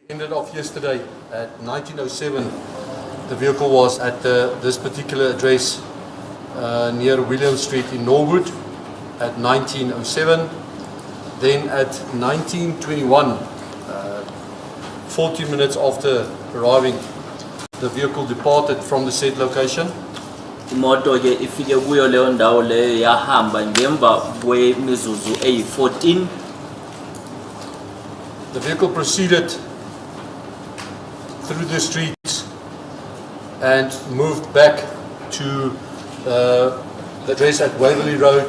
Ended off yesterday at 1907. The vehicle was at this particular address near William Street in Norwood at 1907. Then at 1921, 14 minutes after arriving, the vehicle departed from the said location. Imoto ke ifike kuyo leyo ndawo leyo yahamba ngemva kwemizuzu eyi-14. The vehicle proceeded through the streets and moved back to the address at Waverley Road.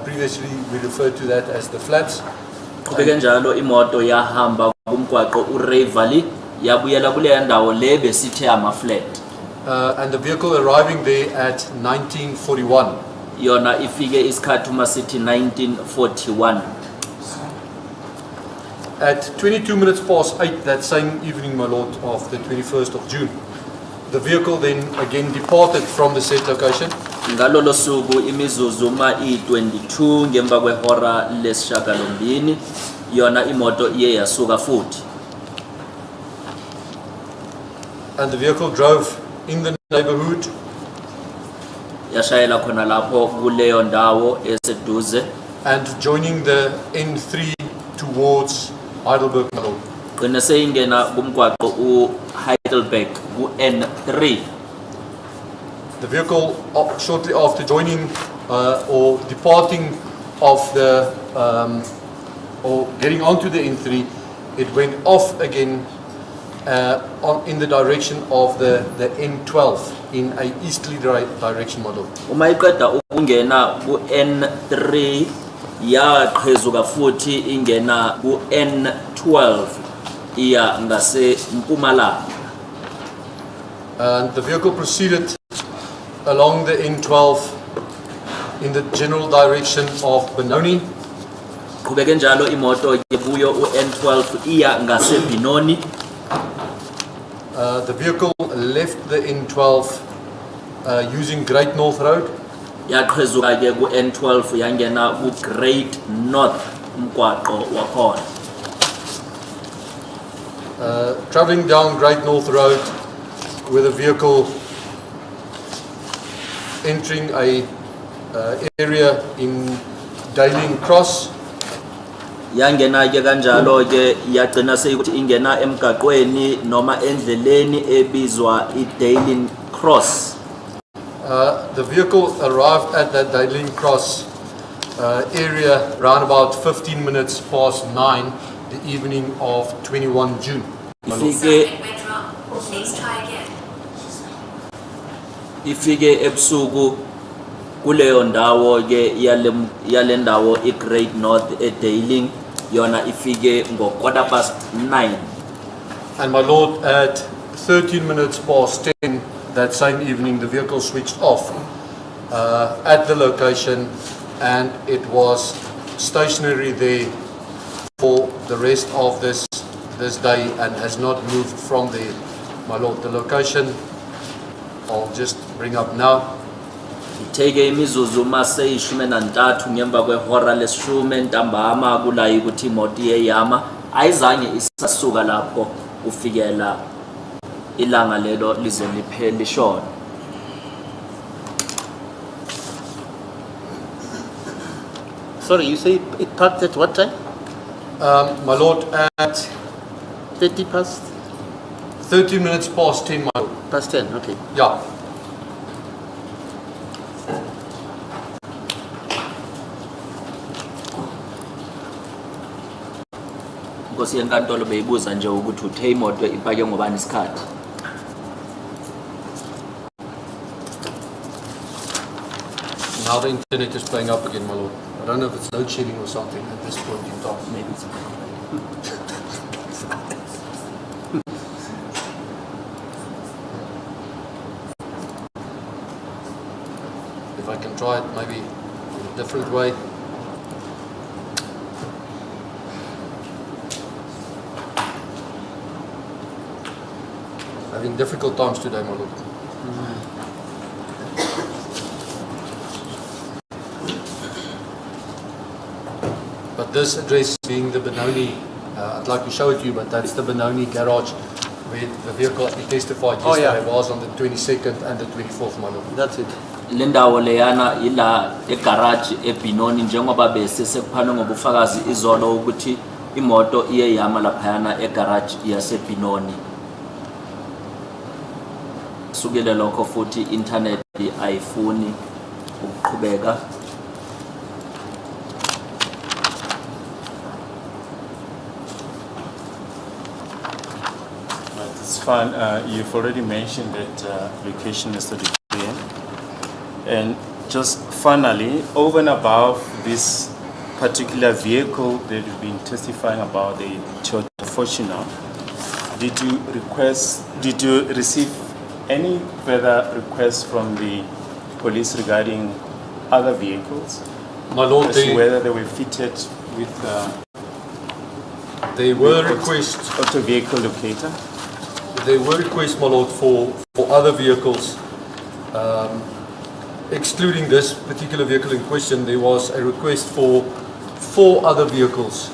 Previously we referred to that as the flats. Qhubeke njalo imoto yahamba kumgwaqo uRay Valley yabuyela kuleyo ndawo le besithe ama-flat. And the vehicle arriving there at 1941. Yona ifike isikhathi uma sithi 1941. At 22 minutes past 8 that same evening, my lord, of the 21st of June, the vehicle then again departed from the said location. Ngalolo suku imizuzu uma i-22 ngemva kwehora lesishiyagalombili yona imoto iye yasuka futhi. And the vehicle drove in the neighborhood Yashayela khona lapho kuleyo ndawo eseduze and joining the N3 towards Heidelberg, my lord. qine seyingena kumgwaqo uHeidelberg ku-N3. The vehicle shortly after joining or departing of the or getting onto the N3, it went off again in the direction of the N12 in a easterly direction, model. Uma iqeda ukungena ku-N3 yaqhezuka futhi ingena ku-N12 iya ngase mpumalanga. And the vehicle proceeded along the N12 in the general direction of Benoni. Qhubeke njalo imoto kuyo u-N12 iya ngase Benoni. The vehicle left the N12 using Great North Road. Yaqhezuka ke ku-N12 yangena ku-Great North mgwaqo wakhona. Traveling down Great North Road with a vehicle entering a area in Daling Cross. Yangena ke kanjalo ke yagcina seyikuthi ingena emgaqweni noma endleleni ebizwa iDaling Cross. The vehicle arrived at that Daling Cross area around about 15 minutes past 9 the evening of 21 June. Ifike ebusuku kuleyo ndawo ke yale ndawo iGreat North eDaling yona ifike ngo9:15. And my lord, at 13 minutes past 10 that same evening, the vehicle switched off at the location, and it was stationary there for the rest of this day and has not moved from there, my lord. The location I'll just bring up now. Iteke imizuzu mase ishumi nantathu ngemva kwehora lesishumi ntambama kulayi ukuthi imoto iyeyama ayizange isasuka lapho kufikela ilanga lelo lize liphele lishona. Sorry, you say it parked at what time? My lord, at 30 past? 13 minutes past 10, my lord. Past 10, okay. Yeah. Nkosi yenkantolo beyibuza nje ukuthi uthe imoto ipake ngobani isikhathi. Now the internet is playing up again, my lord. I don't know if it's load shedding or something at this point in time. Maybe it's If I can try it maybe in a different way. Having difficult times today, my lord. But this address being the Benoni I'd like to show it to you, but that's the Benoni garage where the vehicle he testified Oh, yeah. yesterday was on the 22nd and the 24th, my lord. That's it. Le ndawo leyana ila egarage eBinoni njengoba bese sekuphanwe ngobufakazi izolo ukuthi imoto iye yama laphayana egarage yaseBinoni. Sukele lokho futhi internet ayifuni ukuqhubeka. It's fine. You've already mentioned that location is 33. And just finally, over and above this particular vehicle that you've been testifying about, the Toyota Fortuner, did you receive any further requests from the police regarding other vehicles? My lord, As to whether they were fitted with there were requests. auto vehicle locator? There were requests, my lord, for other vehicles. Excluding this particular vehicle in question, there was a request for 4 other vehicles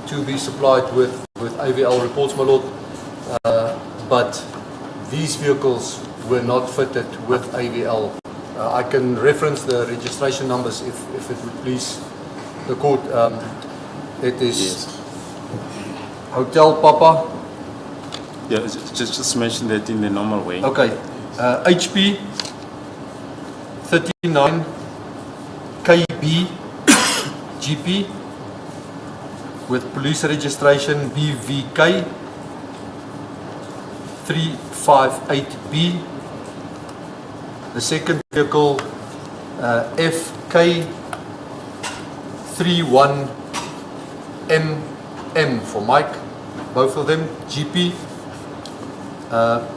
to be supplied with AVL reports, my lord. But these vehicles were not fitted with AVL. I can reference the registration numbers if it would please the court. It is Hotel Papa. Yeah, just mention that in the normal way. Okay, HP 39 KB GP with police registration BVK 358B. The second vehicle FK 31MM for Mike, both of them GP.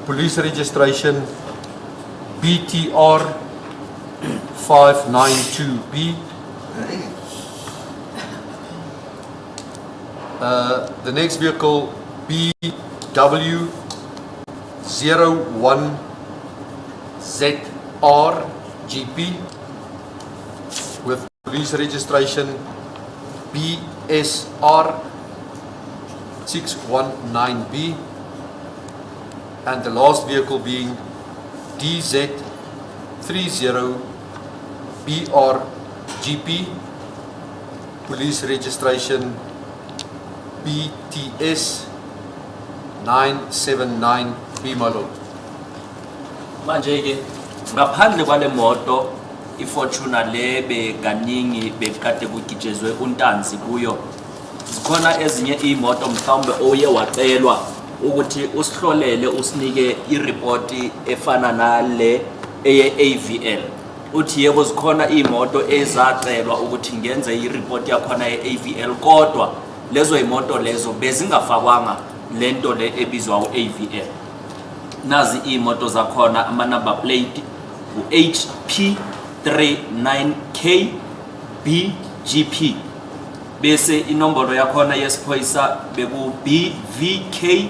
Police registration BTR 592B. The next vehicle BW 01ZR GP with police registration BSR 619B. And the last vehicle being DZ30BR GP, police registration BTS 979B, my lord. Manje ke ngaphandle kwale moto iFortuna le bekaningi bekade kugijezwe untanzi kuyo, zikhona ezinye imoto mhlawumbe oye wacelwa ukuthi usihlolele usinike ireport efana nale eye AVL. Uthi yebo zikhona imoto ezacelwa ukuthi ngenze ireport yakhona ye-AVL, kodwa lezo imoto lezo bezingafakwanga lento le ebizwa u-AVL. Nazi imoto zakhona ama number plate u-HP 39K BGP, bese inombolo yakhona yesiphoyisa beku BVK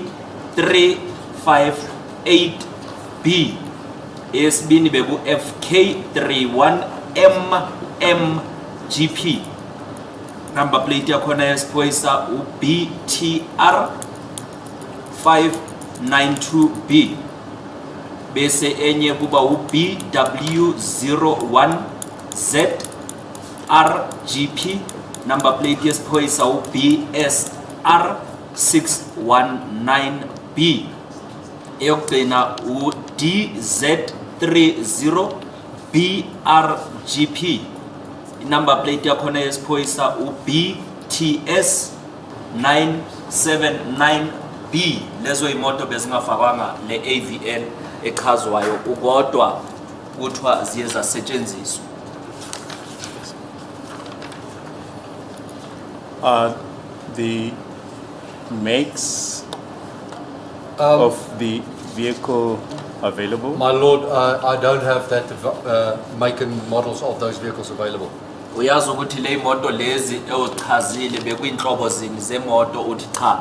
358B, esibini beku FK 31MMGP. Number plate yakhona yesiphoyisa u BTR 592B, bese enye kuba u BW01ZRGP. Number plate yesiphoyisa u BSR 619B. Eyokugcina u DZ30BRGP. Number plate yakhona yesiphoyisa u BTS 979B. Lezo imoto bezingafakwanga le AVL echazwayo, ukodwa kuthiwa ziye zasetshenziswa. The makes of the vehicle available? My lord, I don't have that make and models of those vehicles available. Uyazi ukuthi le imoto lezi ewuchazile bekuyinhlobo zini zemoto, uthi cha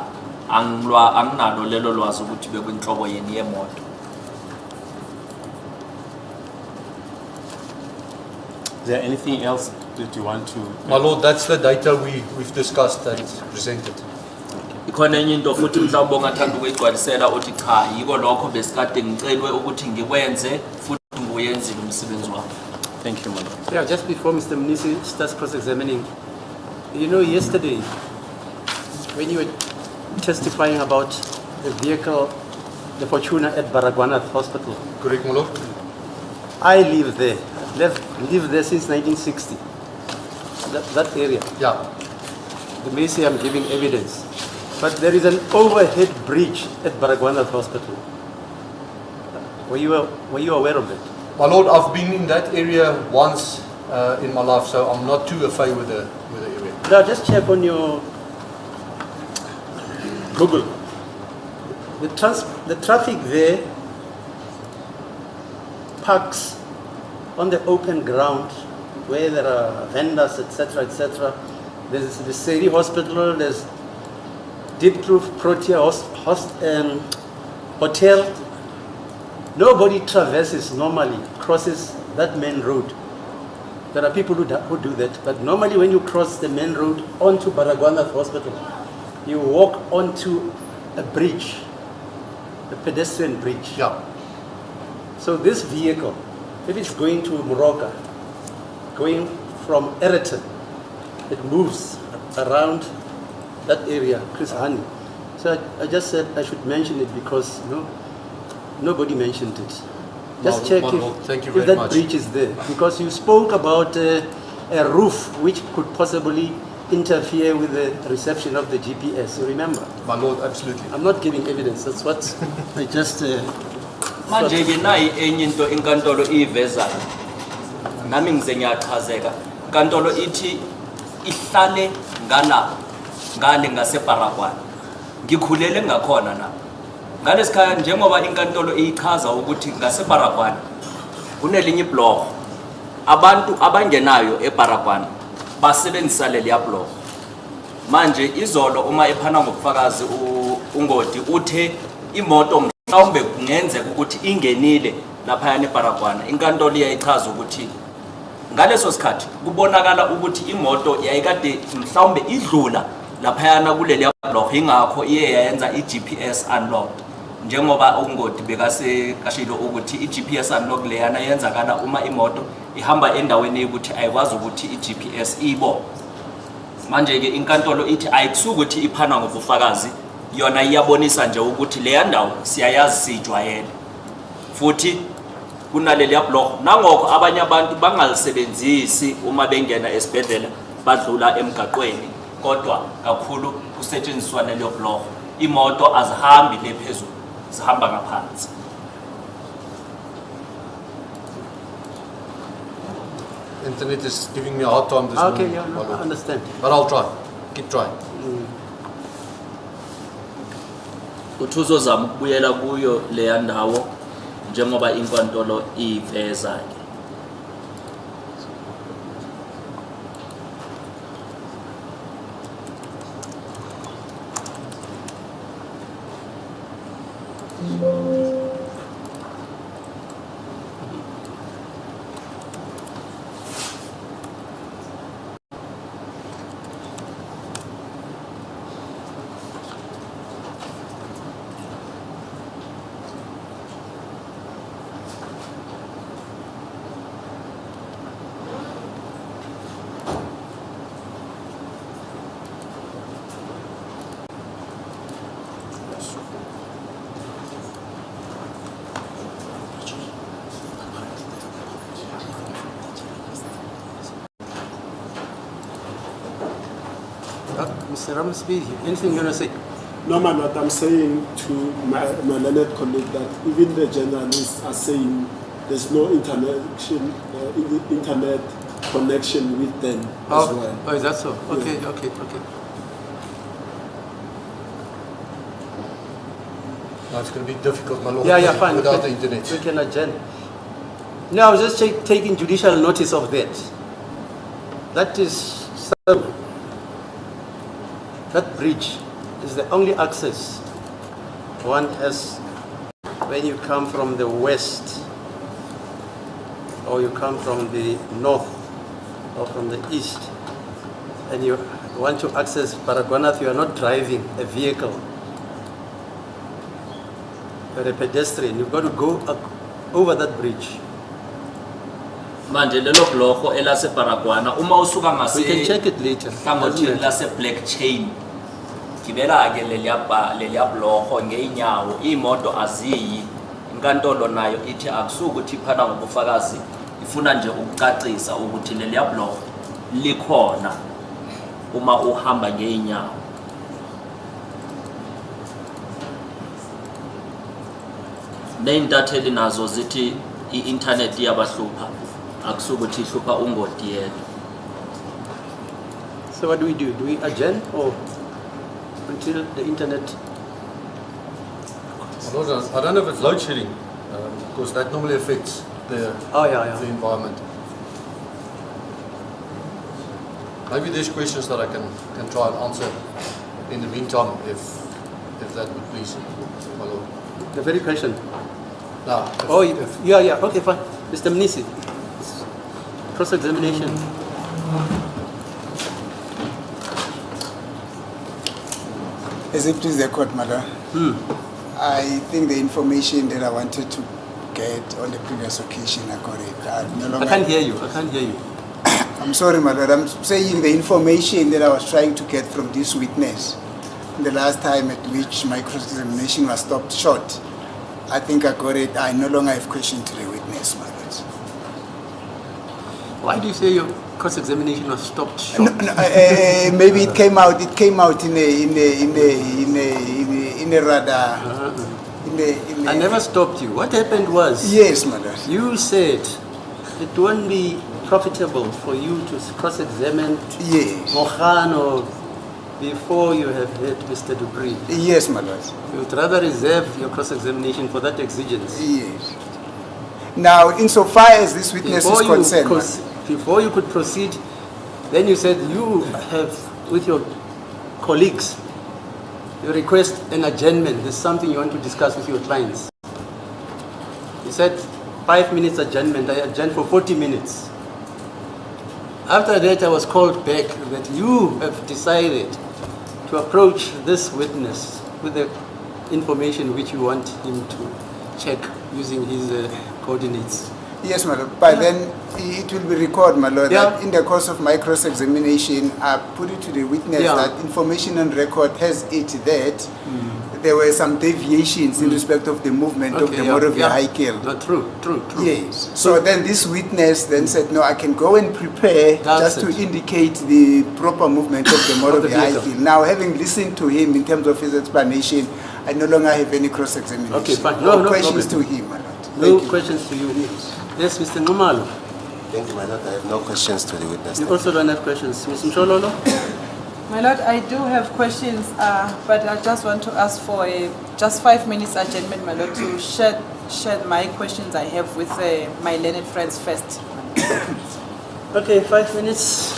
anginalo lelo lwazi ukuthi bekuyinhlobo yeni yemoto. Is there anything else that you want to? My lord, that's the data we've discussed and presented. ikhona enye into futhi mhlawumbe ongathanda ukuyigcwalisela othi cha yiko lokho besikade ngicelwe ukuthi ngikwenze futhi nguyenzile umsebenzi wami. Thank you, my lord. Yeah, just before Mr. Mnisi starts cross-examining, you know, yesterday, when you were testifying about the vehicle, the Fortuna at Baragwanath Hospital, Correct, my lord? I live there. Lived there since 1960. That area. Yeah. They may say I'm giving evidence. But there is an overhead bridge at Baragwanath Hospital. Were you aware of it? My lord, I've been in that area once in my life, so I'm not too afraid with the area. Now just check on your Google. The traffic there parks on the open ground where there are vendors, etc., etc. There's the Seri Hospital, there's Deep Proof Protea Hotel. Nobody traverses normally, crosses that main road. There are people who do that, but normally when you cross the main road onto Baragwanath Hospital, you walk onto a bridge, a pedestrian bridge. Yeah. So this vehicle, if it's going to Muroka, going from Ereton, it moves around that area, Chris Hani. So I just said I should mention it because nobody mentioned it. Just check thank you if very that much. bridge is there. Because you spoke about a roof which could possibly interfere with the reception of the GPS. You remember? My lord, absolutely. I'm not giving evidence. That's what I just... Manje ke nayi enye into inkantolo iyivezayo. Nami ngize ngiyachazeka. Inkantolo ithi ihlale ngale ngaseBaragwana. Ngikhulele ngakhona lapha. Ngalesikhathi njengoba inkantolo iyichaza ukuthi ngaseBaragwana kunelinye iblock. Abantu abangenayo eBaragwana basebenzisa leliya block. Manje izolo uma ephana ngobufakazi ungodi uthe imoto mhlawumbe kungenzeka ukuthi ingenile lapha yana eBaragwana. Inkantolo iyayichaza ukuthi ngaleso sikhathi kubonakala ukuthi imoto yayikade mhlawumbe idlula lapha yana kuleli block ingakho iye yayenza iGPS unlocked. Njengoba ungodi bekase kashilo ukuthi iGPS unlock leyana yenzakala uma imoto ihamba endaweni ukuthi ayikwazi ukuthi iGPS ibo. Manje ke inkantolo ithi ayikusuka ukuthi iphana ngobufakazi, yona iyabonisa nje ukuthi leya ndawo siyayazi sijwayele. Futhi kunaleli block nangokho abanye abantu bangalisebenzisi uma bengena esibhedlela badlula emgaqweni, kodwa kakhulu kusetshenziswa lelo block. Imoto azihambi lephezulu, zihamba ngaphansi. Internet is giving me a hard time this Okay, morning, yeah, my no, I lord. understand. But I'll try. Keep trying. Uthi uzozama ukubuyela kuyo leya ndawo njengoba inkantolo iveza ke. Mr. Ramsby, anything you want to say? No, man, what I'm saying to my learned colleague that even the journalists are saying there's no internet connection with them as well. Oh, is that so? Okay, Yeah. okay. No, it's going to be difficult, my lord. Yeah, fine. Without the internet. We can adjourn. No, I was just taking judicial notice of that. That is that bridge is the only access one has when you come from the west or you come from the north or from the east and you want to access Baragwanath, you are not driving a vehicle. You're a pedestrian. You've got to go up over that bridge. manje lelo bloko elase Baragwana uma usuka We can ngase check it later. hlangothini lase Black Chain gibela ke lelia bloko ngeinyawo imoto aziyi inkantolo nayo ithi akusukuthi iphana ngobufakazi ifuna nje ukucacisa ukuthi lelia bloko likhona uma uhamba ngeinyawo. Neintatheli nazo zithi i-internet yabahlupha akusukuthi ihlupha ungoti yedwa. So what do? Do we adjourn or until the internet? I don't know if it's load shedding, because that normally affects the Oh yeah. the environment. Maybe there's questions that I can try and answer in the meantime, if that would please, my lord. The very question. Now, Yeah. Okay, fine. Mr. Mnisi, cross-examination. As it please the court, madam. I think the information that I wanted to get on the previous occasion, I got it. I can't hear you. I'm sorry, my lord. I'm saying the information that I was trying to get from this witness the last time at which my cross-examination was stopped short. I think I got it. I no longer have question to the witness, my lord. Why do you say your cross-examination was stopped short? Maybe it came out. It came out in a rather. I never stopped you. What happened was, Yes, my lord. you said it won't be profitable for you to cross-examine Yes. Mohano before you have heard Mr. Dupree. Yes, my lord. You would rather reserve your cross-examination for that exigence. Yes. Now, insofar as this witness is concerned, Before you could proceed, then you said you have, with your colleagues, you request an adjournment. There's something you want to discuss with your clients. You said 5 minutes adjournment. I adjourned for 40 minutes. After that, I was called back that you have decided to approach this witness with the information which you want him to check using his coordinates. yes, my lord. But then it will be recorded, my lord, Yeah. that in the course of my cross-examination, I put it to the witness Yeah. that information on record has it that there were some deviations in respect of the movement of the motor vehicle. No, true. Yes. So then this witness then said, no, I can go and prepare That's just to it. indicate the proper movement of the motor Of the vehicle. vehicle. Now, having listened to him in terms of his explanation, I no longer have any cross-examination. Okay, fine. No No questions problem. to him, my lord. No Thank you. questions to you. Yes, Mr. Ngumalo. Thank you, my lord. I have no questions to the witness. You also don't have questions. Ms. Mshololo? My lord, I do have questions, but I just want to ask for just 5 minutes adjournment, my lord, to share my questions I have with my learned friends first. Okay, 5 minutes.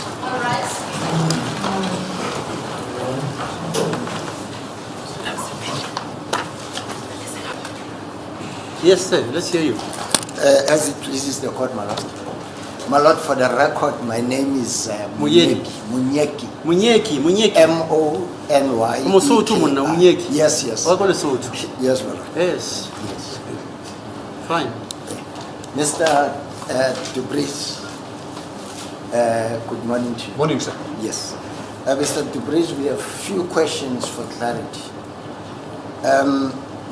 Yes, sir. Let's hear you. As it pleases the court, my lord. My lord, for the record, my name is Muyeki. Munyeki. Munyeki. M-O-N-Y. Umosotho mona, Munyeki. Yes. What call Lesotho? Yes, my lord. Yes. Fine. Mr. Dubris, good morning to you. Morning, sir. Yes. Mr. Dubris, we have few questions for clarity.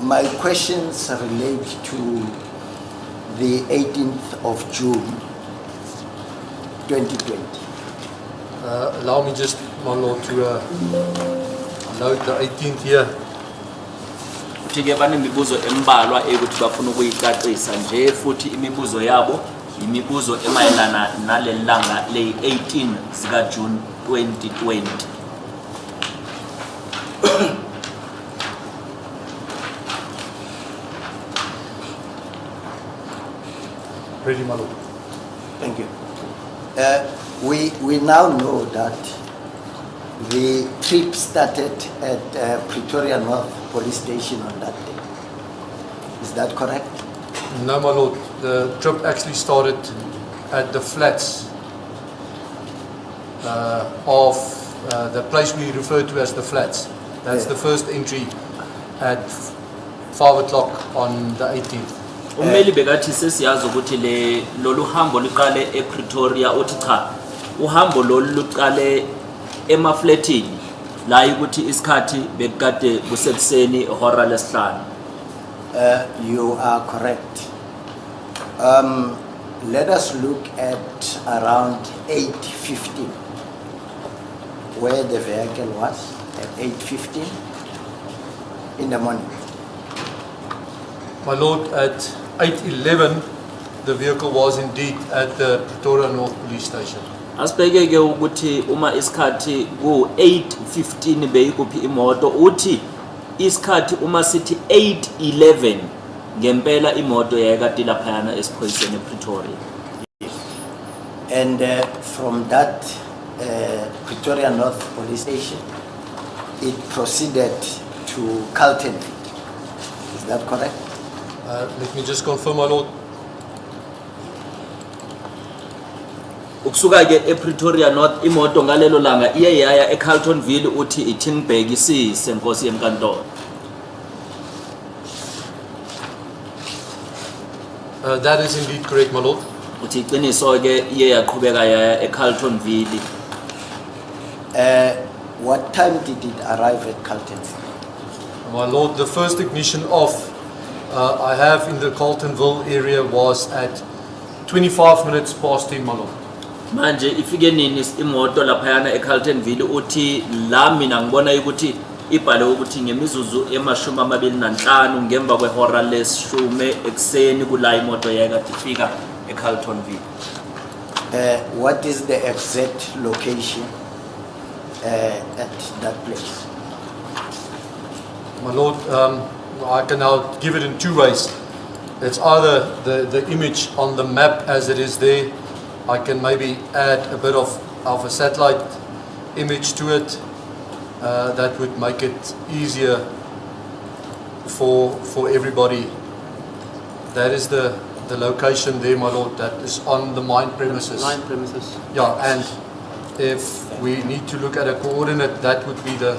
My questions relate to the 18th of June, 2020. Allow me just, my lord, to note the 18th here. Futhi ke banemibuzo embalwa ukuthi bafuna ukuyicacisa nje futhi imibuzo yabo imibuzo emayelana nalelanga le-18 zika June 2020. Ready, my lord. Thank you. We now know that the trip started at Pretoria North Police Station on that day. Is that correct? No, my lord. The trip actually started at the flats of the place we refer to as the flats. That's the first entry at 5 o'clock on the 18th. Ummeli bekathi sesiyazi ukuthi lolu hambo liqale ePretoria uthi cha uhambo lolu luqale emafletini la ukuthi isikhathi bekade kusekuseni ihora lesihlanu. You are correct. Let us look at around 8:15, where the vehicle was at 8:15 in the morning. My Lord, at 8:11, the vehicle was indeed at the Pretoria North Police Station. Asibheke ukuthi uma isikhathi ku 8:15 beyikuphi imoto uthi isikhathi uma sithi 8:11 ngempela imoto yayikade laphayana esiphoyiseni ePretoria. And from that Pretoria North Police Station, it proceeded to Carlton. Is that correct? Let me just confirm, my Lord. Ukusuka ke ePretoria North imoto ngalelo langa iye yaya eCarltonville uthi iTinberg isise Nkosi yenkantolo. That is indeed correct, my Lord. Uthi iqiniso ke iye yaqhubeka yaya eCarltonville. What time did it arrive at Carltonville? My Lord, the first ignition off I have in the Carltonville area was at 25 minutes past 10, my Lord. Manje ifike nini imoto laphayana eCarltonville uthi la mina ngibona ukuthi ibhale ukuthi ngemizuzu emashumi 25 ngemva kwehora lesishume ekseni kula imoto yayikade ifika eCarltonville. What is the exact location at that place? My Lord, I can now give it in two ways. It's either the image on the map as it is there. I can maybe add a bit of a satellite image to it. That would make it easier for everybody. That is the location there, my Lord, that is on the mine premises. Mine premises. Yeah, and if we need to look at a coordinate, that would be the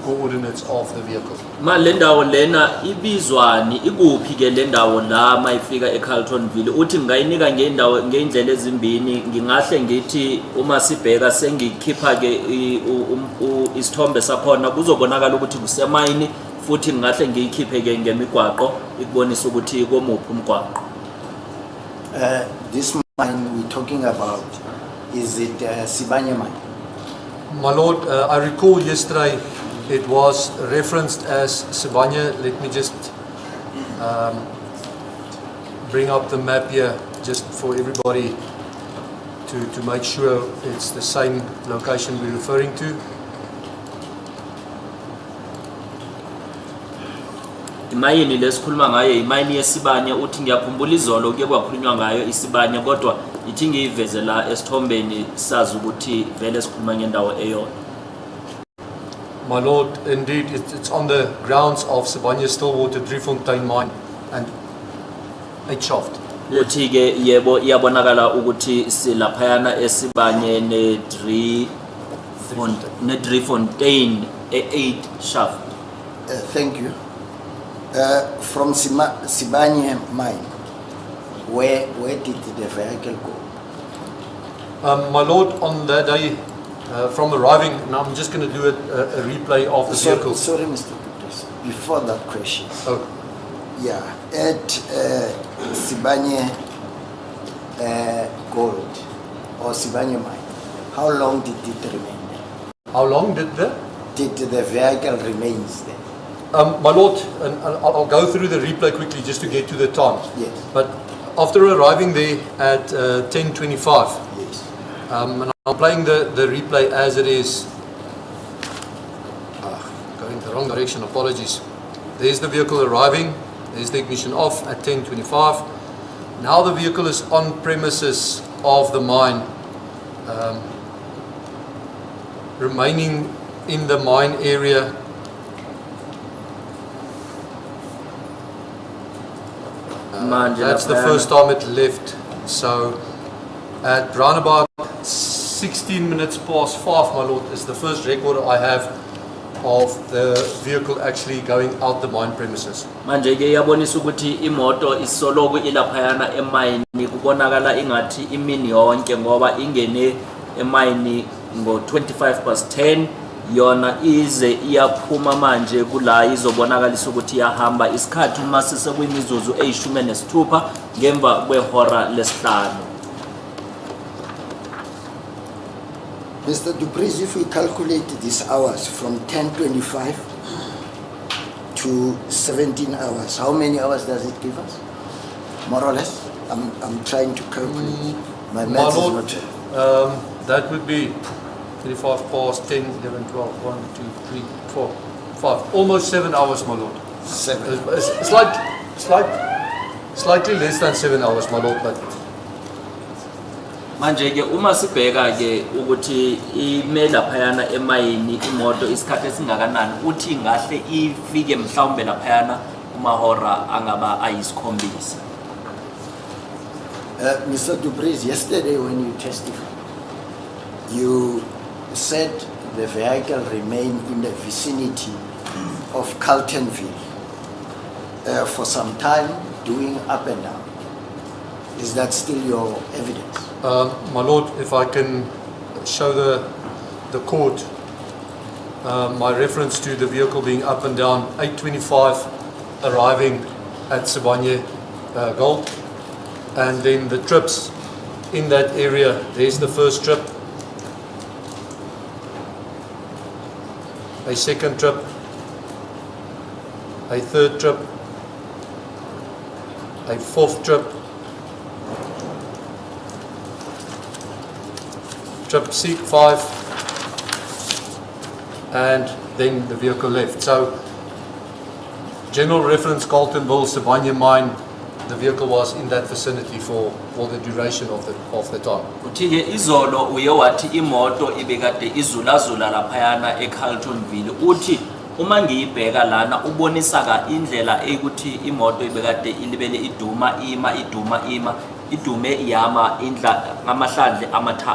coordinates of the vehicle. Ma le ndawo lena ibizwani ikuphi ke le ndawo la mayifika eCarltonville uthi ngayinika ngendawo ngeindlela ezimbini ngingahle ngithi uma sibheka sengikhipha ke isithombe sakhona kuzobonakala ukuthi kusemayini futhi ngingahle ngiyikhiphe ke ngemigwaqo ikubonisa ukuthi komuphi umgwaqo. This mine we're talking about, is it Sibanye mine? My Lord, I recall yesterday it was referenced as Sibanye. Let me just bring up the map here just for everybody to make sure it's the same location we're referring to. Imayini lesikhuluma ngayo imayini yeSibanye uthi ngiyakhumbula izolo kuye kwakhulunywa ngayo iSibanye kodwa ithi ngiyiveze la esithombeni sazi ukuthi vele sikhuluma ngendawo eyodwa. My Lord, indeed, it's on the grounds of Sibanye Stillwater Driefontein mine and 8 shaft. Uthi ke yebo iyabonakala ukuthi silaphayana eSibanye neDriefontein e8 shaft. Thank you. From Sibanye mine, where did the vehicle go? My Lord, on that day, from arriving, now I'm just going to do a replay of the vehicle. Sorry, Mr. Peters, before that question. Oh. Yeah, at Sibanye Gold or Sibanye mine, how long did it remain there? How long did the vehicle remains there? My Lord, and I'll go through the replay quickly just to get to the time. Yes. But after arriving there at 10:25, Yes. and I'm playing the replay as it is. Going the wrong direction, apologies. There's the vehicle arriving, there's the ignition off at 10:25. Now the vehicle is on premises of the mine, remaining in the mine area. That's the first time it left. So at round about 16 minutes past 5, my lord, is the first record I have of the vehicle actually going out the mine premises. Manje ke yabonisa ukuthi imoto isoloko ilaphayana emayini kubonakala ingathi imini yonke ngoba ingene emayini ngo 10 yona ize iyaphuma manje kula izobonakalisa ukuthi iyahamba isikhathi uma sisekuimizuzu e16 ngemva kwehora lesihlanu. Mr. Dupreez, if we calculate these hours from 10:25 to 17 hours, how many hours does it give us? More or less? I'm trying to calculate. My math is not sure. That would be 25 past 10, 11, 12, 1, 2, 3, 4, 5. Almost 7 hours, my lord. 7. It's slightly less than 7 hours, my lord, but Manje ke uma sibheka ke ukuthi imela phayana emayini imoto isikhathi esingakanani uthi ngahle ifike mhlawumbe laphayana umahora angaba ayisikhombisa. Mr. Dupreez, yesterday when you testified, you said the vehicle remained in the vicinity of Carltonville for some time, doing up and down. Is that still your evidence? my lord, if I can show the court my reference to the vehicle being up and down, 8:25 arriving at Sibanye Gold, and then the trips in that area. There's the first trip, a second trip, a third trip, a fourth trip, trip C5, and then the vehicle left. So, general reference Carltonville, Sibanye Mine, the vehicle was in that vicinity for the duration of the time. Uthi-ke izolo uye wathi imoto ibekade izulazula laphayana eCarltonville. Uthi uma ngiyibheka lana ubonisa indlela ekuthi imoto ibekade ilibele idume iyama indla ngamahlandle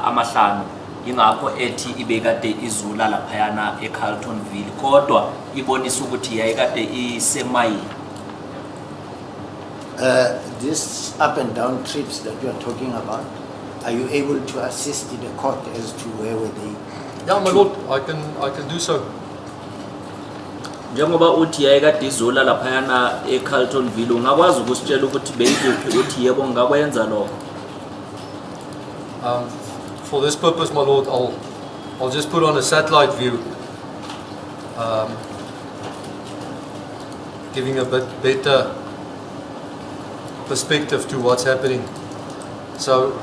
amahlanu. Ingakho ethi ibekade izula laphayana eCarltonville kodwa ibonisa ukuthi yayikade isemayini. These up and down trips that you are talking about, are you able to assist the court as to where were they? Yeah, my lord, I can do so. Njengoba uthi yayikade izula laphayana eCarltonville ungakwazi ukusitshela ukuthi beyikuphi uthi yebo ngakwenza lokho. For this purpose, my lord, I'll just put on a satellite view, giving a bit better perspective to what's happening. So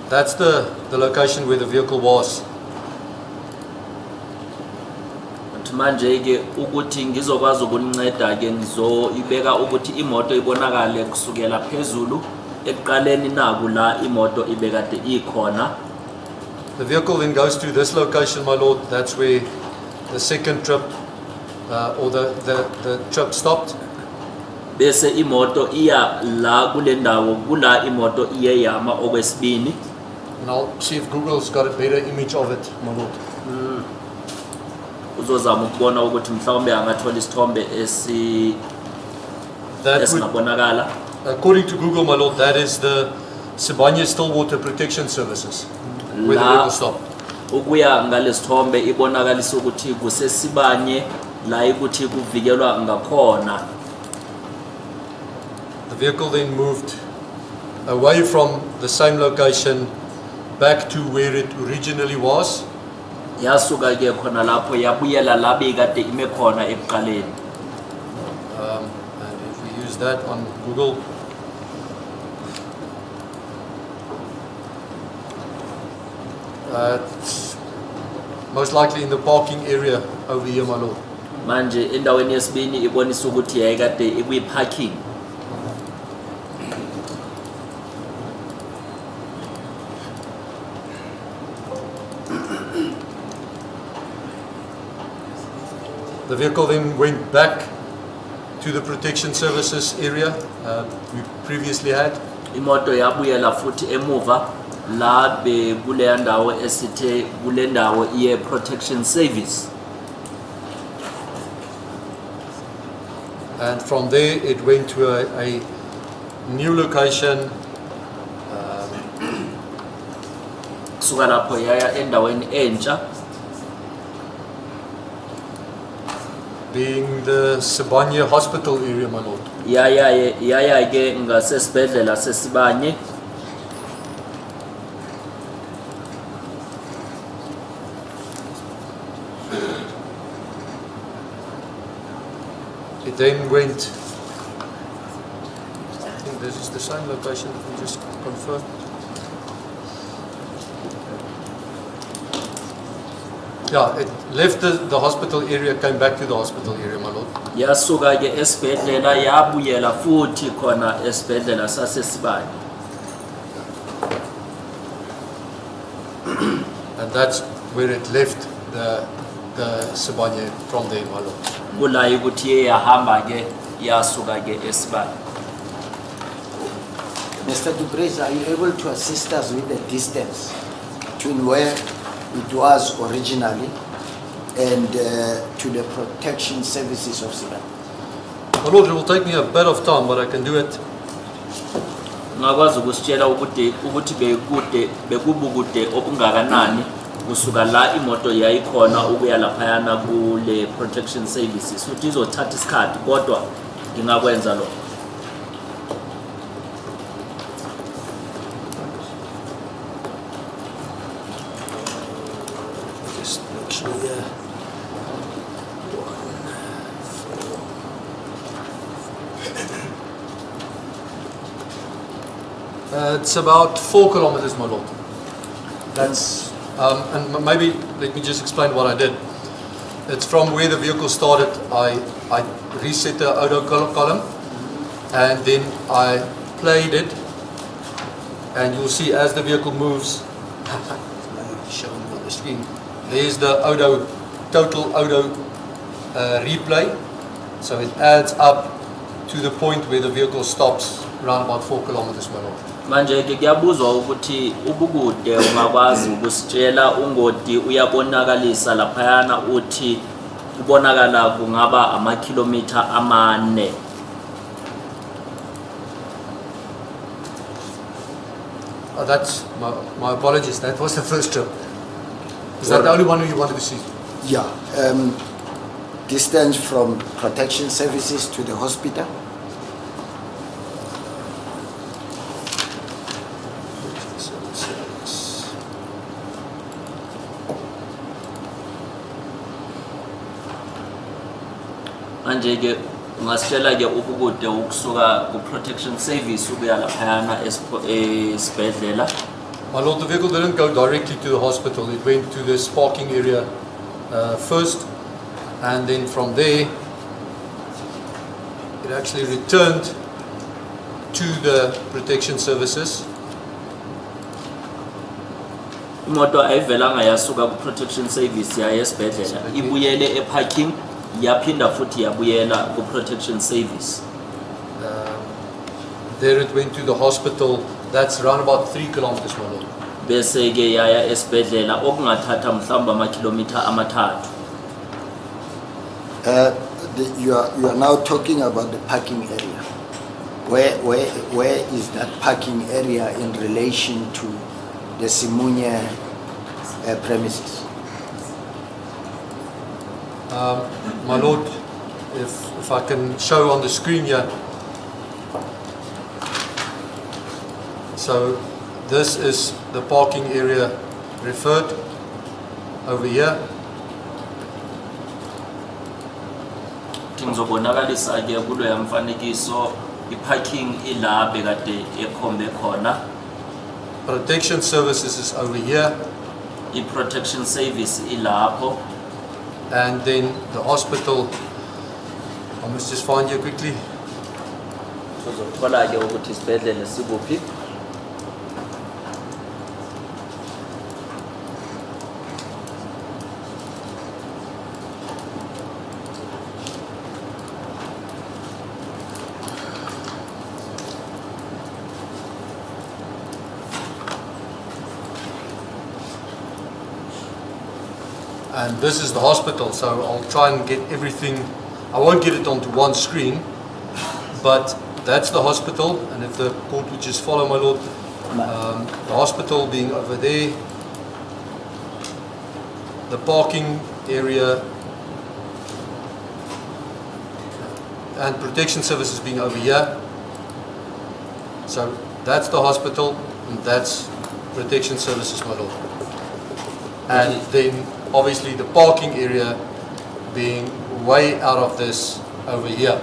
that's the location where the vehicle was. Manje ke ukuthi ngizokwazi ukuninceda ke ngizoibeka ukuthi imoto ibonakale kusukela phezulu eqaleni naku la imoto ibekade ikhona. The vehicle then goes to this location, my lord. That's where the second trip or the trip stopped. Bese imoto iya la kule ndawo kula imoto iye yama okwesibini. And I'll see if Google's got a better image of it, my lord. Uzozama ukubona ukuthi mhlawumbe angathola isithombe esingabonakala. According to Google, my lord, that is the Sibanye Stillwater Protection Services where the vehicle stopped. Ukuya ngalesithombe ibonakalisa ukuthi kusesibanye la ukuthi kuvikelwa ngakhona. The vehicle then moved away from the same location back to where it originally was. Yasuka ke khona lapho yabuyela la bekade ime khona ekuqaleni. And if we use that on Google, it's most likely in the parking area over here, my lord. Manje endaweni yesibini ibonisa ukuthi yayikade ikwi parking. The vehicle then went back to the protection services area we previously had. Imoto yabuyela futhi emuva la bekuleya ndawo esithe kule ndawo iye protection service. And from there, it went to a new location, Kusuka lapho yaya endaweni entsha being the Sibanye Hospital area, my lord. yaya ke ngasesibhedlela sesibanye. It then went, I think this is the same location, let me just confirm. Yeah, it left the hospital area, came back to the hospital area, my lord. Yasuka ke esibhedlela yabuyela futhi khona esibhedlela sasesibanye. And that's where it left the Sibanye from there, my lord. Kula ukuthi yahamba ke yasuka ke esibanye. Mr. Duprez, are you able to assist us with the distance between where it was originally and to the protection services of Sudan? My lord, it will take me a bit of time, but I can do it. Ngakwazi ukusitshela ukuthi bekubukude obungakanani kusuka la imoto yayikhona ukuya laphayana kule protection services futhi izothatha isikhathi kodwa ngingakwenza lokho. Just make sure, yeah. It's about 4 kilometers, my lord. That's, and maybe let me just explain what I did. It's from where the vehicle started. I reset the auto column, and then I played it, and you'll see as the vehicle moves, showing on the screen, there's the total auto replay. So it adds up to the point where the vehicle stops around about 4 kilometers, my lord. Manje ke kuyabuzwa ukuthi ubukude ungakwazi ukusitshela ungoti uyabonakalisa laphayana uthi ubonakala kungaba amakilometer amane. That's my apologies. That was the first trip. Is that the only one you wanted to see? Yeah. Distance from protection services to the hospital? Manje ke ungasitshela ke ubukude ukusuka ku protection service ukuya laphayana esibhedlela. My lord, the vehicle didn't go directly to the hospital. It went to this parking area first, and then from there, it actually returned to the protection services. Imoto ayivelanga yasuka ku protection service yaya esibhedlela ibuyele eparking yaphinda futhi yabuyela ku protection service. There it went to the hospital. That's around about 3 kilometers, my lord. Bese ke yaya esibhedlela okungathatha mhlamba amakilometer amathathu. You are now talking about the parking area. Where is that parking area in relation to the Simunye premises? My lord, if I can show on the screen here. So this is the parking area referred over here. Ngizobonakalisa ke kulo yamfanekiso iparking ila bekade ekhombe khona. Protection services is over here, I-protection service ilapho. and then the hospital. I must just find you quickly. Sizothola ke ukuthi isibhedlela sikuphi. and this is the hospital, so I'll try and get everything. I won't get it onto one screen, but that's the hospital, and if the court would just follow, my lord, the hospital being over there, the parking area and protection services being over here. So that's the hospital and that's protection services, my lord. And then obviously the parking area being way out of this over here.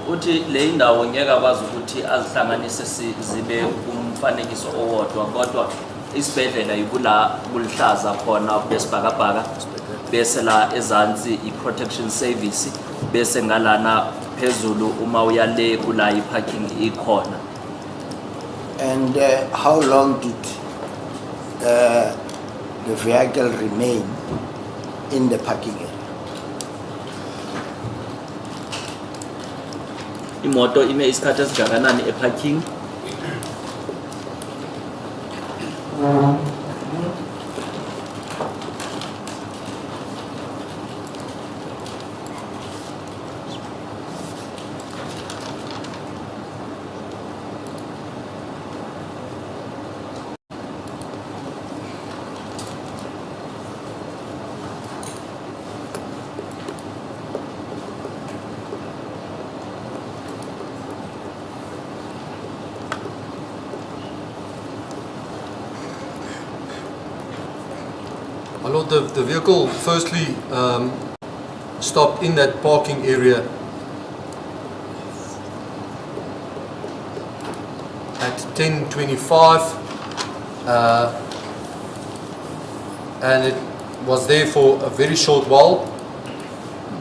Uthi le indawo ngeke akwazi ukuthi azihlanganise zibe umfanekiso owodwa, kodwa isibhedlela yikula kulhlaza khona besibhakabhaka, bese la ezansi i-protection service, bese ngalana phezulu uma uyale kula i-parking ikhona. And how long did the vehicle remain in the parking area? Imoto ime isikhathi esingakanani e-parking? My lord, the vehicle firstly stopped in that parking area at 10:25, and it was there for a very short while.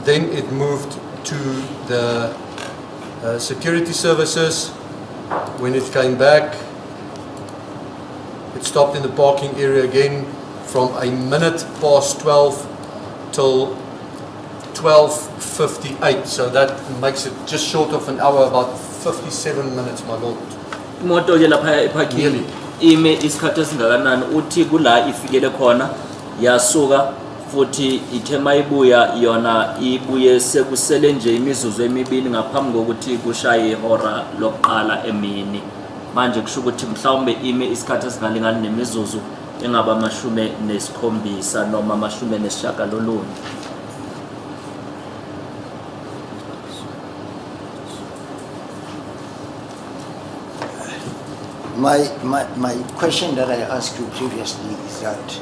Then it moved to the security services. When it came back, it stopped in the parking area again from a minute past 12 till 12:58. So that makes it just short of an hour, about 57 minutes, my lord. Imoto ke lapha e-parking ime isikhathi esingakanani? Uthi kula ifikele khona yasuka futhi ithe mayibuya yona ibuye sekusele nje imizuzu emibili ngaphambi kokuthi kushaye ihora lokuqala emini. Manje kusho ukuthi mhlawumbe ime isikhathi esingalingani nemizuzu engaba 17 noma 19. My question that I asked you previously is that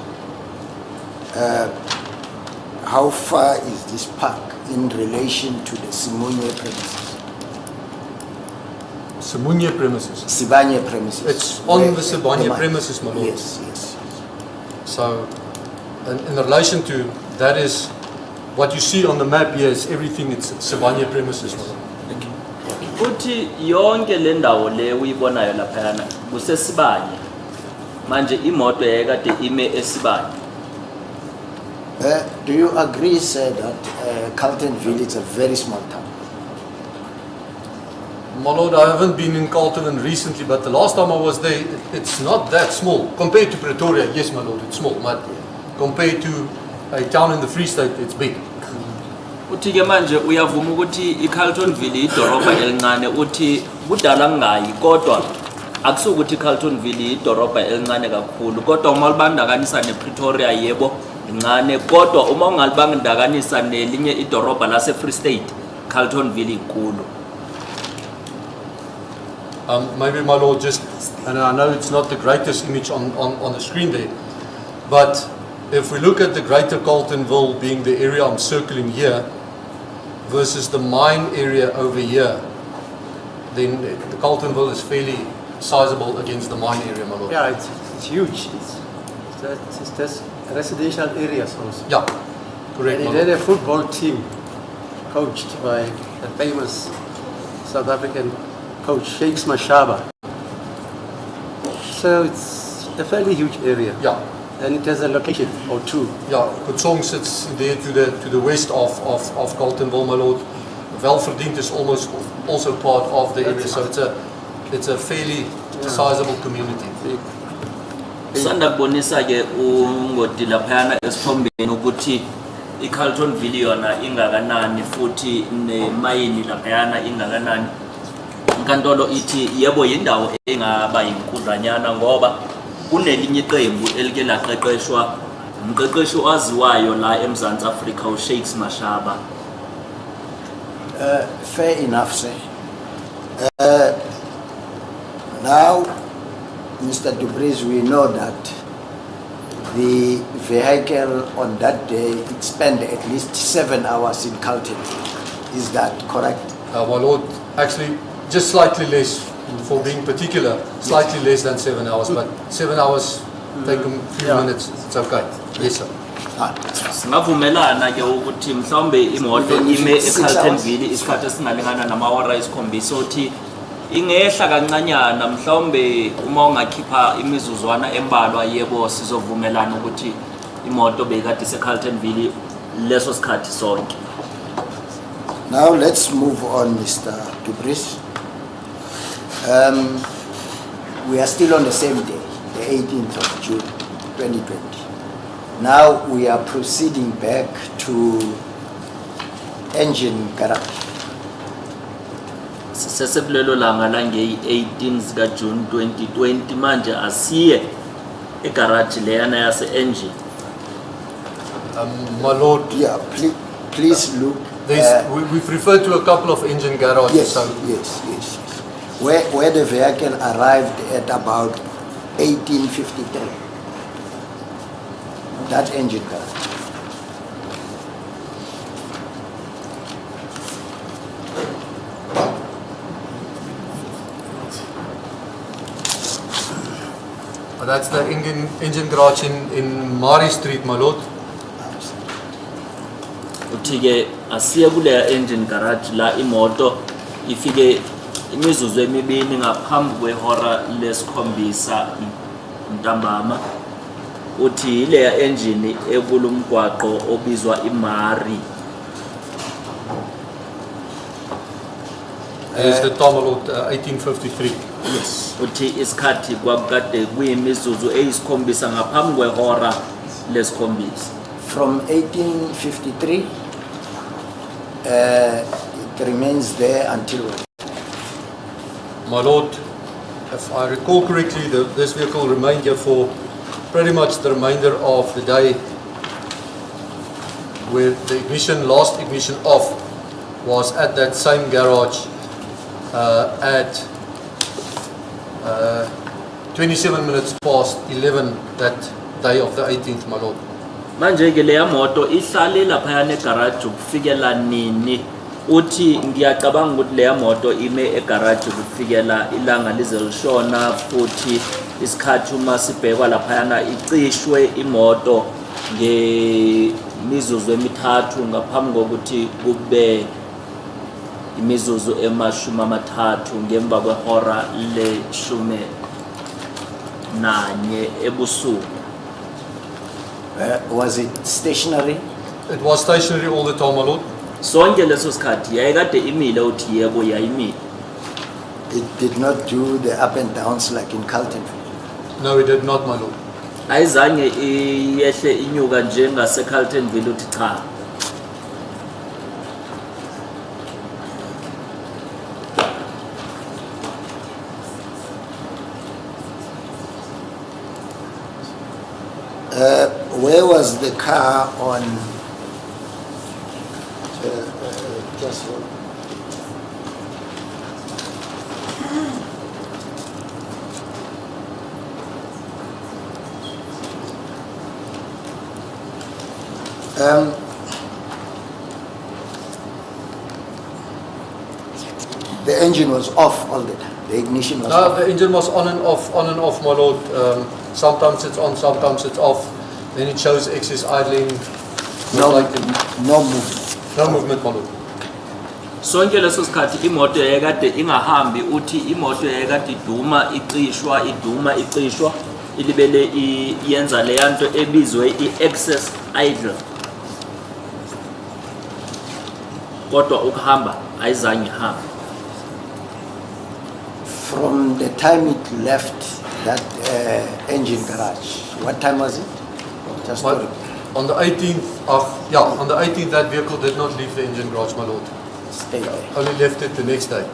how far is this park in relation to the Simunye premises? Simunye premises. Sibanye premises. It's on the Sibanye premises, my lord. Yes, yes. So, in relation to that is what you see on the map here is everything. It's Sibanye premises, my lord. Uthi yonke le ndawo le uyibonayo laphayana kusesibanye. Manje imoto yayikade ime esibanye. Do you agree, sir, that Carltonville is a very small town? My lord, I haven't been in Carlton recently, but the last time I was there, it's not that small. Compared to Pretoria, yes, my lord, it's small. But compared to a town in the Free State, it's big. Uthi ke manje uyavuma ukuthi iCarltonville idorobha elincane, uthi kudala ngayi kodwa akusukuthi iCarltonville idorobha elincane kakhulu, kodwa uma libandakanisa nePretoria yebo incane, kodwa uma ungalibandakanisa nelinye idorobha lase Free State, Carltonville inkulu. Maybe, my lord, just, and I know it's not the greatest image on the screen there, but if we look at the greater Carltonville being the area I'm circling here versus the mine area over here, then the Carltonville is fairly sizable against the mine area, my lord. Yeah, it's huge. It's just residential areas also. Yeah, correct, And my it had lord. a football team coached by the famous South African coach, Sheikh Mashaba. So it's a fairly huge area. Yeah. And it has a location or two. Yeah, Kutsong sits there to the west of Carltonville, my lord. Welverdiend is almost also part of the area, so it's a fairly sizable community. Sanda kubonisa ke ungoti laphayana esikhombeni ukuthi iCarltonville yona ingakanani futhi nemayini laphayana ingakanani. Inkantolo ithi yebo yindawo engaba inkudlanyana ngoba kunelinye iqembu elike laqeqeshwa umqeqeshi owaziwayo la eMzantsi Afrika uShakes Mashaba. Fair enough, sir. Now, Mr. Dubris, we know that the vehicle on that day it spent at least 7 hours in Carlton. Is that correct? My Lord, actually, just slightly less, for being particular, slightly less than 7 hours, but 7 hours, take a few minutes, it's okay. Yes, sir. Singavumelana ke ukuthi mhlawumbe imoto ime eCarltonville isikhathi esingalingana namahora esikhombisa uthi ingehla kancanyana mhlawumbe uma ungakhipha imizuzwana embalwa yebo sizovumelana ukuthi imoto bekade eCarltonville leso sikhathi sonke. Now let's move on, Mr. Dubris. We are still on the same day, the 18th of June, 2020. Now we are proceeding back to engine garage. Sesebulelo langa lange 18 zika June 2020 manje asiye egarage leyana yase engine. My Lord, Yeah, please look. we've referred to a couple of engine garages. Yes, So yes. Where the vehicle arrived at about 1853. That engine garage. that's the engine garage in Mari Street, my Lord. Uthike asiye kule engine garage la imoto ifike imizuzu emibini ngaphambi kwehora lesikhombisa ntambama. Uthi ile engine ekulumgwaqo obizwa iMari. Is the time, my Lord, 1853. Yes. Uthi isikhathi kwakade kuyimizuzu eyisikhombisa ngaphambi kwehora lesikhombisa. From 1853, it remains there until when? My Lord, if I recall correctly, this vehicle remained here for pretty much the remainder of the day, where the last ignition off was at that same garage at 27 minutes past 11 that day of the 18th, my Lord. Manje ke leya moto ihlale lapha ne garage kufikela nini? Uthi ngiyacabanga ukuthi leya moto ime egarage kufikela ilanga lize lishona futhi isikhathi uma sibhekwa lapha yana icishwe imoto ngemizuzu emithathu ngaphambi kokuthi kube imizuzu emashumi amathathu ngemva kwehora leshumi nanye ebusuku. Was it stationary? It was stationary all the time, my Lord. Sonke leso sikhathi yayikade imile uthi yebo yayimile. It did not do the up and downs like in Carlton. No, it did not, my Lord. Ayizange iyehle inyuka njengase Carltonville uthi cha. Where was the car on? Just one. The engine was off all the time. The ignition was No, off. the engine was on and off, my Lord. Sometimes it's on, sometimes it's off. Then it shows excess idling. No, Like no movement. no movement, my Lord. Sonke leso sikhathi imoto yayikade ingahambi uthi imoto yayikade iduma icishwa ilibele iyenza le yanto ebizwe i-excess idle. Kodwa ukuhamba ayizange ihambe. From the time it left that engine garage. What time was it? Just But to on the 18th, on the 18th, that vehicle did not leave the engine garage, my lord. stay there. Only left it the next day.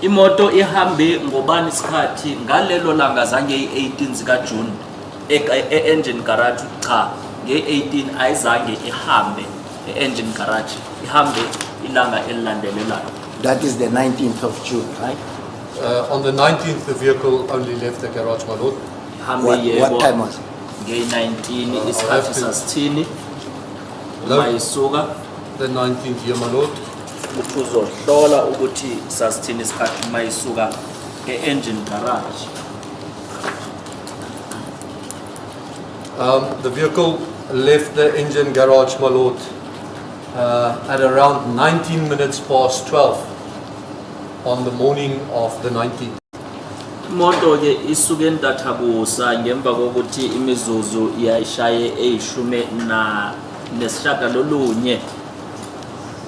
imoto ihambe ngobani isikhathi ngalelo langa zange i-18 zika June e-engine garage cha nge-18 ayizange ihambe e-engine garage ihambe ilanga elilandelelayo. That is the 19th of June, right? On the 19th, the vehicle only left the garage, my lord. Ihambe What yebo time was it? nge-19 isikhathi have to- sasithini No. mayisuka The 19th year, my lord. ukuthi uzohlola ukuthi sasithini isikhathi mayisuka e-engine garage. The vehicle left the engine garage, my lord, at around 19 minutes past 12 on the morning of the 19th. Imoto ke isuke entathabusa ngemva kokuthi imizuzu iyayishaye eyishumi nesishagalolunye.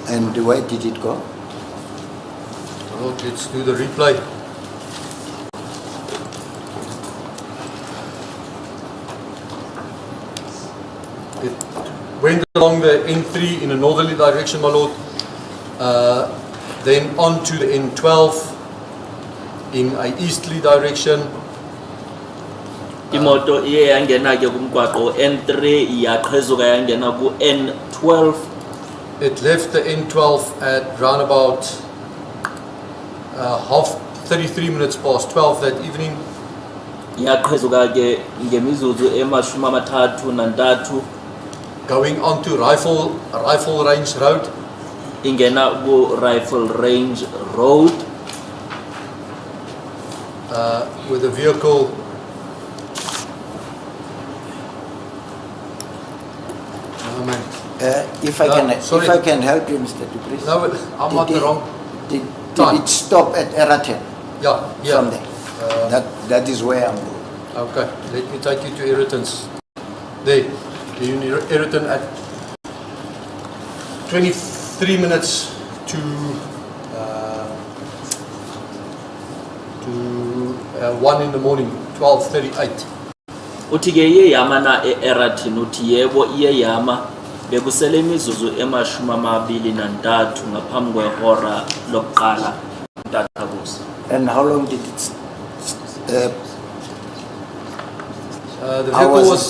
And where did it go? My lord, let's do the replay. It went along the N3 in a northerly direction, my lord, then on to the N12 in a easterly direction. Imoto iye yangena ke kumgwaqo N3 iyaqhezuka yangena ku N12. It left the N12 at round about 33 minutes past 12 that evening. Iyaqhezuka ke ngemizuzu emashumi amathathu nantathu Going on to Rifle Range Road. ingena ku Rifle Range Road With the vehicle oh man. If I No, can, sorry. if I can help you, Mr. Dupris. No, I'm not the wrong. Did time. it stop at Eraten Yeah, from there? That is where I'm going. Okay, let me take you to Ayrton's. There, you're in Ayrton at 23 minutes to 1 in the morning, 12:38. uthi ke iye yama na e-Eratin uthi yebo iye yama bekusele imizuzu emashumi amabili nantathu ngaphambi kwehora lokuqala ntathakusa. And how long did it? The How vehicle was was,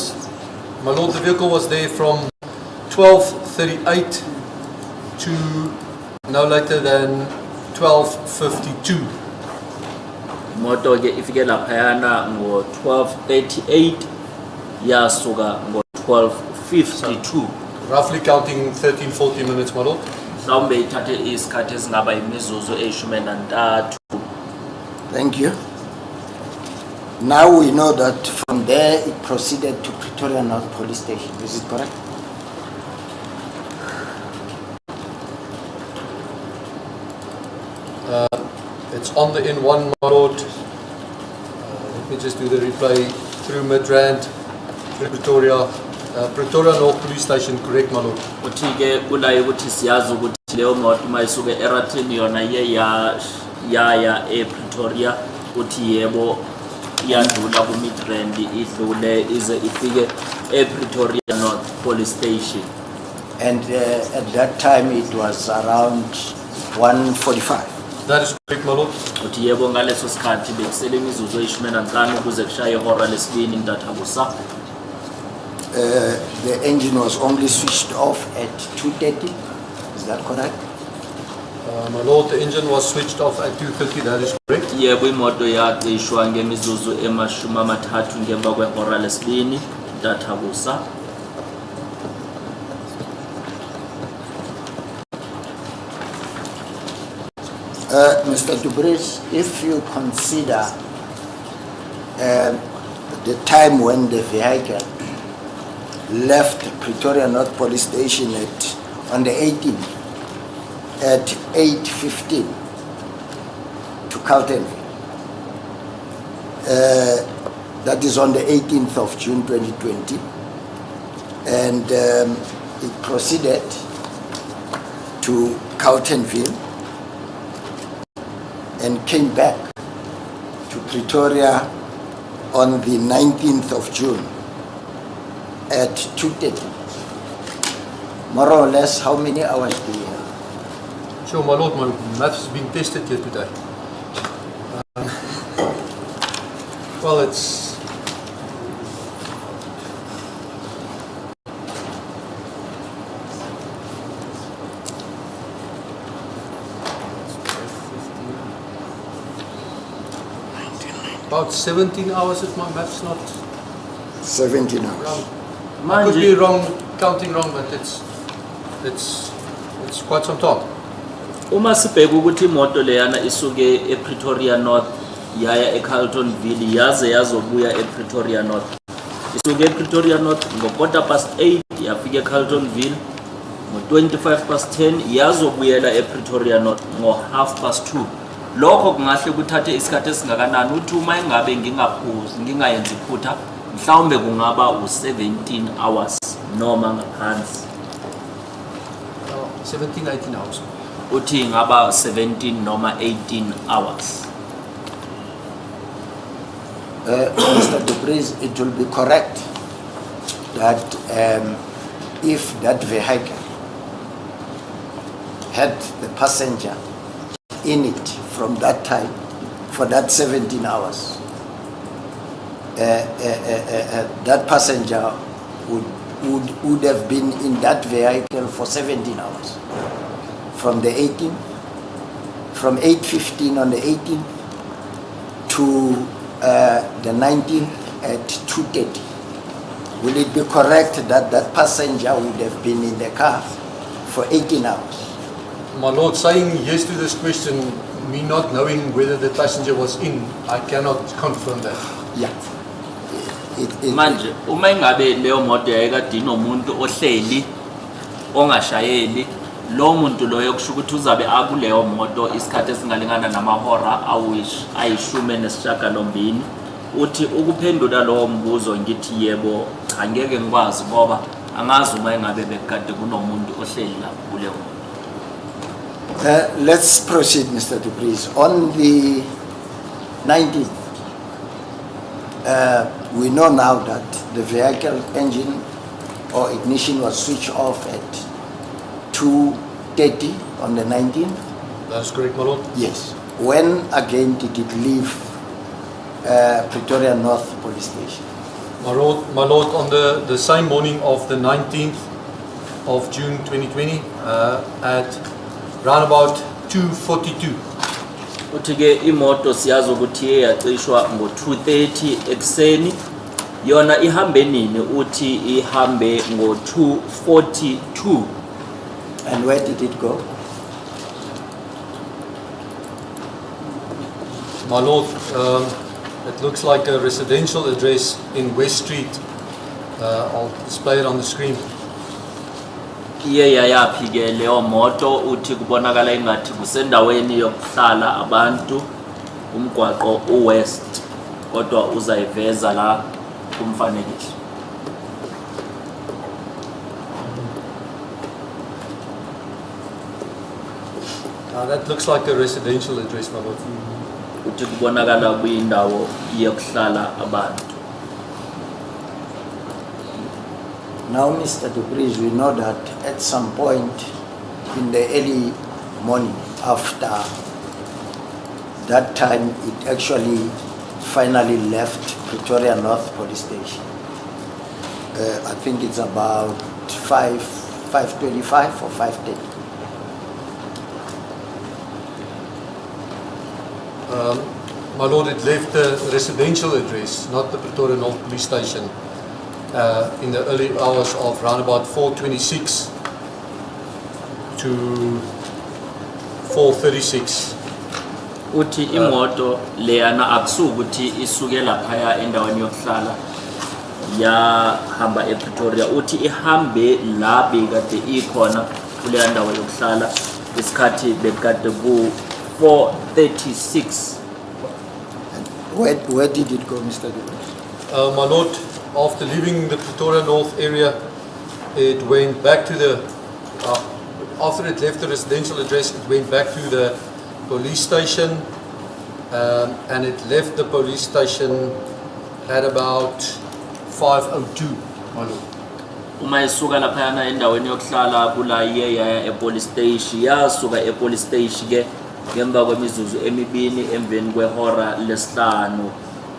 my lord, the vehicle was there from 12:38 to no later than 12:52. Imoto ke ifike laphayana ngo-12:38 yasuka ngo-12:52 Roughly counting 13-14 minutes, my lord. mhlawumbe ithathe isikhathi esingaba imizuzu eyishumi nantathu. Thank you. Now we know that from there it proceeded to Pretoria North Police Station. Is it correct? It's on the N1, my lord. Let me just do the replay through Midrand, through Pretoria. Pretoria North Police Station, correct, my lord. Uthi ke kulaye ukuthi siyazi ukuthi leyo moto mayisuke e-Eratin yona iye yaya e-Pretoria uthi yebo iyadlula ku-Midrand idlule ize ifike e-Pretoria North Police Station. And at that time it was around 1:45. That is correct, my lord. Uthi yebo ngaleso sikhathi bekusele imizuzu eyishumi nanhlanu ukuze kushaye ihora lesibini ntathakusa. The engine was only switched off at 2:30. Is that correct? My lord, the engine was switched off at 2:30, that is correct. Yebo imoto yaqishwa ngemizuzu emashumi amathathu ngemva kwehora lesibini ntathakusa. Mr. Dubris, if you consider the time when the vehicle left Pretoria North Police Station on the 18th at 8:15 to Carltonville, that is on the 18th of June 2020, and it proceeded to Carltonville and came back to Pretoria on the 19th of June at 2:30. More or less, how many hours do you have? Sure, my lord, my maths is being tested here today. Well, it's about 17 hours if my math's not 17 hours. wrong. I could be Manje wrong, counting wrong, but it's quite some time. uma sibheka ukuthi imoto leyana isuke ePretoria North yaya eCarltonville yaze yazobuya ePretoria North. Isuke ePretoria North ngo8:15 yafika eCarltonville ngo10 yazobuyela ePretoria North ngo2:30. Lokho kungahle kuthathe isikhathi esingakanani uthi uma engabe ngingaphuzi ngingayenza iphutha mhlawumbe kungaba u17 hours noma ngaphansi. 17, 18 hours. Uthi ngaba 17 noma 18 hours. Mr. Dupres, it will be correct that if that vehicle had the passenger in it from that time for that 17 hours, that passenger would have been in that vehicle for 17 hours from the 18th, from 8:15 on the 18th to the 19th at 2:30. Will it be correct that that passenger would have been in the car for 18 hours? My lord, saying yes to this question, me not knowing whether the passenger was in, I cannot confirm that. Yeah. Manje uma ingabe leyo moto yayikade inomuntu ohleli ongashayeli lo muntu loyo kusho ukuthi uzabe akuleyo moto isikhathi esingalingana namahora ayishumi nesishiyagalombili. Uthi ukuphendula lowo mbuzo ngithi yebo angeke ngikwazi ngoba angazi uma ingabe bekade kunomuntu ohleli lapho kuleyo moto. Let's proceed, Mr. Dupres. On the 19th, we know now that the vehicle engine or ignition was switched off at 2:30 on the 19th. That's correct, my lord. Yes. When again did it leave Pretoria North Police Station? My lord, on the same morning of the 19th of June 2020, at round about 2:42. Uthi ke imoto siyazi ukuthi yacishwa ngo2:30 ekseni yona ihambe nini uthi ihambe ngo2:42. And where did it go? My lord, it looks like a residential address in West Street. I'll display it on the screen. Iye yayapi ke leyo moto uthi kubonakala ingathi kusendaweni yokuhlala abantu umgwaqo uwest kodwa uzayiveza la kumfanekiso. That looks like a residential address, my lord. Uthi kubonakala kuyindawo yokuhlala abantu. Now, Mr. Dupres, we know that at some point in the early morning after that time, it actually finally left Pretoria North Police Station. I think it's about 5:25 or 5:30. My lord, it left the residential address, not the Pretoria North Police Station, in the early hours of round about 4:26 to 4:36. Uthi imoto leyana akusukuthi isuke laphaya endaweni yokuhlala ya hamba ePretoria uthi ihambe la bekade ikhona kule ndawo yokuhlala isikhathi bekade ku 4:36. Where did it go, Mr. Dupres? My lord, after leaving the Pretoria North area, it went back to the, after it left the residential address, it went back to the police station, and it left the police station at about 5:02, my lord. Uma isuka laphayana endaweni yokuhlala kula iye yaya epolice station yasuka epolice station ke ngemva kwemizuzu emibini emveni kwehora lesihlanu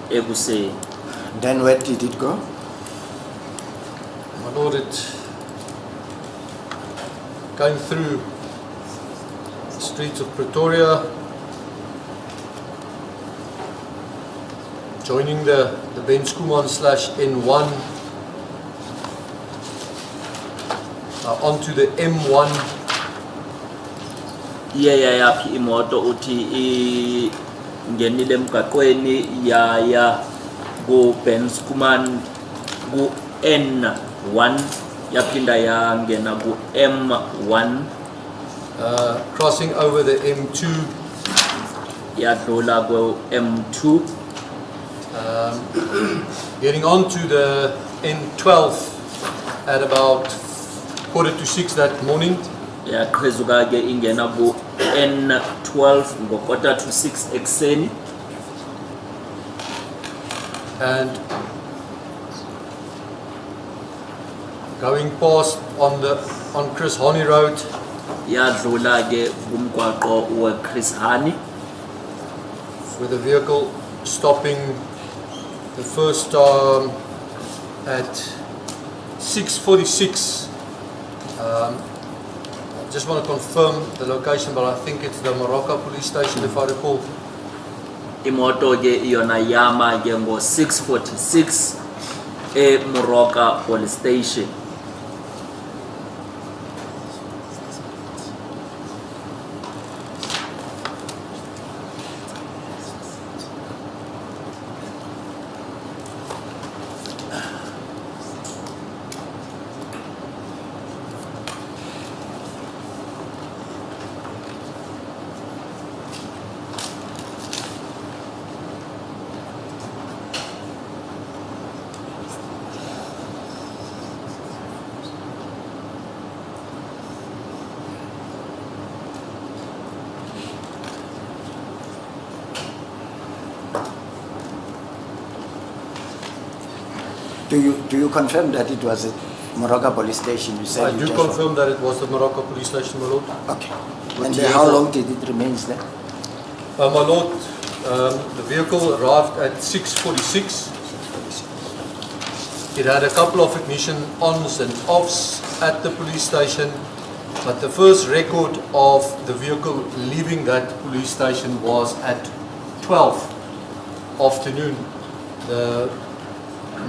ekuseni. Then where did it go? My lord, it going through the streets of Pretoria, joining the Ben Schoeman /N1 onto the M1. Iye yayaphi imoto uthi ngenile emgaqweni yaya ku Ben Schoeman ku N1 yaphinda yangena ku M1 crossing over the M2, yadlula ku M2 getting onto the N12 at about 5:45 that morning. yaqhezuka ke ingena ku N12 ngo-5:45 ekuseni. And going past on Chris Hani Road, yadlula ke kumgwaqo we-Chris Hani with the vehicle stopping the first time at 6:46. I just want to confirm the location, but I think it's the Morocco police station if I recall. imoto ke yona yama ke ngo-6:46 eMoroka police station. Do you confirm that it was at Morocco police station? You said I you do just- confirm that it was the Morocco police station, my lord. Okay. And how long did it remain there? My lord, the vehicle arrived at 6:46. It had a couple of ignition ons and offs at the police station, but the first record of the vehicle leaving that police station was at 12 afternoon, the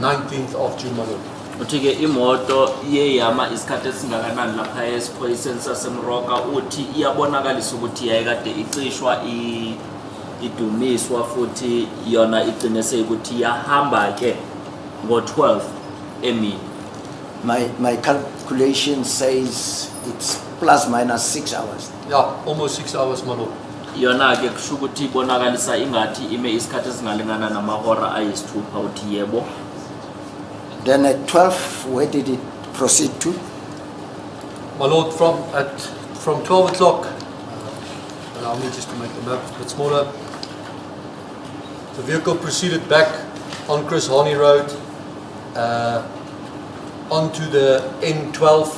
19th of June, my lord. Uthi ke imoto iye yama isikhathi esingakanani lapha esiphoyiseni saseMoroka uthi iyabonakalisa ukuthi yayikade icishwa idumiswa futhi yona igcine seyikuthi yahamba ke ngo-12 emini. My calculation says it's plus minus 6 hours. Yeah, almost 6 hours, my lord. Yona ke kusho ukuthi ibonakalisa ingathi ime isikhathi esingalingana namahora ayisithupha uthi yebo. Then at 12, where did it proceed to? My lord, from 12 o'clock, allow me just to make the map a bit smaller. The vehicle proceeded back on Chris Hani Road onto the N12.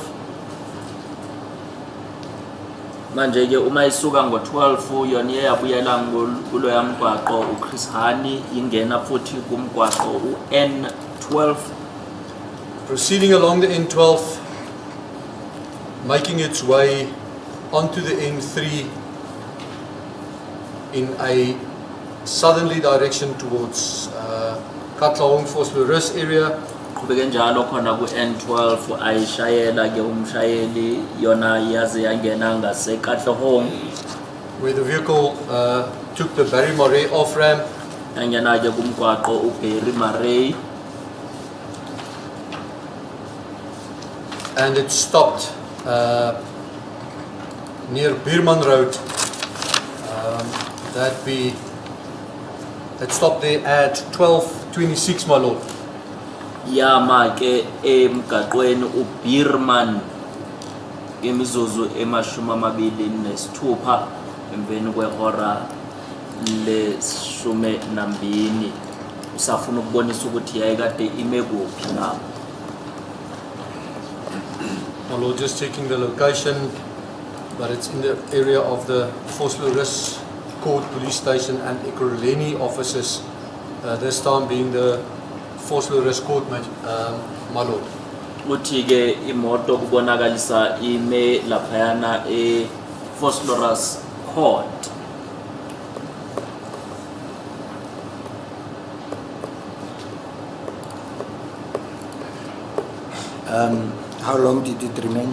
Manje ke uma isuka ngo-12 yona iyabuyela kuloya mgwaqo uChris Hani ingena futhi kumgwaqo uN12. Proceeding along the N12, making its way onto the N3 in a southerly direction towards Katlehong for Slurus area. Qhubeke njalo khona ku-N12 ayishayela ke umshayeli yona yaze yangena ngaseKatlehong. Where the vehicle took the Barry Murray off ramp. Yangena ke kumgwaqo uBarry Murray. And it stopped near Bierman Road. It stopped there at 12:26, my lord. Yama ke emgaqweni uBierman imizuzu emashumi 26 emveni kwehora le12. usafuna ukubonisa ukuthi yayikade ime kuphi lapho. My Lord, just checking the location, but it's in the area of the Vosloorus Court Police Station and Ekurhuleni offices, this time being the Vosloorus Court, my Lord. Uthi ke imoto kubonakalisa ime laphayana Vosloorus Court. How long did it remain?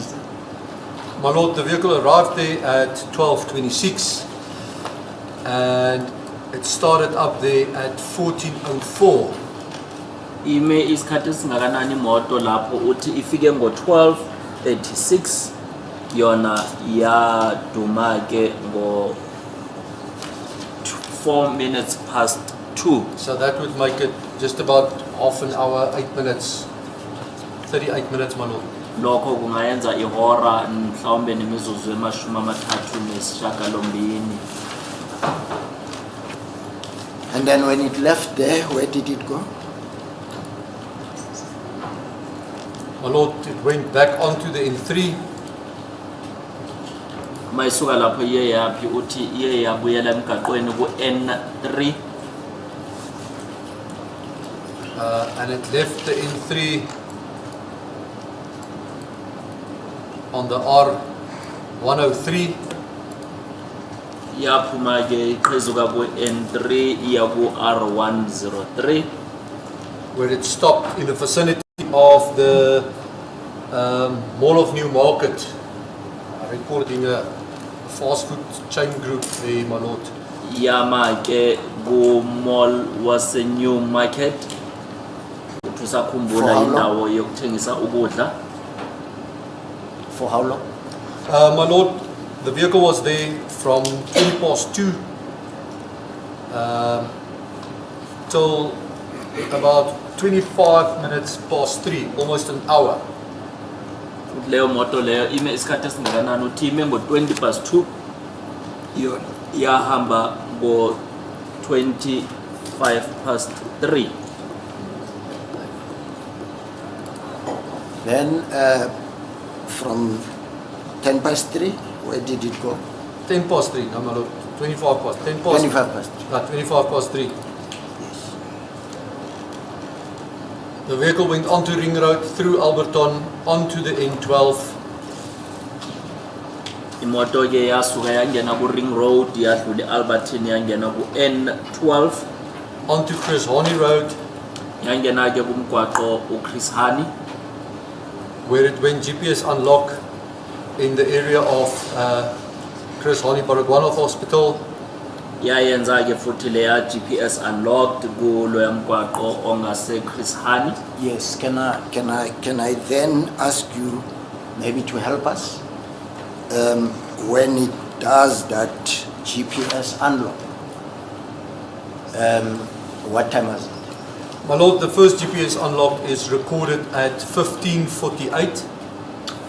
My Lord, the vehicle arrived there at 12:26 and it started up there at 14:04. Ime isikhathi esingakanani imoto lapho uthi ifike ngo-12:36 yona yaduma ke ngo 4 minutes past 2. So that would make it just about half an hour, 8 minutes, 38 minutes, my Lord. Lokho kungayenza ihora mhlawumbe nemizuzu emashumi amathathu nesishiyagalombili. And then when it left there, where did it go? My Lord, it went back onto the N3 Mayisuka lapho iye yaphi uthi iye yabuyela emgaqweni ku N3 and it left the N3 on the R103 yaphuma ke iqhezuka ku N3 iya ku R103 where it stopped in the vicinity of the Mall of New Market. I recall it being a fast food chain group there, my Lord. yama ke ku mall wase New Market uthusakhumbula For how long? indawo yokuthengisa ukudla. For how long? My Lord, the vehicle was there from 2:20 till about 25 minutes past 3, almost an hour. Leyo moto leyo ime isikhathi esingakanani uthi ime ngo-2:20 yona yahamba ngo-3:25. Then from 3, where did it go? 10 past 3, no, my Lord. 25 past. 10 past. 25 past. 25 past 3. The vehicle went onto Ring Road, through Alberton, onto the N12. Imoto ke yasuka yangena ku Ring Road yadlula Alberton yangena ku N12 onto Chris Hani Road, yangena ke kumgwaqo uChris Hani where it went GPS unlock in the area of Chris Hani Baragwanath Hospital. yayenza ke futhi leya GPS unlocked kulo yamgwaqo ongase Chris Hani. Yes, can I then ask you maybe to help us? When it does that GPS unlock, what time was it? My Lord, the first GPS unlock is recorded at 15:48.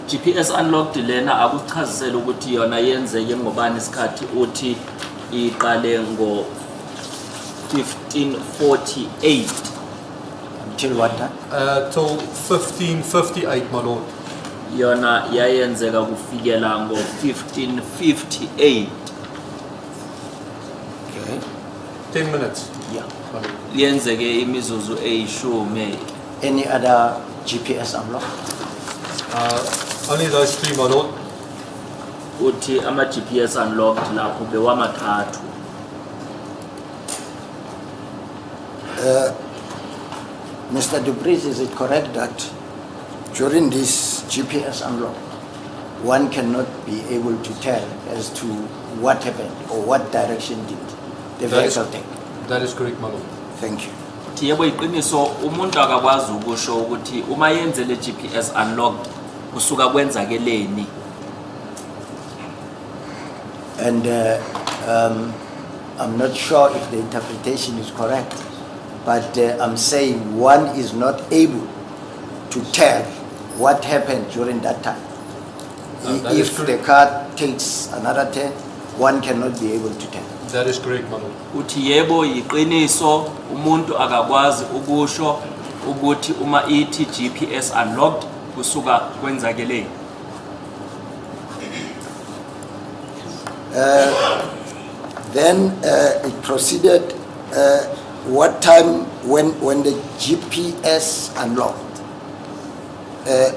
GPS unlocked lena akuchazisela ukuthi yona yenzeke ngobani isikhathi uthi iqale ngo 15:48 Until what time? Till 15:58, my Lord. yona yayenzeka kufikela ngo 15:58. Okay. 10 minutes. Yeah. My Lord. Yenzeke imizuzu eyishumi. Any other GPS unlock? Only those 3, my Lord. Uthi ama GPS unlocked lapho bewamathathu. Mr. Dubris, is it correct that during this GPS unlock, one cannot be able to tell as to what happened or what direction did the That is- vehicle take? That is correct, my Lord. Thank you. Uthi yebo iqiniso umuntu akakwazi ukusho ukuthi uma yenze le GPS unlocked kusuka kwenzakeleni. And I'm not sure if the interpretation is correct, but I'm saying one is not able to tell what happened during that time. That is If the correct. car takes another turn, one cannot be able to tell. That is correct, my lord. Uthi yebo yiqiniso umuntu akakwazi ukusho ukuthi uma ithi GPS unlocked kusuka kwenzakeleni. Then it proceeded. What time when the GPS unlocked?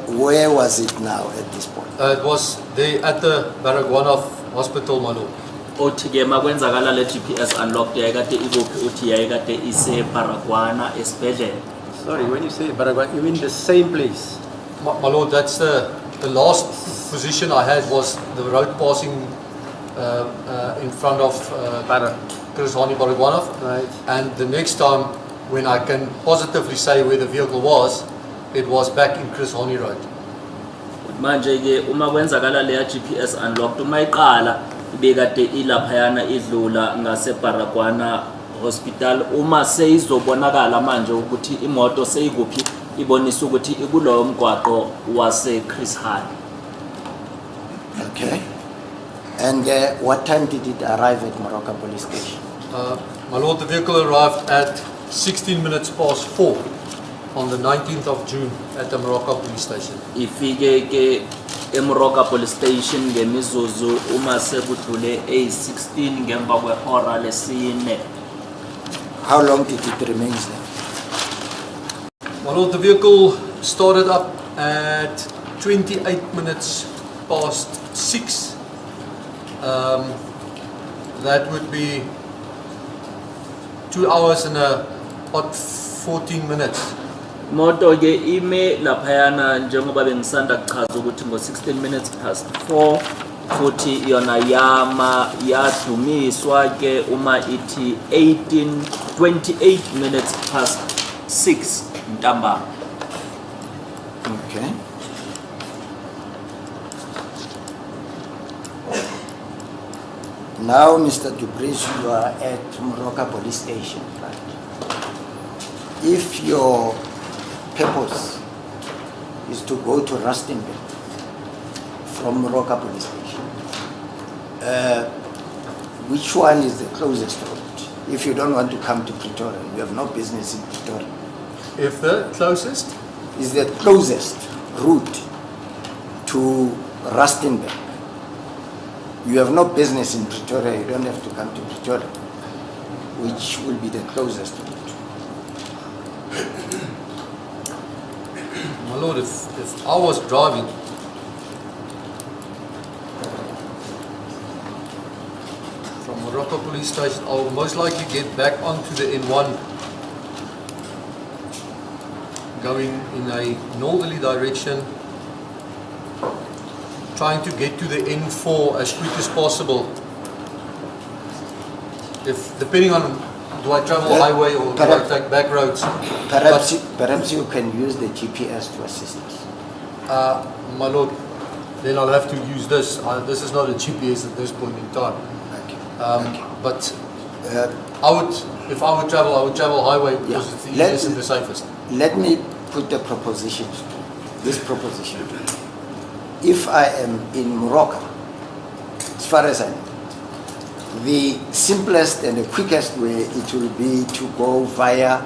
Where was it now at this point? It was there at the Baragwanath Hospital, my lord. Uthi ke makwenzakala le GPS unlocked yayikade ikuphi uthi yayikade ise Baragwana esibhedlela. Sorry, when you say Baragwan, you mean the same place? My lord, that's the last position I had was the road passing in front of Chris Hani Baragwanath. Right. And the next time when I can positively say where the vehicle was, it was back in Chris Hani Road. Manje ke uma kwenzakala le GPS unlocked uma iqala ibekade ilaphayana idlula ngase Baragwana hospital uma seyizobonakala manje ukuthi imoto seyikuphi ibonisa ukuthi ikulowo mgwaqo wase Chris Hani. Okay. And what time did it arrive at Moroka Police Station? My lord, the vehicle arrived at 16 minutes past 4 on the 19th of June at the Moroka Police Station. Ifike ke eMoroka Police Station ngemizuzu uma sekudlule A16 ngemva kwehora lesine. How long did it remain there? My lord, the vehicle started up at 28 minutes past 6. That would be 2 hours and a odd 14 minutes. Moto ke ime laphayana njengoba bengisanda kuchaza ukuthi ngo16 minutes past 4 futhi yona yadumiswa ke uma ithi 28 minutes past 6 ntambama. Okay. Now, Mr. Dubris, you are at Moroka Police Station, right? If your purpose is to go to Rustenburg from Moroka Police Station, which one is the closest route? If you don't want to come to Pretoria, you have no business in Pretoria. If the closest? Is the closest route to Rustenburg. You have no business in Pretoria, you don't have to come to Pretoria. Which will be the closest route? My lord, if I was driving from Moroka Police Station, I would most likely get back onto the N1 going in a northerly direction, trying to get to the N4 as quick as possible. If depending on do I travel highway or do I take back roads? Perhaps you can use the GPS to assist us. My lord, then I'll have to use this. This is not a GPS at this point in time. Okay. But if I would travel highway because it's the easiest and the safest. Let me put the this proposition. If I am in Moroka, as far as I know, the simplest and the quickest way it will be to go via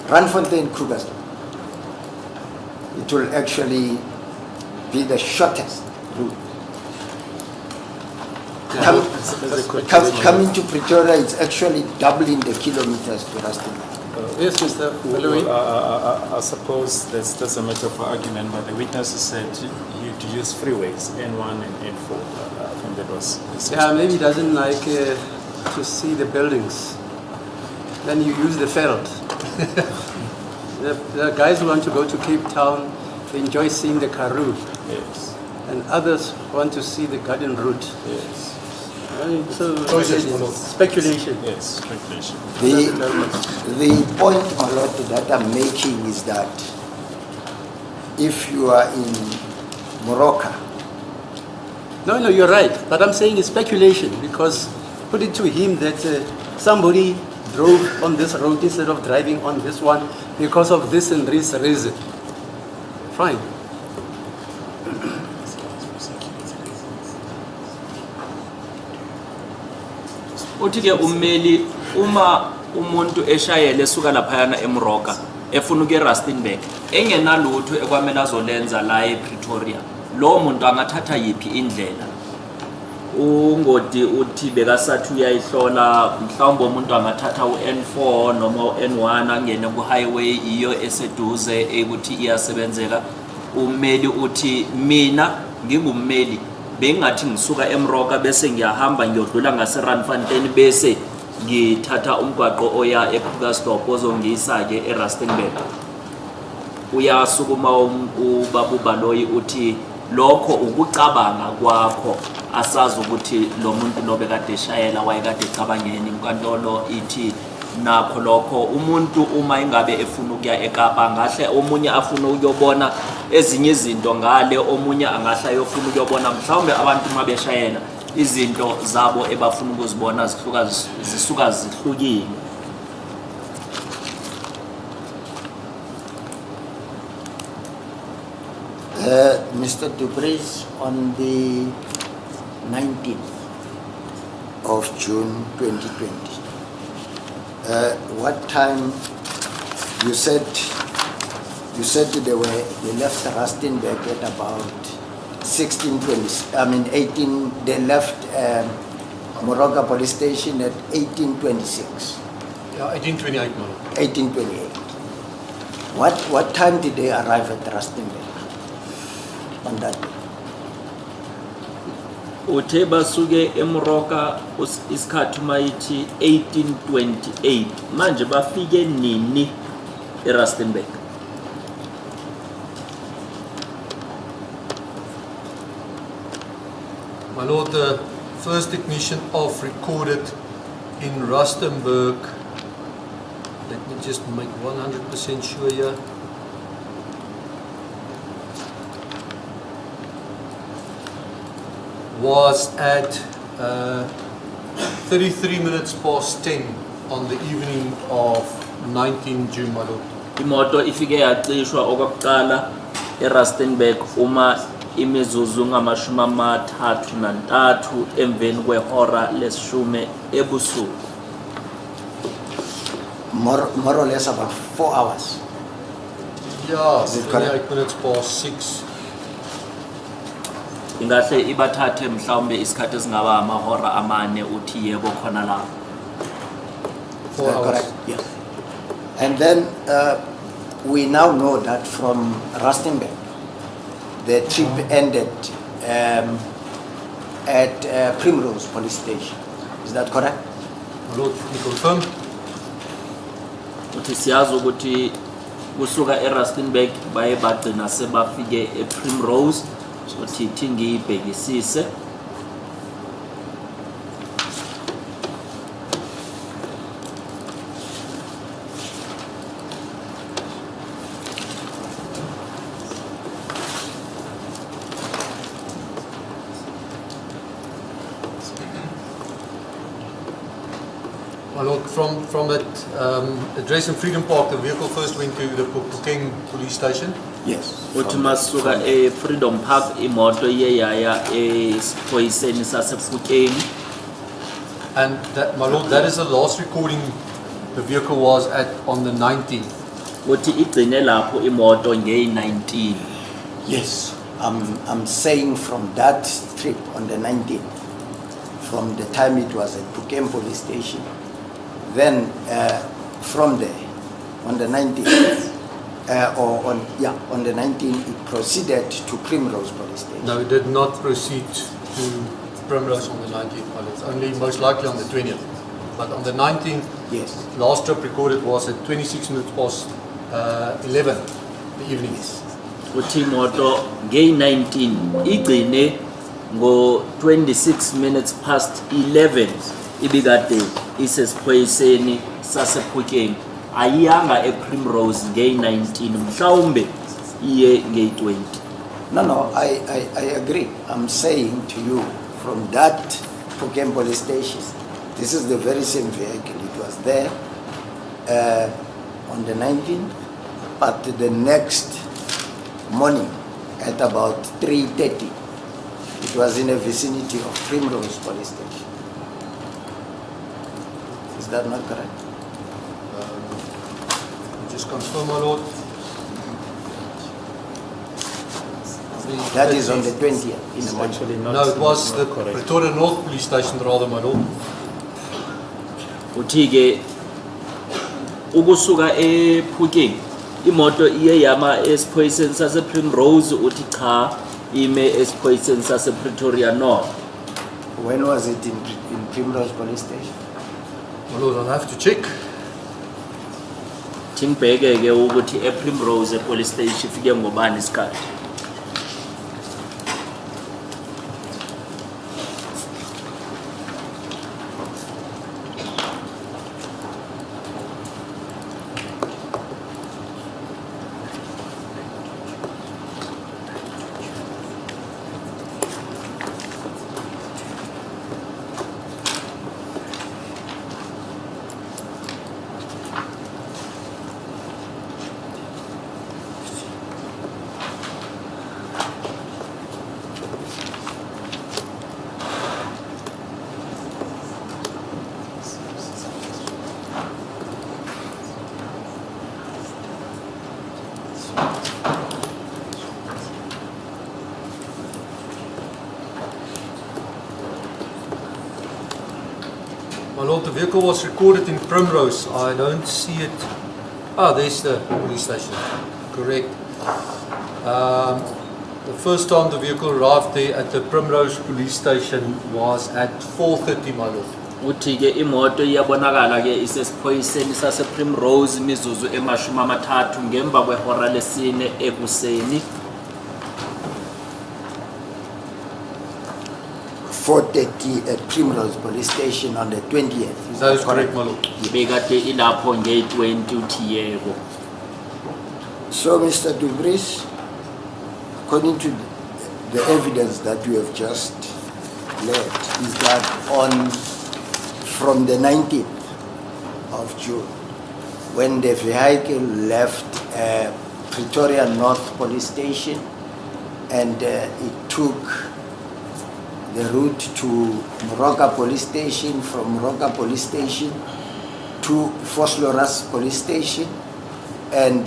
Randfontein Krugersdorp. It will actually be the shortest route. Coming to Pretoria, it's actually doubling the kilometers to Rustenburg. Yes, Mr. Malloy. I suppose that's a matter for argument, but the witnesses said you to use freeways, N1 and N4. I think that was... Yeah, maybe he doesn't like to see the buildings. Then you use the veld. The guys who want to go to Cape Town, they enjoy seeing the Karoo. Yes. And others want to see the garden route. Yes. So Choices, speculation. Yes, speculation. The point, my lord, that I'm making is that if you are in Moroka. No, you're right. But I'm saying it's speculation because put it to him that somebody drove on this road instead of driving on this one because of this and this reason. Fine. uthi ke ummeli uma umuntu eshayele esuka laphayana eMoroka efuna ukuya eRustenburg engenalutho ekwamele azolenza la ePretoria, lo muntu angathatha yipi indlela? Ungoti uthi bekasathi uyayihlola mhlawumbe umuntu angathatha uN4 noma uN1 angene ku-highway iyo eseduze ukuthi iyasebenzeka. Ummeli uthi mina ngingummeli bengathi ngisuka eMoroka bese ngiyahamba ngiyodlula ngaseRandfontein bese ngithatha umgwaqo oya eKrugersdorp ozongiyisa-ke eRustenburg. Uyasukuma ubaba uBaloyi uthi lokho ukucabanga kwakho, asazi ukuthi lo muntu nobe kade eshayela wayekade ecabangeni. Inkantolo ithi nakho lokho umuntu uma ingabe efuna ukuya eKapa ngahle omunye afuna ukuyobona ezinye izinto ngale, omunye angahle ayofuna ukuyobona mhlawumbe abantu uma beshayela izinto zabo ebafuna ukuzibona zisuka zihlukile. Mr. Dubris, on the 19th of June 2020, what time you said they left Rustenburg at about 16:20. I mean 18. They left Moroka police station at 18:26. Yeah, 1828, no. 18:28. What time did they arrive at Rustenburg on that day? Uthe basuke eMoroka isikhathi mayithi 1828, manje bafike nini eRustenburg? My Lord, the first technician off recorded in Rustenburg, let me just make 100% sure here. Was at 33 minutes past 10 on the evening of 19 June, my Lord. Imoto ifike yacishwa okokuqala eRustenburg uma imizuzu ngama-33 emveni kwehora lesishume ebusuku. More or less about 4 hours. Yeah, Is it correct? 28 minutes past 6. Ingahle ibathathe mhlawumbe isikhathi esingaba amahora amane uthi yebo khona la. 4 hours. Correct? Yes. And then we now know that from Rustenburg, the trip ended at Primrose police station. Is that correct? My Lord, you confirm? Uthi siyazi ukuthi kusuka eRustenburg baye bagcina sebafike ePrimrose. Uthi ithi ngiyibhekisise. My Lord, from that address in Freedom Park, the vehicle first went to the Pukeng police station. Yes. Uthi masuka eFreedom Park imoto iye yaya esiphoyiseni sasePhukeng. And that, my Lord, that is the last recording the vehicle was at on the 19th. Uthi igcine lapho imoto ngeyi-19. Yes. I'm saying from that trip on the 19th, from the time it was at Phukem police station, then from there, on the 19th, on the 19th, it proceeded to Primrose police station. No, it did not proceed to Primrose on the 19th, my Lord. Only most likely on the 20th. But on the 19th, Yes. last trip recorded was at 26 minutes past 11 the evening. Uthi imoto ngeyi-19 igcine ngo-26 minutes past 11 ibikade isesiphoyiseni sasePhukeng, ayiyanga ePrimrose ngeyi-19, mhlawumbe iye ngeyi-20. No, I agree. I'm saying to you, from that Phukem police station, this is the very same vehicle. It was there on the 19th, but the next morning at about 3:30, it was in the vicinity of Primrose police station. Is that not correct? Just confirm, my lord. That is on the 20th in the morning. Actually not. No, it was not the correct. Pretoria North Police Station rather, my lord. uthi ke ukusuka ePhuking imoto iye yama esiphoyiseni sase Primrose uthi cha ime esiphoyiseni sase Pretoria North. When was it in Primrose Police Station? My lord, I'll have to check. Thingibheke ke ukuthi ePrimrose Police Station ifike ngobani isikhathi. My lord, the vehicle was recorded in Primrose. I don't see it. Ah, there's the police station. Correct. The first time the vehicle arrived there at the Primrose police station was at 4:30, my lord. Uthi ke imoto iyabonakala ke isesiphoyiseni sase Primrose imizuzu emashumi amathathu ngemva kwehora lesine ekuseni. 4:30 at Primrose Police Station on the 20th. That is correct, my lord. Bekade ilapho nge20 uthi yebo. So, Mr. Dubris, according to the evidence that you have just led, is that from the 19th of June, when the vehicle left Pretoria North Police Station and it took the route to Moroka Police Station, from Moroka Police Station to Vosloorus Police Station, and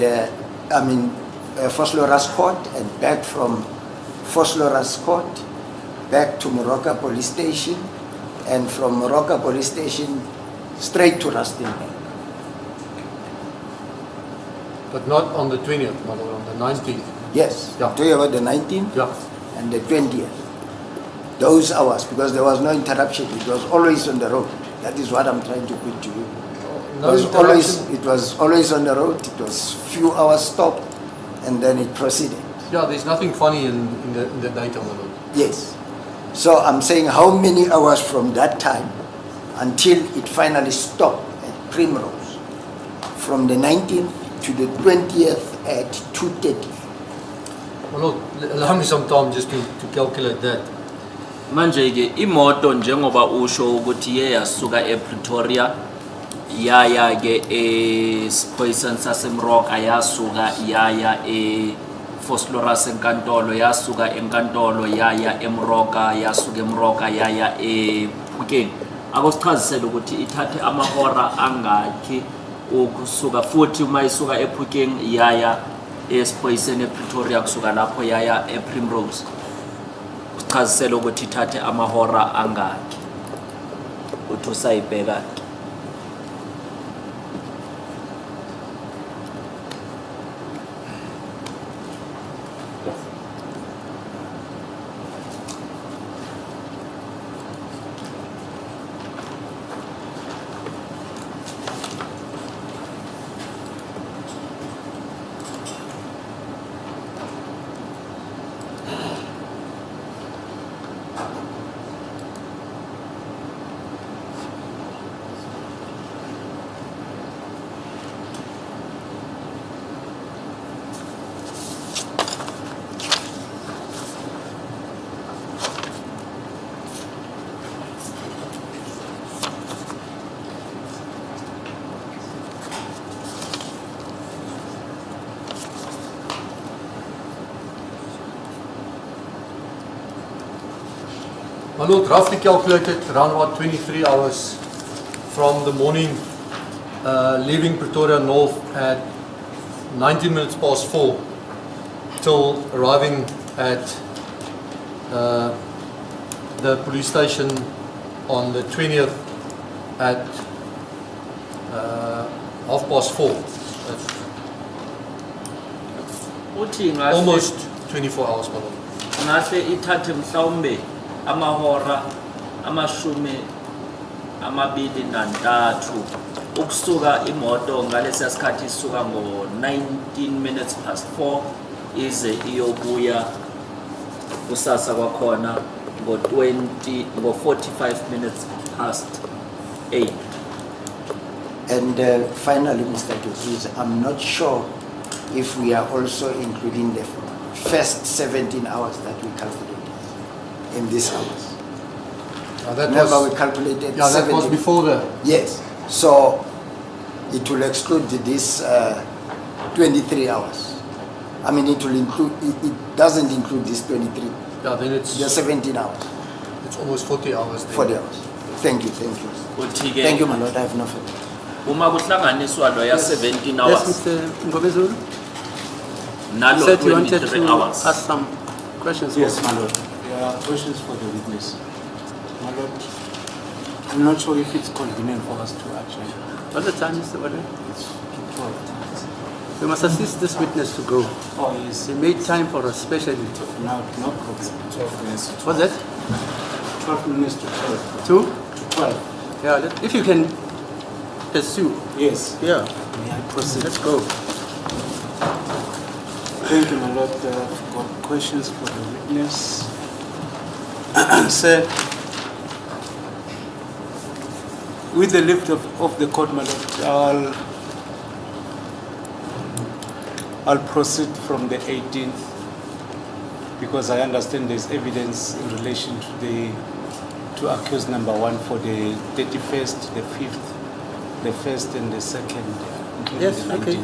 Vosloorus Court, and back from Vosloorus Court back to Moroka Police Station, and from Moroka Police Station straight to Rustenburg. But not on the 20th, my lord, on the 19th. Yes, Yeah. talking about the 19th Yeah. and the 20th. Those hours, because there was no interruption, it was always on the road. That is what I'm trying to put to you. No interruption. It was always on the road. It was few hours stop, and then it proceeded. Yeah, there's nothing funny in the data, my lord. Yes. So I'm saying how many hours from that time until it finally stopped at Primrose, from the 19th to the 20th at 2:30. My lord, allow me some time just to calculate that. Manje ke imoto njengoba usho ukuthi yasuka ePretoria yaya ke esiphoyiseni saseMroka yasuka yaya eVosloorus enkantolo yasuka enkantolo yaya eMroka yasuka eMroka yaya ePhuking akusichazisela ukuthi ithathe amahora angakhi ukusuka futhi uma isuka ePhuking yaya esiphoyiseni ePretoria kusuka lapho yaya ePrimrose chazisela ukuthi ithathe amahora angakhi uthi usayibheka My lord, roughly calculated around about 23 hours from the morning leaving Pretoria North at 19 minutes past 4 till arriving at the police station on the 20th at 4:30. That's uthi ngahle almost 24 hours, my lord. ngahle ithathe mhlawumbe amahora amashumi amabili nantathu ukusuka imoto ngalesi sikhathi isuka ngo-19 minutes past 4 ize iyobuya kusasa kwakhona ngo-45 minutes past 8. And finally, Mr. Kizuz, I'm not sure if we are also including the first 17 hours that we calculated in this hours. Remember, we calculated yeah, that was 17. before the. Yes. So it will exclude this 23 hours. I mean, it will include. It doesn't include this 23. Yeah, then it's The 17 hours. it's almost 40 hours. Then. 40 hours. Thank you. Thank you. Uthi-ke Thank you, my lord. I have no further. uma kuhlanganiswa lo ya 17 hours Yes, Mr. Ngobezulu. nalo Said you wanted 23 to hours ask some questions. Yes, my lord. There are questions for the witness. My lord, I'm not sure if it's convenient for us to actually. What the time, Mr. Bode? It's 12 We must assist this witness to go. Oh, yes. He made time for us, especially. No problem. 12 minutes. What's that? 12 minutes to 12. 2? To 12. Yeah, if you can pursue. Yes. Yeah, May I proceed? let's go. Thank you, my lord. I've got questions for the witness. Sir, with the lift of the court, my lord, I'll proceed from the 18th because I understand there's evidence in relation to accused number 1 for the 31st, the 5th, the 1st and the 2nd, including Yes, the 19th. okay.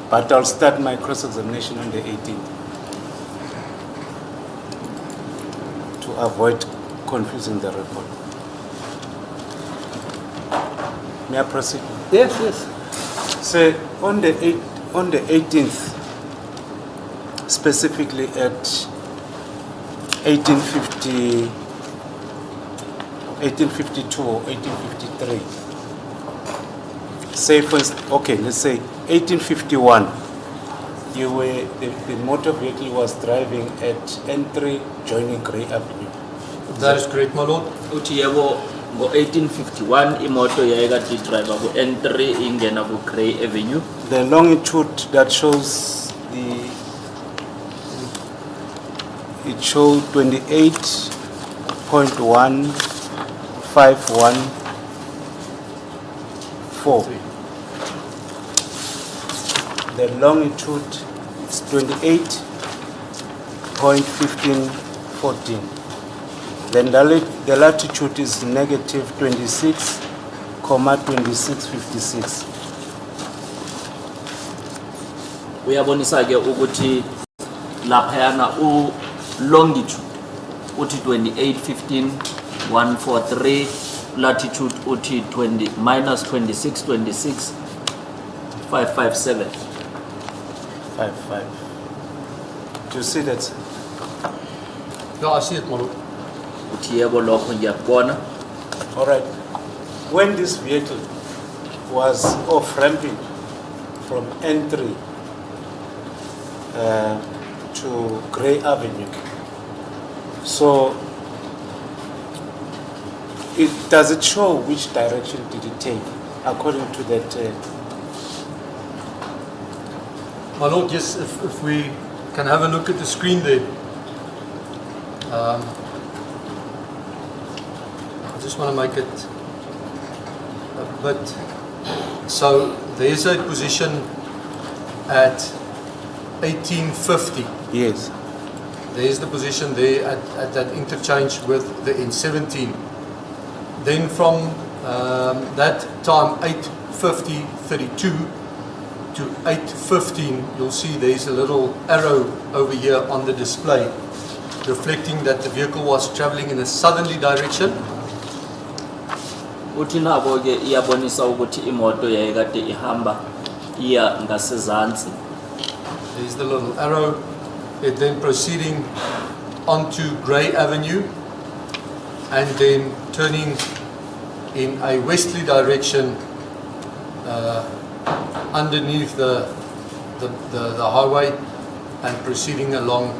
But I'll start my cross-examination on the 18th to avoid confusing the record. May I proceed? Yes, yes. So on the 18th, specifically at 1852 or 1853. Say first, okay, let's say 1851. The motor vehicle was driving at N3 joining Grey Avenue. That is correct, my lord. uthi yebo ngo-1851 imoto yayikade idrive ku-N3 ingena ku-Grey Avenue. The longitude that shows it showed 28.15114. The longitude is 28.1514. Then the latitude is negative 26.2656. Uyabonisa ke ukuthi laphayana longitude uthi 28.15.143, latitude uthi minus 26.26.557. 55. Do you see that? Sir? Yeah, I see it, my lord. Uthi yebo lokho ngiyakubona. All right. When this vehicle was off-ramping from N3 to Grey Avenue, so does it show which direction did it take according to that? My lord, yes, if we can have a look at the screen there. I just want to make it a bit. So there's a position at 1850. Yes. There's the position there at that interchange with the N17. Then from that time, 8:50:32 to 8:15, you'll see there's a little arrow over here on the display, reflecting that the vehicle was traveling in a southerly direction. uthi nabo ke iyabonisa ukuthi imoto yayikade ihamba iya ngasezantsi. There's the little arrow. It then proceeding onto Grey Avenue and then turning in a westerly direction underneath the highway and proceeding along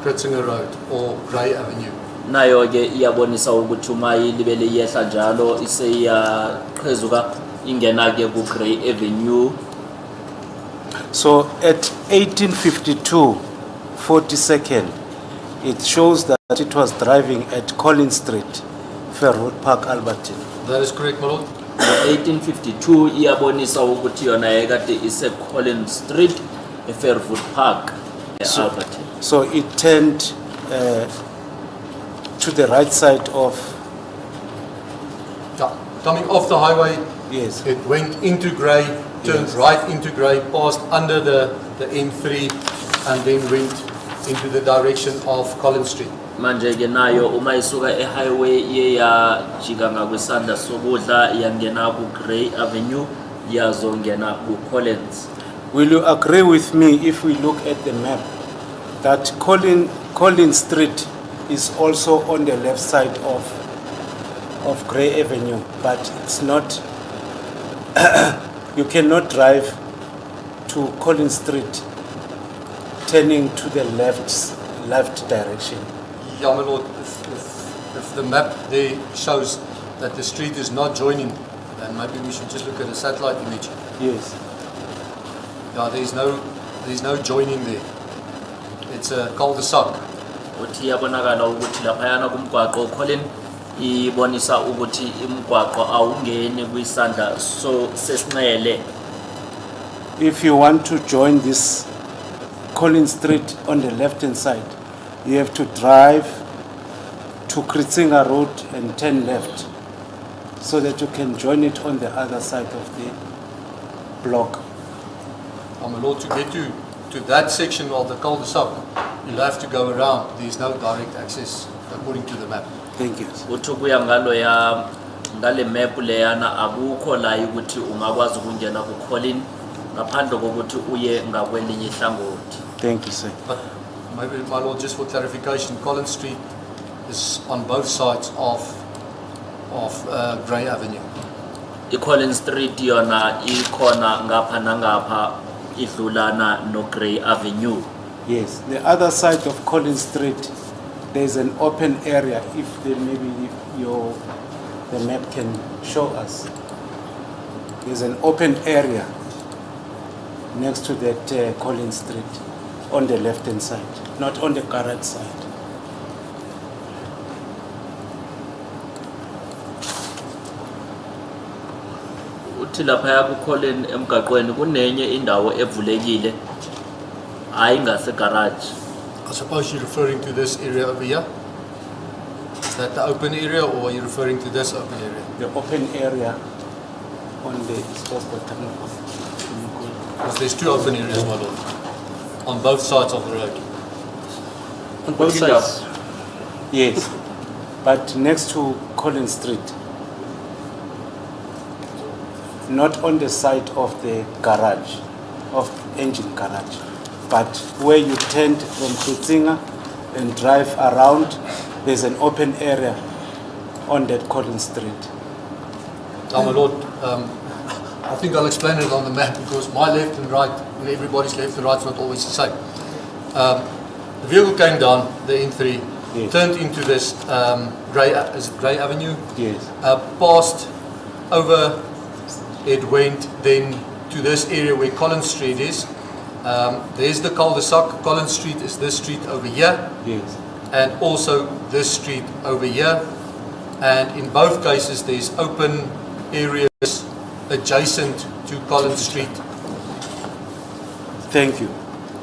Kritzinger Road or Grey Avenue. Nayo ke iyabonisa ukuthi uma ilibele yehla njalo iseyaqhezuka ingena ke ku Grey Avenue. So at 1852, 42nd, it shows that it was driving at Collins Street, Fairwood Park, Alberton. That is correct, my lord. 1852 iyabonisa ukuthi yona yayikade ise Collins Street eFairwood Park eAlberton. So it turned to the right side of, Yeah. Coming off the highway, yes. it went into Grey, turned Yes. right into Grey, passed under the N3 and then went into the direction of Collins Street. Manje ke nayo uma isuka ehighway iye yajika ngakwesandla sokudla yangena ku Grey Avenue yazongena ku Collins. Will you agree with me if we look at the map that Collins Street is also on the left side of Grey Avenue, but it's not, you cannot drive to Collins Street turning to the left direction. Yeah, my lord, if the map there shows that the street is not joining, then maybe we should just look at a satellite image. Yes. Yeah, there's no joining there. It's a cul-de-sac. Uthi yabonakala ukuthi laphayana kumgwaqo Collins ibonisa ukuthi imgwaqo awungeni kwisandla so sesinxele. If you want to join this Collins Street on the left-hand side, you have to drive to Kritzinger Road and turn left so that you can join it on the other side of the block. My lord, to get to that section of the cul-de-sac, you'll have to go around. There's no direct access according to the map. Thank you. Uthi kuya ngalo ya ngale map leyana akukho la ukuthi ungakwazi ukungena ku Collins ngaphandle kokuthi uye ngakwelinye ihlangothi. Thank you, sir. But maybe, my lord, just for clarification, Collins Street is on both sides of Grey Avenue. I-Collins Street yona ikhona ngapha nangapha idlulana no Grey Avenue. Yes, the other side of Collins Street, there's an open area. If the map can show us, there's an open area next to that Collins Street on the left-hand side, not on the current side. Uthi lapha ku Collins emgaqweni kunenye indawo evulekile hayi ngase garage. I suppose you're referring to this area over here. Is that the open area, or are you referring to this open area? The open area on the Because there's two open areas, my lord, on both sides of the road. on both sides. Yes, but next to Collins Street, not on the side of the garage, of engine garage, but where you turned from Kritzinger and drive around, there's an open area on that Collins Street. My lord, I think I'll explain it on the map, because my left and right, and everybody's left and right is not always the same. The vehicle came down the N3, Yes. turned into this Grey Avenue, Yes. passed over, it went then to this area where Collins Street is. There's the cul-de-sac. Collins Street is this street over here, Yes. and also this street over here. And in both cases, there's open areas adjacent to Collins Street. Thank you.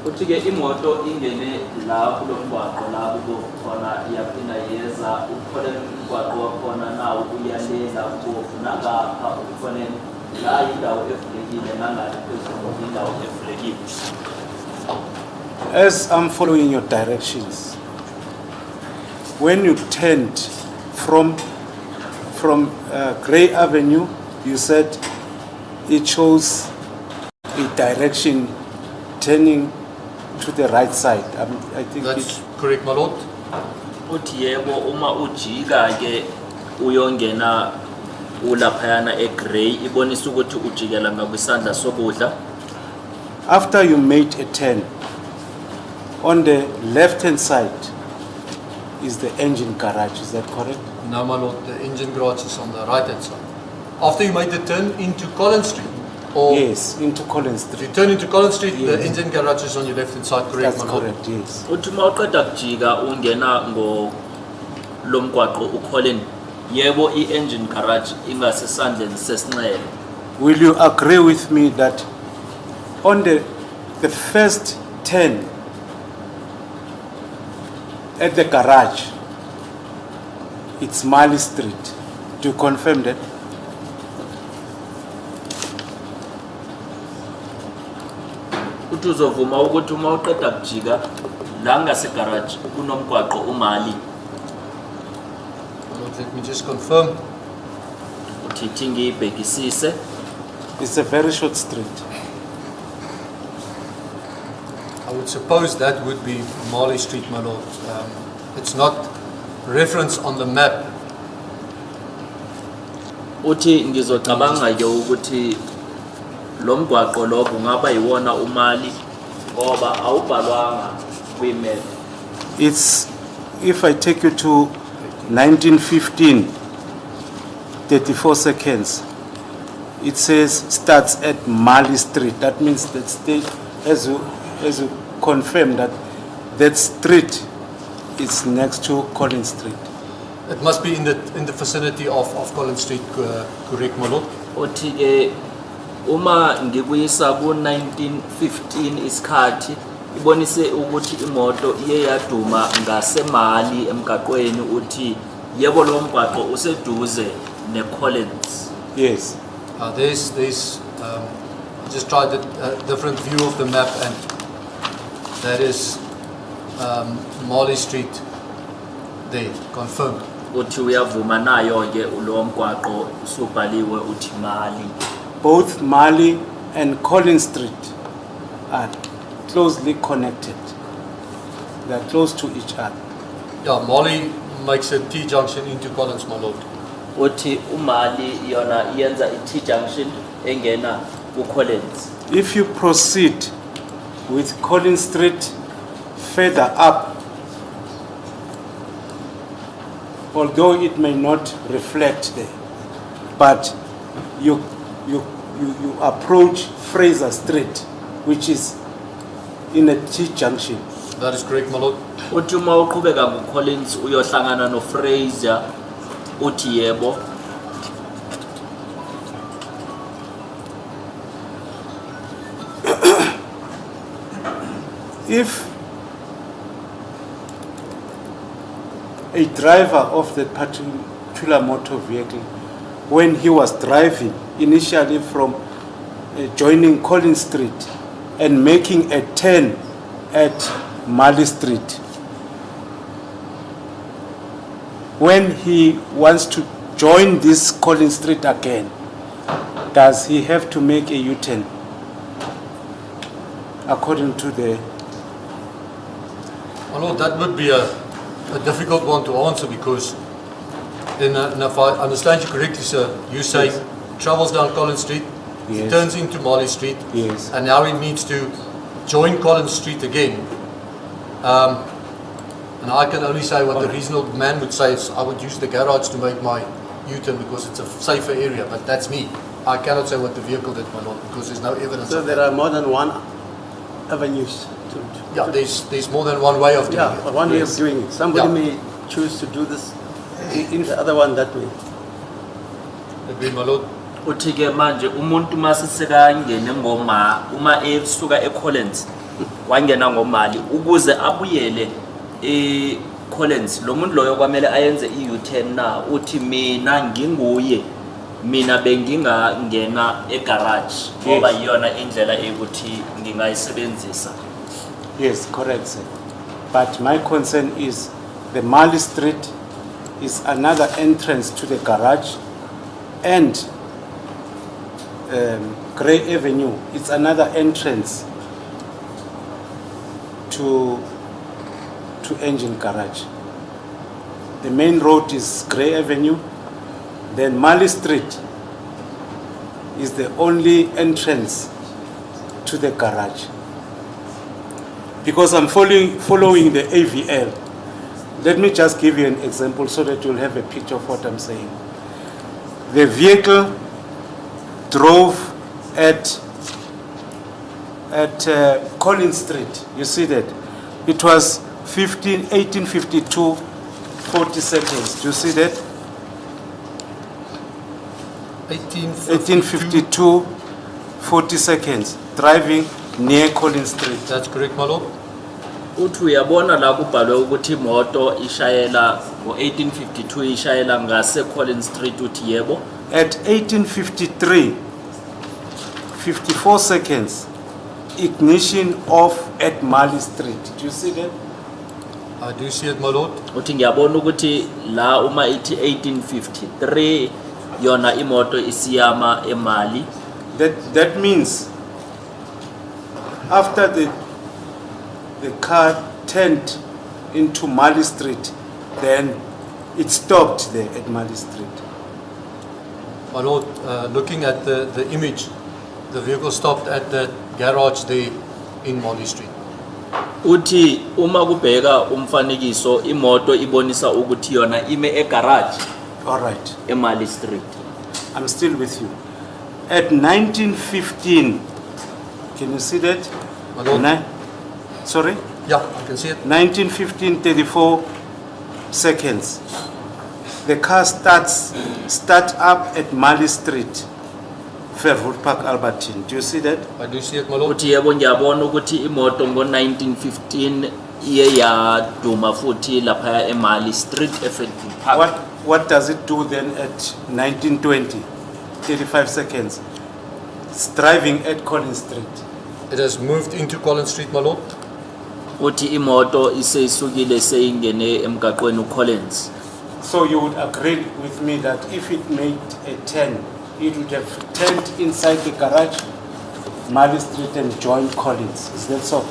Uthi ke imoto ingene la kulo mgwaqo la kukhona iyaphinda yeza ukhona umgwaqo wakhona nawo uyalela kubofu nangapha ukhona la indawo evulekile nangapha phezulu indawo evulekile. As I'm following your directions, when you turned from from Grey Avenue, you said it shows a direction turning to the right side. I think That's correct, my lord. uthi yebo uma ujika ke uyongena ulaphayana eGrey ibonisa ukuthi ujikela ngakwisandla sokudla. after you made a turn, on the left-hand side is the engine garage. Is that correct? No, my lord, the engine garage is on the right-hand side. After you made the turn into Collins Street? Or Yes, into Collins if Street. you turn into Collins Street, the Yes. engine garage is on your left-hand side, correct, That's my lord? correct, yes. Uthi mawuqeda kujika ungena lomgwaqo uColin yebo i-engine garage ingasesandleni sesinxele. Will you agree with me that on the first turn at the garage, it's Mali Street? Do you confirm that? Uthi uzovuma ukuthi uma uqeda kujika la ngasegarage kunomgwaqo uMali. My lord, let me just confirm. Uthi ithi ngiyibhekisise It's a very short street. I would suppose that would be Marley Street, my lord. It's not referenced on the map. uthi ngizocabanga ke ukuthi lo mgwaqo lo kungaba yiwona uMali ngoba awubhalwanga kwi-map. It's, if I take you to 1915, 34 seconds, it says starts at Mali Street. That means that state, as you confirm that that street is next to Collins Street. It must be in the vicinity of Collins Street, correct, my lord? Uthi ke uma ngikuyisa ku-1915 isikhathi ibonise ukuthi imoto iye yaduma ngaseMali emgaqweni uthi yebo lo mgwaqo useduze neCollins. Yes. There's just tried a different view of the map, and that is Marley Street there, confirmed. Uthi uyavuma nayo ke lo mgwaqo usubhaliwe uthi Mali. Both Mali and Collins Street are closely connected. They are close to each other. Yeah, Marley makes a T-junction into Collins, my lord. Uthi uMali yona yenza i-T junction engena kuCollins. If you proceed with Collins Street further up, although it may not reflect there, but you approach Fraser Street, which is in a T-junction. That is correct, my lord. Uthi uma uqhubeka kuCollins uyohlangana noFraser uthi yebo. If a driver of that particular motor vehicle, when he was driving initially from joining Collins Street and making a turn at Mali Street, when he wants to join this Collins Street again, does he have to make a U-turn according to the... My lord, that would be a difficult one to answer, because then, if I understand you correctly, sir, you say travels down Collins Street, he Yes. turns into Marley Street, Yes. and now he needs to join Collins Street again. And I can only say what the reasonable man would say is I would use the garage to make my U-turn because it's a safer area, but that's me. I cannot say what the vehicle did, my lord, because there's no evidence So of there that. are more than one avenues to Yeah, there's more than one way of doing yeah, it. one way of Yes. doing it. Somebody Yeah. may choose to do this in the other one that way. Agree, my lord. Uthi ke manje umuntu masisekangene uma esuka eCollins wangena ngoMali ukuze abuyele eCollins lo muntu loyo kwamele ayenze i-U-turn na uthi mina nginguye mina bengingangena egarage ngoba yiyona indlela ukuthi ngingayisebenzisa. Yes, correct, sir. But my concern is the Mali Street is another entrance to the garage, and Grey Avenue, it's another entrance to engine garage. The main road is Grey Avenue, then Mali Street is the only entrance to the garage. Because I'm following the AVL, let me just give you an example so that you'll have a picture of what I'm saying. The vehicle drove at Collins Street. You see that? It was 1852, 40 seconds. Do you see that? 1852, 40 seconds. Driving near Collins Street. That's correct, my lord. Uthi uyabona la kubhalwe ukuthi imoto ishayela ngo-1852 ishayela ngase Collins Street uthi yebo. At 1853, 54 seconds, ignition off at Mali Street. Do you see that? I do see it, my lord. Uthi ngiyabona ukuthi la uma ithi 1853 yona imoto isiyama eMali. That means after the car turned into Mali Street, then it stopped there at Mali Street. My lord, looking at the image, the vehicle stopped at the garage there in Molly Street. Uthi uma kubheka umfanekiso imoto ibonisa ukuthi yona ime egarage. All right. eMali Street. I'm still with you. At 1915, can you see that? My lord. Sorry? Yeah, I can see it. 1915, 34 seconds. The car starts up at Mali Street, Fairwood Park, Albertine. Do you see that? I do see it, my lord. Uthi yebo ngiyabona ukuthi imoto ngo-1915 iye yaduma futhi lapha eMali Street Fairwood Park. What does it do then at 1920? 35 seconds. It's driving at Collins Street. It has moved into Collins Street, my lord. Uthi imoto iseyisukile seyingene emgaqweni uCollins. So you would agree with me that if it made a turn, it would have turned inside the garage, Mali Street, and joined Collins. Is that so?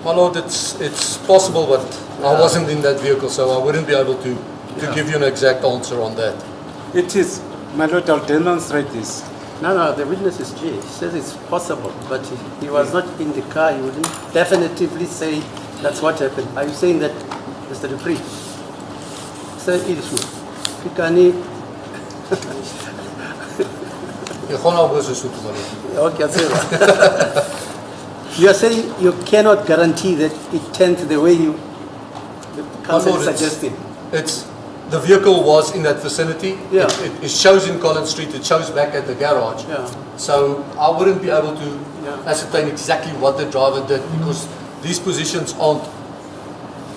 My lord, it's possible, but I wasn't in that vehicle, so I wouldn't be able to give you an exact answer on that. It is. My lord, I'll demonstrate this. No, the witness is Jay. He says it's possible, but he was not in the car. He wouldn't definitively say that's what happened. Are you saying that, Mr. Dupree? Say it is true. Pikani. Okay, I'll say that. You are saying you cannot guarantee that it turned the way the counsel is suggesting. It's the vehicle was in that vicinity. Yeah. It shows in Collins Street. It shows back at the garage. Yeah. So I wouldn't be able to ascertain exactly what the driver did because these positions aren't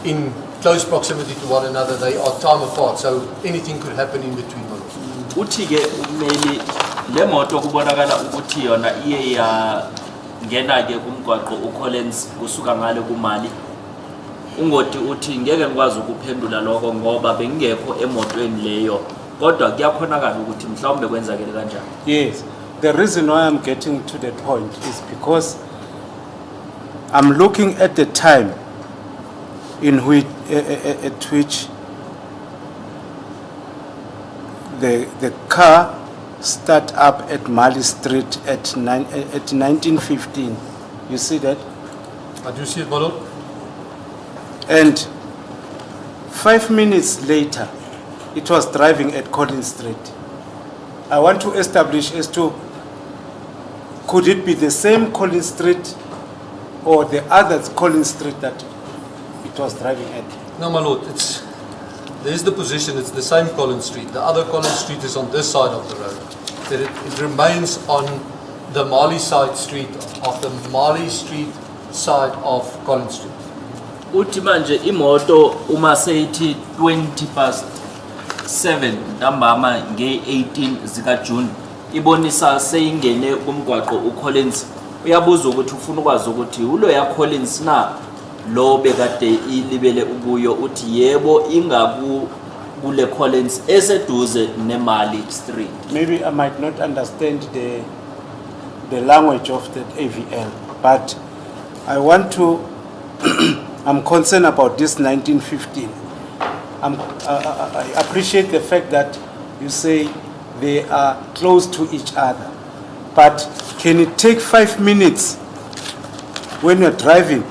in close proximity to one another. They are time apart. So anything could happen in between them. Uthi ke umeli le moto kubonakala ukuthi yona iye ya ngena ke kumgwaqo uCollins kusuka ngale kuMali. Ungoti uthi ngeke ngikwazi ukuphendula lokho ngoba bengekho emotweni leyo kodwa kuyakhonakala ukuthi mhlawumbe kwenzakele kanjani. Yes, the reason why I'm getting to that point is because I'm looking at the time in which at which the car start up at Mali Street at 1915. You see that? I do see it, my lord. And 5 minutes later, it was driving at Collins Street. I want to establish as to could it be the same Collins Street or the other Collins Street that it was driving at? No, my lord. There's the position. It's the same Collins Street. The other Collins Street is on this side of the road. It remains on the Mali side street of the Mali Street side of Collins Street. Uthi manje imoto uma seyithi 7:20 ntambama nge-18 zika June ibonisa seyingene kumgwaqo uCollins. Uyabuza ukuthi ufuna ukwazi ukuthi ulo ya Collins na lo bekade ilibele ubuyo uthi yebo ingaku kule Collins eseduze neMali Street. Maybe I might not understand the language of that AVL, but I want to, I'm concerned about this 1915. I appreciate the fact that you say they are close to each other, but can it take 5 minutes when you're driving,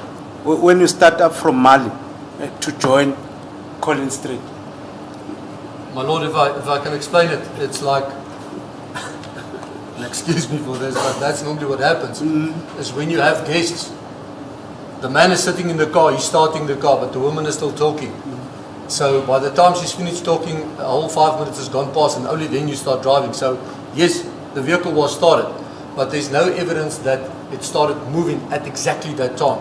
when you start up from Mali to join Collins Street? My lord, if I can explain it, it's like, and excuse me for this, but that's normally what happens, is when you have guests, the man is sitting in the car, he's starting the car, but the woman is still talking. So by the time she's finished talking, a whole 5 minutes has gone past, and only then you start driving. So yes, the vehicle was started, but there's no evidence that it started moving at exactly that time.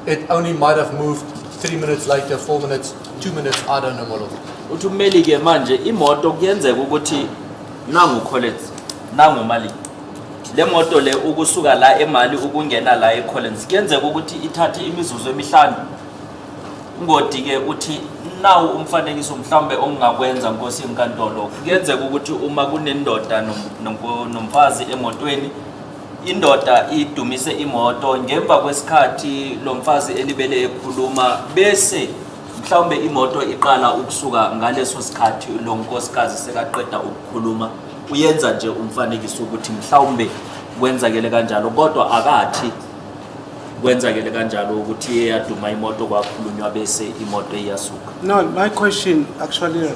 It only might have moved 3 minutes later, 4 minutes, 2 minutes, I don't know, my lord. Uthumeli ke manje imoto kuyenzeka ukuthi nangu Collins nangu Mali le moto le ukusuka la eMali ukungena la eCollins kuyenzeka ukuthi ithathe imizuzu emihlanu ngodi ke uthi nawu umfanekiso mhlambe ongakwenza Nkosi enkantolo kuyenzeka ukuthi uma kunendoda nomfazi emotweni indoda idumise imoto ngemva kwesikhathi lo mfazi elibele ekhuluma bese mhlawumbe imoto iqala ukusuka ngaleso sikhathi lo nkosikazi sekaqeda ukukhuluma uyenza nje umfanekiso ukuthi mhlawumbe kwenzakele kanjalo kodwa akathi kwenzakele kanjalo ukuthi iyaduma imoto kwakhulunywa bese imoto iyasuka. No, my question actually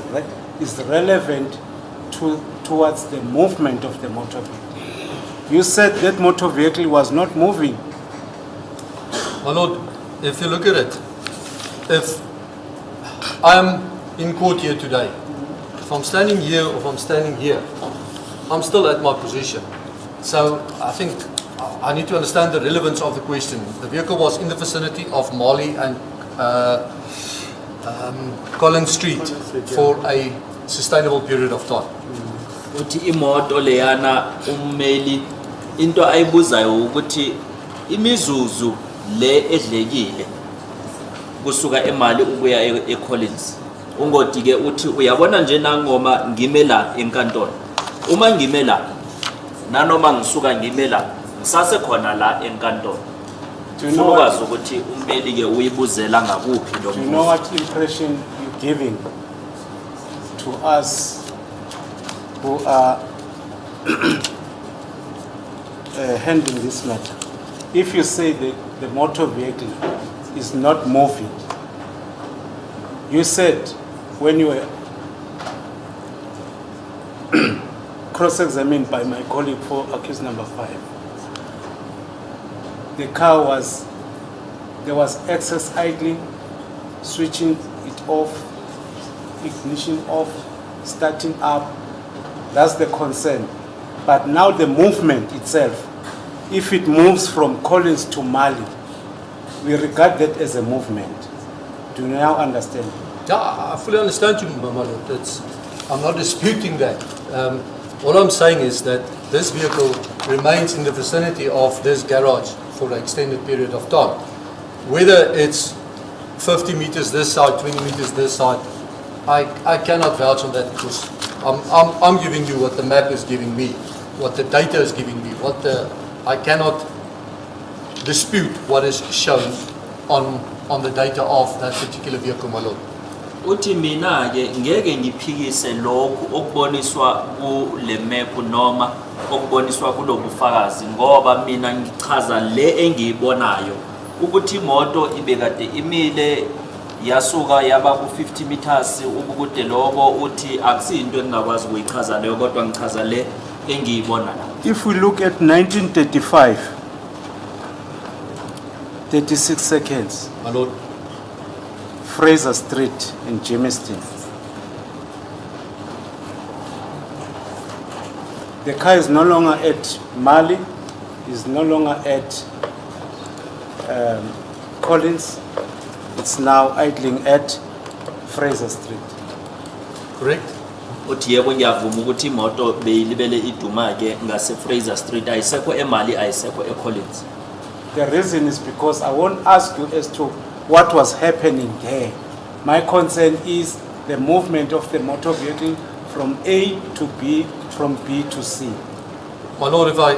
is relevant towards the movement of the motor vehicle. You said that motor vehicle was not moving. My lord, if you look at it, if I'm in court here today, if I'm standing here or if I'm standing here, I'm still at my position. So I think I need to understand the relevance of the question. The vehicle was in the vicinity of Mali and Collins Street for a sustainable period of time. Uthi imoto leyana ummeli into ayibuzayo ukuthi imizuzu le edlekile kusuka eMali ukuya eCollins ungoti ke uthi uyabona nje nangoma ngime la enkantolo uma ngime la nanoma ngisuka ngime la ngisase khona la enkantolo ukwazi ukuthi ummeli ke uyibuzela ngakuphi lo Do you know what impression you're giving to us who are handling this matter? If you say the motor vehicle is not moving, you said when you were cross-examined by my colleague for accused number 5, the car there was excess idling, switching it off, ignition off, starting up. That's the concern. But now the movement itself, if it moves from Collins to Mali, we regard that as a movement. Do you now understand? Yeah, I fully understand you, my lord. I'm not disputing that. All I'm saying is that this vehicle remains in the vicinity of this garage for an extended period of time. Whether it's 50 meters this side, 20 meters this side, I cannot vouch on that because I'm giving you what the map is giving me, what the data is giving me, I cannot dispute what is shown on the data of that particular vehicle, my lord. Uthi mina ke ngeke ngiphikise lokhu okuboniswa kule map noma okuboniswa kulobufakazi ngoba mina ngichaza le engiyibonayo ukuthi imoto ibekade imile yasuka yaba ku 50 meters ubukude lobo uthi akusinto engakwazi ukuyichaza leyo kodwa ngichaza le engiyibona la. If we look at 1935, 36 seconds, My lord, Fraser Street in Jamestown. The car is no longer at Mali, is no longer at Collins. It's now idling at Fraser Street. correct? Uthi yebo ngiyavuma ukuthi imoto beyilibele iduma ke ngase Fraser Street ayisekho eMali ayisekho eCollins. The reason is because I won't ask you as to what was happening there. My concern is the movement of the motor vehicle from A to B, from B to C. My Lord, if I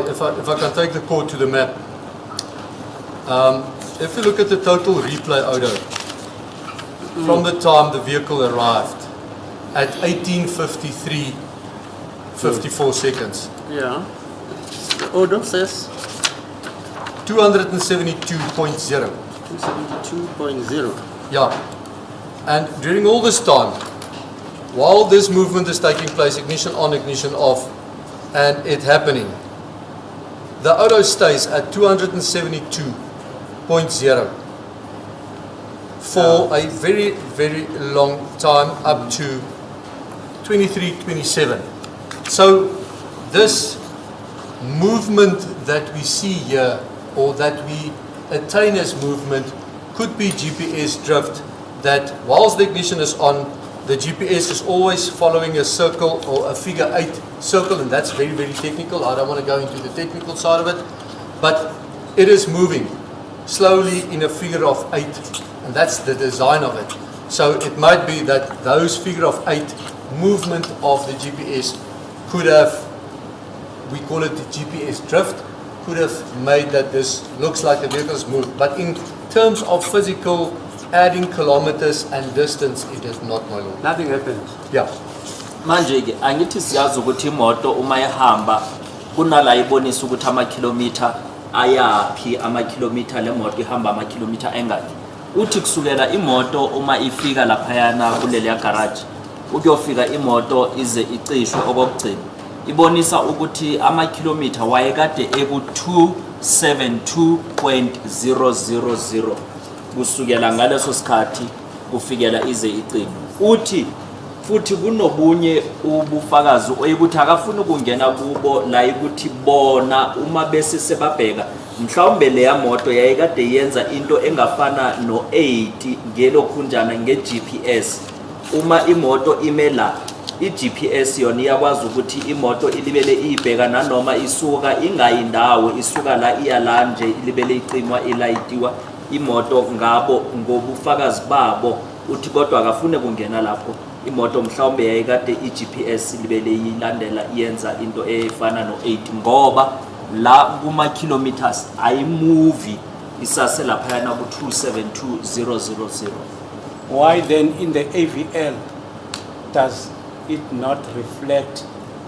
can take the court to the map. If you look at the total replay order, from the time the vehicle arrived at 18:53:54 seconds. Yeah. The order says 272.0. 272.0. Yeah. And during all this time, while this movement is taking place, ignition on, ignition off, and it happening, the auto stays at 272.0 for a very, very long time, up to 23:27. So this movement that we see here, or that we attain as movement, could be GPS drift, that whilst the ignition is on, the GPS is always following a circle or a figure 8 circle, and that's very, very technical. I don't want to go into the technical side of it, but it is moving slowly in a figure of 8, and that's the design of it. So it might be that those figure of 8 movement of the GPS could have, we call it the GPS drift, could have made that this looks like the vehicle's moved. But in terms of physical, adding kilometers and distance, it is not, my Lord. Nothing happened. Yeah. Manje ke angithi siyazi ukuthi imoto uma ihamba kunala ibonisa ukuthi amakhilometer ayaphi, amakhilometer le moto ihamba amakhilometer engaki. Uthi kusukela imoto uma ifika laphayana kuleli garage ukuyofika imoto ize icishwe okugcina ibonisa ukuthi amakhilometer wayekade eku 272.000 kusukela ngaleso sikhathi kufikela ize icine. Uthi futhi kunobunye ubufakazi oyikuthi akafuna ukungena kubo la ukuthi bona uma bese sebabheka mhlawumbe leya moto yayikade yenza into engafana no8 ngelokhunjana ngeGPS. Uma imoto imela iGPS yona iyakwazi ukuthi imoto ilibele ibheka nanoma isuka ingayindawo isuka la iyala nje ilibele icimwa ilayitiwa imoto ngabo ngobufakazi babo. Uthi kodwa akafune kungena lapho imoto mhlawumbe yayikade iGPS libele yilandela iyenza into efana no8 ngoba la kuma kilometers ayimove isase laphayana ku 272.000. Why then in the AVL does it not reflect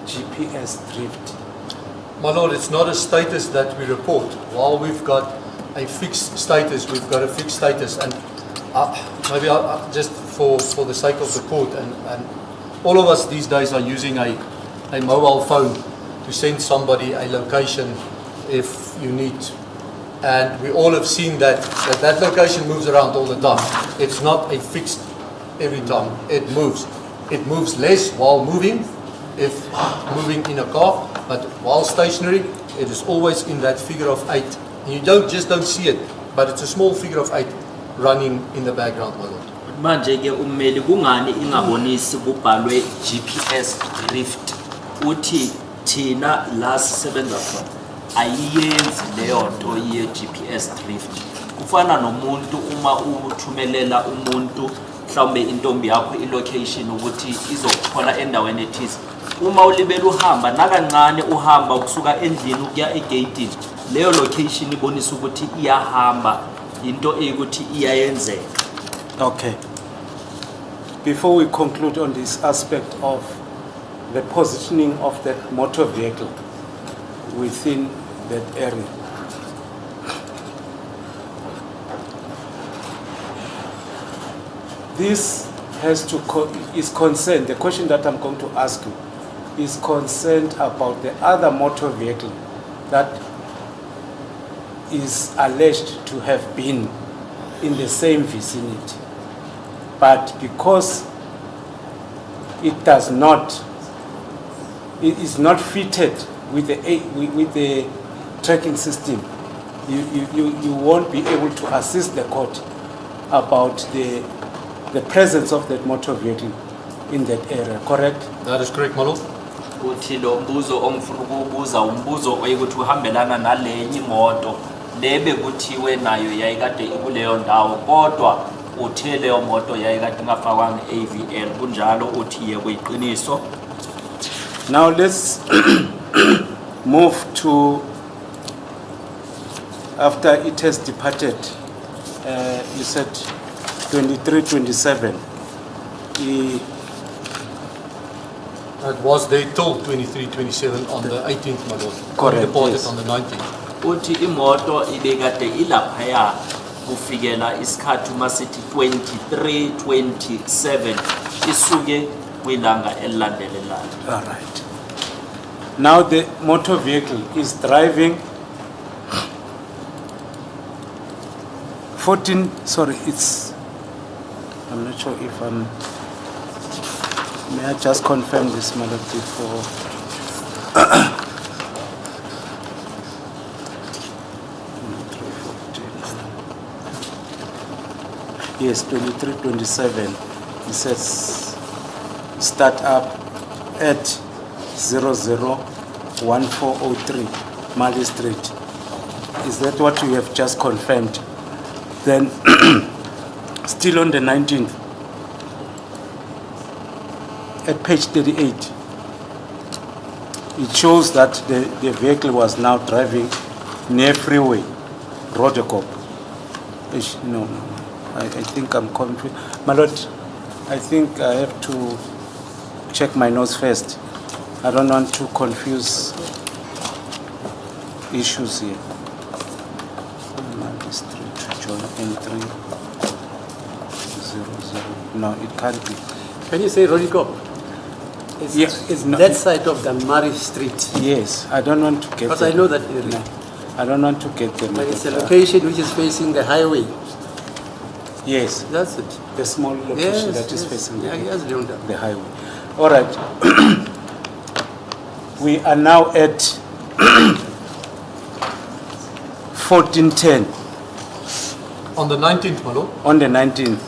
GPS drift? My Lord, it's not a status that we report. While we've got a fixed status, we've got a fixed status. And maybe just for the sake of the court, and all of us these days are using a mobile phone to send somebody a location if you need. And we all have seen that location moves around all the time. It's not a fixed every time. It moves. It moves less while moving, if moving in a car, but while stationary, it is always in that figure of 8. And you don't see it, but it's a small figure of 8 running in the background, my Lord. Manje ke ummeli kungani ingabonisi kubhalwe GPS drift uthi thina la sisebenza khona ayiyenzi leyo nto ye GPS drift. Kufana nomuntu uma uthumelela umuntu mhlawumbe intombi yakho ilocation ukuthi izokuthola endaweni ethize, uma ulibela uhamba nakancane uhamba ukusuka endlini ukuya egate, leyo location ibonisa ukuthi iyahamba into eyikuthi iyayenzeka. Okay. Before we conclude on this aspect of the positioning of that motor vehicle within that area, this is concerned, the question that I'm going to ask you is concerned about the other motor vehicle that is alleged to have been in the same vicinity. But because it is not fitted with the tracking system, you won't be able to assist the court about the presence of that motor vehicle in that area, correct? That is correct, my Lord. Uthi lo mbuzo ongifuna ukubuza umbuzo oyikuthi uhambelana nalenye imoto lebe kuthiwe nayo yayikade ikuleyo ndawo kodwa uthe leyo moto yayikade ingafakwanga AVL kunjalo uthi ye kuyiqiniso. Now let's move to after it has departed. You said 23-27. It was there till 23-27 on the 18th, my lord. Correct, Departed yes. on the 19th. Uthi imoto ibekade ilaphaya kufikela isikhathi masithi 23-27 isuke kwilanga elilandelelayo. All right. Now the motor vehicle is driving 14, sorry, I'm not sure if may I just confirm this matter before? Yes, 23-27. It says start up at 001403 Mali Street. Is that what you have just confirmed? Then still on the 19th, at page 38, it shows that the vehicle was now driving near freeway, Rodekop. No, I think I'm confused. My lord, I think I have to check my notes first. I don't want to confuse issues here. John N3 00. No, it can't be. Can you say Rodikop? It's not that side of the Mari Street. Yes, I don't want to get Because them. I know that area. I don't want to get them. But it's a location which is facing the highway. Yes, That's it. the small location Yes, that is yes. facing Yeah, yes, Leonda. the highway. All right. We are now at 1410 On the 19th, my lord. on the 19th.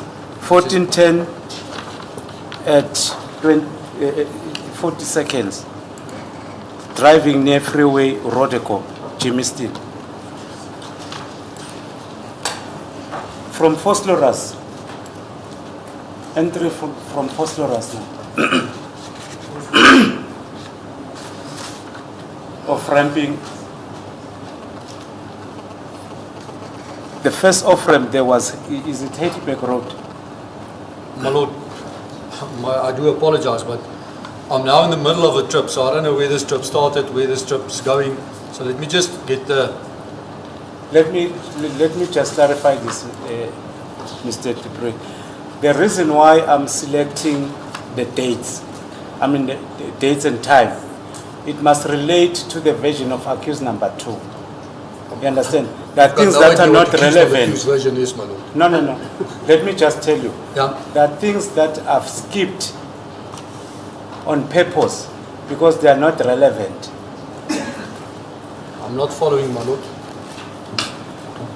1410 at 40 seconds. Driving near freeway Rodekop, Jimistin. From Fosloras. Entry from Fosloras now. Of ramping. The first off-ramp there was, is it Hattiesburg Road? My lord, I do apologize, but I'm now in the middle of a trip, so I don't know where this trip started, where this trip is going. So let me just get the... Let me just clarify this, Mr. Dupree. The reason why I'm selecting the dates, the dates and time, it must relate to the version of accused number 2. You understand? There are things that are not relevant. Version is, my lord. No. Let me just tell you. Yeah. There are things that I've skipped on purpose because they are not relevant. I'm not following, my lord.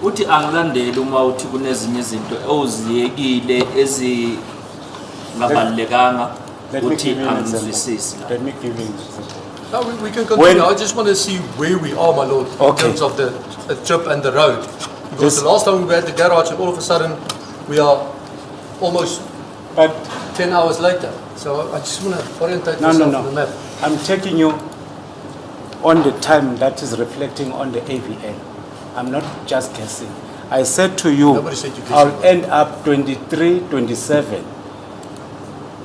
Uthi angilandeli uma uthi kunezinye izinto oziyekile ezingabalekanga Let me uthi give you an angizwisisi. example. Let me give you an example. No, we can continue. When- I just want to see where we are, my lord, in Okay. terms of the trip and the road. Because This- the last time we were at the garage, and all of a sudden, we are almost But 10 hours later. So I just want to orientate No, myself no. on the map. I'm taking you on the time that is reflecting on the AVL. I'm not just guessing. I said to you, Nobody said you guessing. I'll end up 23-27.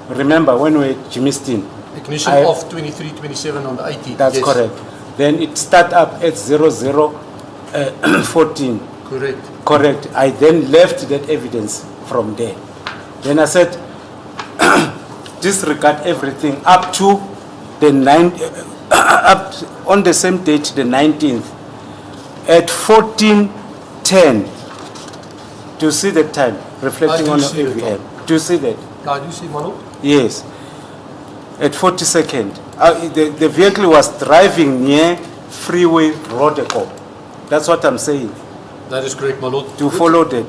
Remember when we were at Jimistin? Ignition I- off 23-27 on the 18th. That's yes. correct. Then it start up at 0014. Correct. Correct. I then left that evidence from there. Then I said, disregard everything up to the on the same date, the 19th, at 14:10. Do you see the time reflecting I do on the see the AVL? time. Do you see that? Now, do you see, my lord? Yes. At 42nd, the vehicle was driving near freeway Rodekop. That's what I'm saying. That is correct, my lord. To follow that.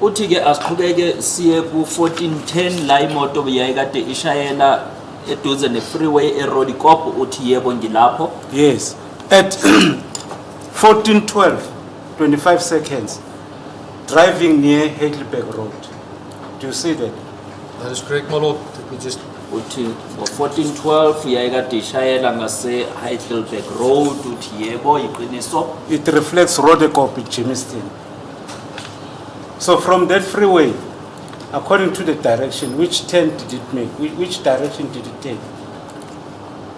Uthi ke asiqhubeke siye ku 1410 la imoto beyayikade ishayela eduze ne freeway eRodikop uthi yebo ngilapho. Yes. At 14:12, 25 seconds, driving near Heidelberg Road. Do you see that? That is correct, my lord. Let me just uthi ngo-1412 yayikade ishayela ngase-Heidelberg Road uthi yebo iqiniso. It reflects Rodekop, Germiston. So from that freeway, according to the direction, which turn did it make? Which direction did it take?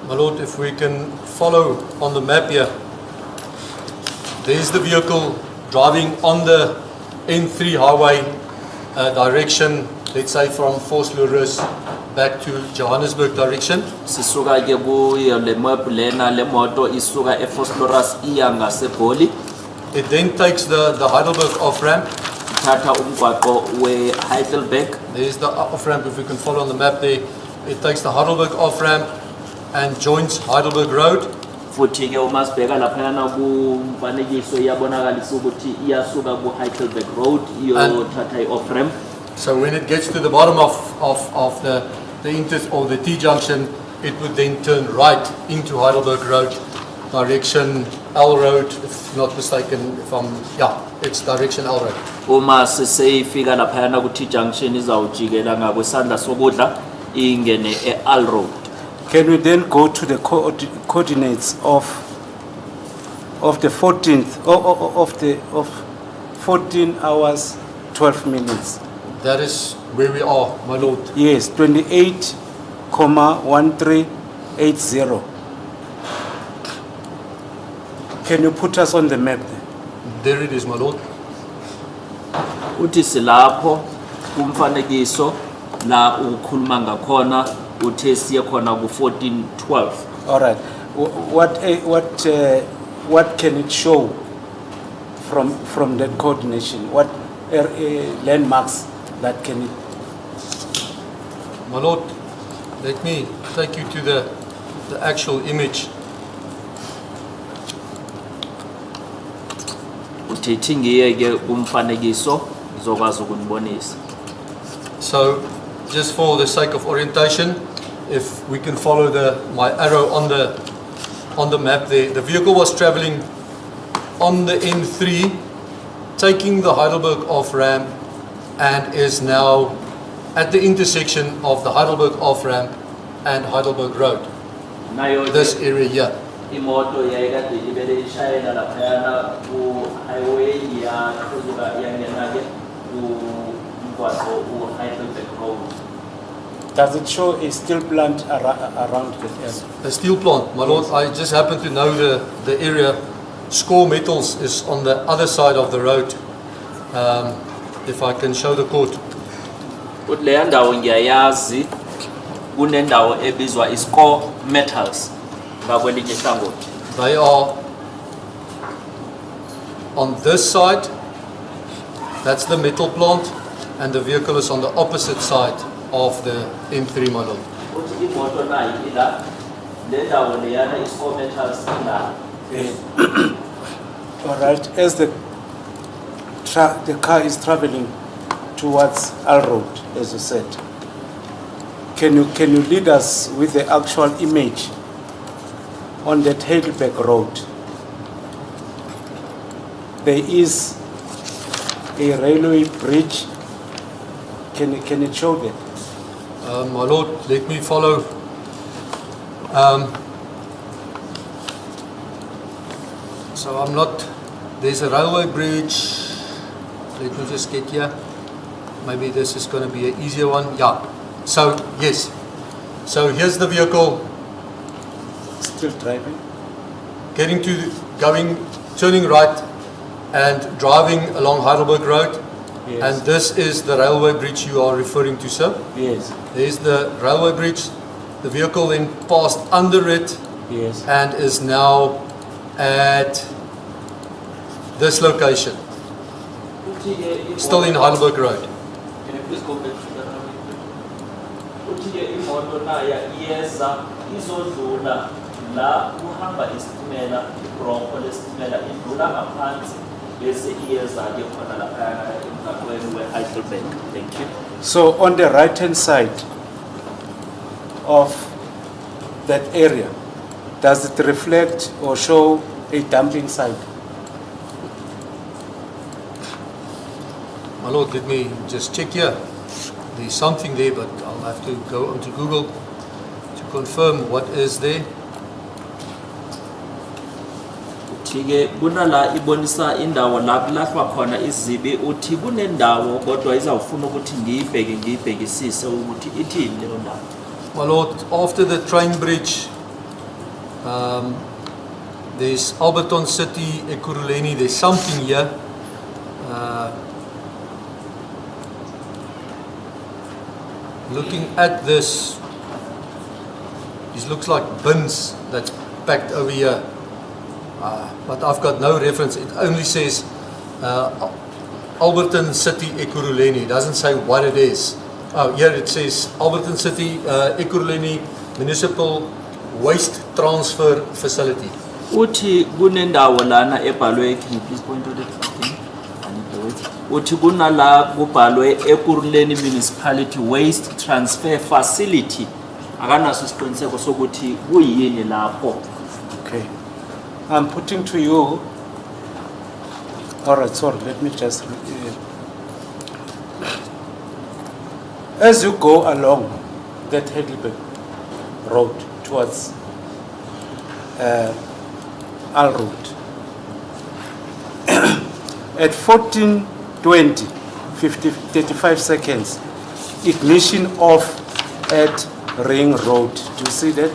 My lord, if we can follow on the map here, there's the vehicle driving on the N3 highway direction, let's say from Vosloorus back to Johannesburg direction. Sisuka ke kuyo le map lena le moto isuka eVosloorus iya ngaseGoli. It then takes the Heidelberg off-ramp. Thatha umgwaqo weHeidelberg. There's the off-ramp, if we can follow on the map there. It takes the Heidelberg off-ramp and joins Heidelberg Road. Futhi ke uma sibheka laphana kumfanekiso iyabonakalisa ukuthi iyasuka kuHeidelberg Road iyothatha i-off-ramp. So when it gets to the bottom of the or the T-junction, it would then turn right into Heidelberg Road, direction L Road, if not mistaken, it's direction L Road. Uma seseyifika laphana ku T-junction izawujikela ngakwesandla sokudla ingene e-L Road. Can we then go to the coordinates of the 14th of 14 hours 12 minutes? That is where we are, my lord. Yes, 28,1380. Can you put us on the map there? There it is, my lord. Uthi silapho kumfanekiso la ukhuluma ngakhona uthe siye khona ku1412. All right. What can it show from that coordination? What landmarks that can it? My lord, let me take you to the actual image. Uthi thingiyeke kumfanekiso zokwazi ukunibonisa. So, just for the sake of orientation, if we can follow my arrow on the map there, the vehicle was traveling on the N3, taking the Heidelberg off-ramp, and is now at the intersection of the Heidelberg off-ramp and Heidelberg Road. This area here. Imoto yayikade ibele ishayela laphana ku highway ya kuzuka yangena ke umgwaqo uHeidelberg Road. Does it show a steel plant around the area? A steel plant, my lord. I just happen to know the area. Score Metals is on the other side of the road. If I can show the court. Kuleya ndawo ngiyayazi kunendawo ebizwa iScore Metals ngakwelinye ihlangothi. They are on this side. That's the metal plant, and the vehicle is on the opposite side of the N3 model. Uthi imoto nayi ila le ndawo leyana iScore Metals ila. All right. As the car is traveling towards Al Road, as you said, can you lead us with the actual image on that Heidelberg Road? There is a railway bridge. Can it show that? My lord, let me follow. So I'm not. There's a railway bridge. Let me just get here. Maybe this is going to be an easier one. Yeah. So yes. So here's the vehicle Still driving? turning right and driving along Heidelberg Road. Yes. And this is the railway bridge you are referring to, sir. Yes. There's the railway bridge. The vehicle then passed under it. Yes. And is now at this location, still in Heidelberg Road. Can you please go back to the uthi ke imoto naya iyeza izodlula la uhamba isitimela ibronco lesitimela idlula ngaphansi bese iyeza ke khona lapha emgaqweni weHeidelberg. Thank you. So on the right-hand side of that area, does it reflect or show a dumping site? My Lord, let me just check here. There's something there, but I'll have to go onto Google to confirm what is there. Uthi-ke kunala ibonisa indawo la kulahlwa khona izibi uthi kunendawo kodwa izawufuna ukuthi ngiyibhekisise ukuthi ithini leyo ndawo. My Lord, after the train bridge, there's Alberton City, Ekurhuleni, there's something here. Looking at this, it looks like bins that's packed over here. But I've got no reference. It only says Alberton City, Ekurhuleni. It doesn't say what it is. Oh, here it says Alberton City, Ekurhuleni Municipal Waste Transfer Facility. Uthi kunendawo lana ebhalwe, can you please point out it? Uthi kunala kubhalwe Ekurhuleni Municipality Waste Transfer Facility. Akanaso isiqiniseko sokuthi kuyini lapho. Okay. I'm putting to you. All right, sorry, let me just. As you go along that Heidelberg road towards Al Road, at 14:20, 35 seconds, ignition off at Ring Road. Do you see that?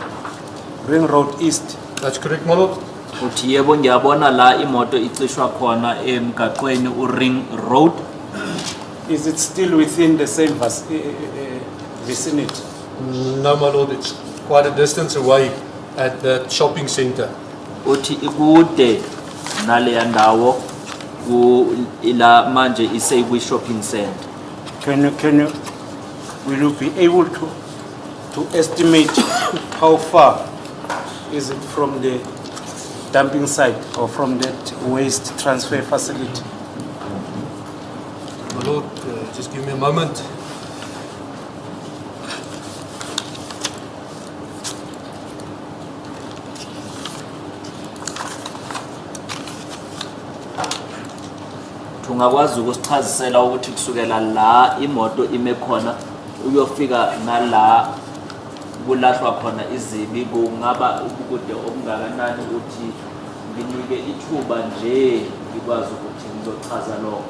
Ring Road East. That's correct, my Lord. Uthi yebo ngiyabona la imoto icishwa khona emgaqweni uRing Road. Is it still within the same vicinity? No, my Lord, it's quite a distance away at the shopping center. Uthi ikude naleya ndawo ila manje iseyi shopping center. Will you be able to estimate how far is it from the dumping site or from that waste transfer facility? My Lord, just give me a moment. Ungakwazi ukusichazisela ukuthi kusukela la imoto ime khona uyofika nala kulahlwa khona izibi kungaba ubude obungakanani ukuthi nginike ithuba nje ngikwazi ukuthi ngizochaza lokho.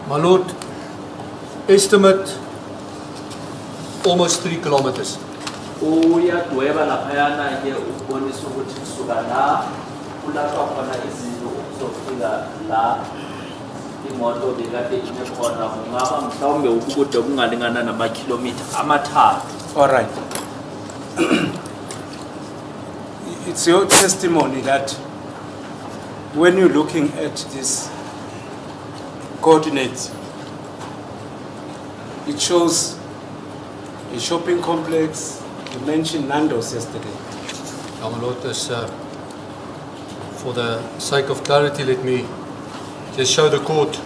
My Lord, estimate almost 3 kilometers. Uyadweba laphayana ke ukubonisa ukuthi kusuka la kulahlwa khona izinto ukuzofika la imoto bekade ime khona kungaba mhlawumbe ubude obungalingana namakhilomitha amathathu. All right. It's your testimony that when you're looking at this coordinates, it shows a shopping complex. You mentioned Nando's yesterday. My Lord, for the sake of clarity, let me just show the court.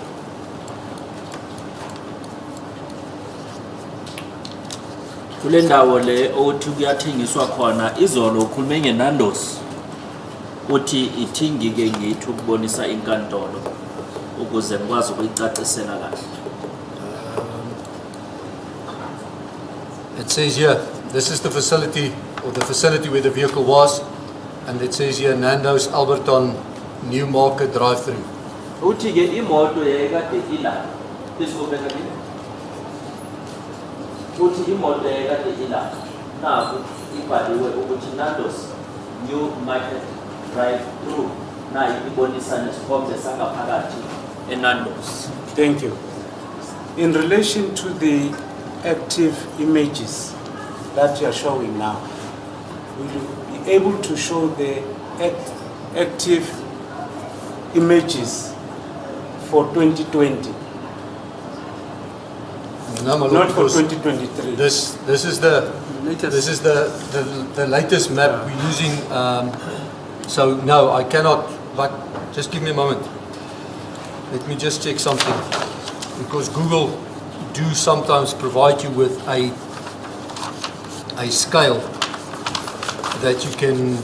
Kule ndawo le othi kuyathengiswa khona izolo ukhulume ngeNando's uthi ithingike ngithi ukubonisa inkantolo ukuze ngikwazi ukuyicacisela kahle. It says here, this is the facility, or the facility where the vehicle was, and it says here Nando's Alberton New Market drive-through. Uthi ke imoto yayikade ila isikobeka ke uthi imoto yayikade ila naku ibhaliwe ukuthi Nando's New Market drive-through na ibonisa nesikhombe sangaphakathi eNando's. Thank you. In relation to the active images that you are showing now, will you be able to show the active images for 2020? No, my Lord, Not for because 2023. This is the latest map we're using. So no, I cannot. But just give me a moment. Let me just check something, because Google do sometimes provide you with a scale that you can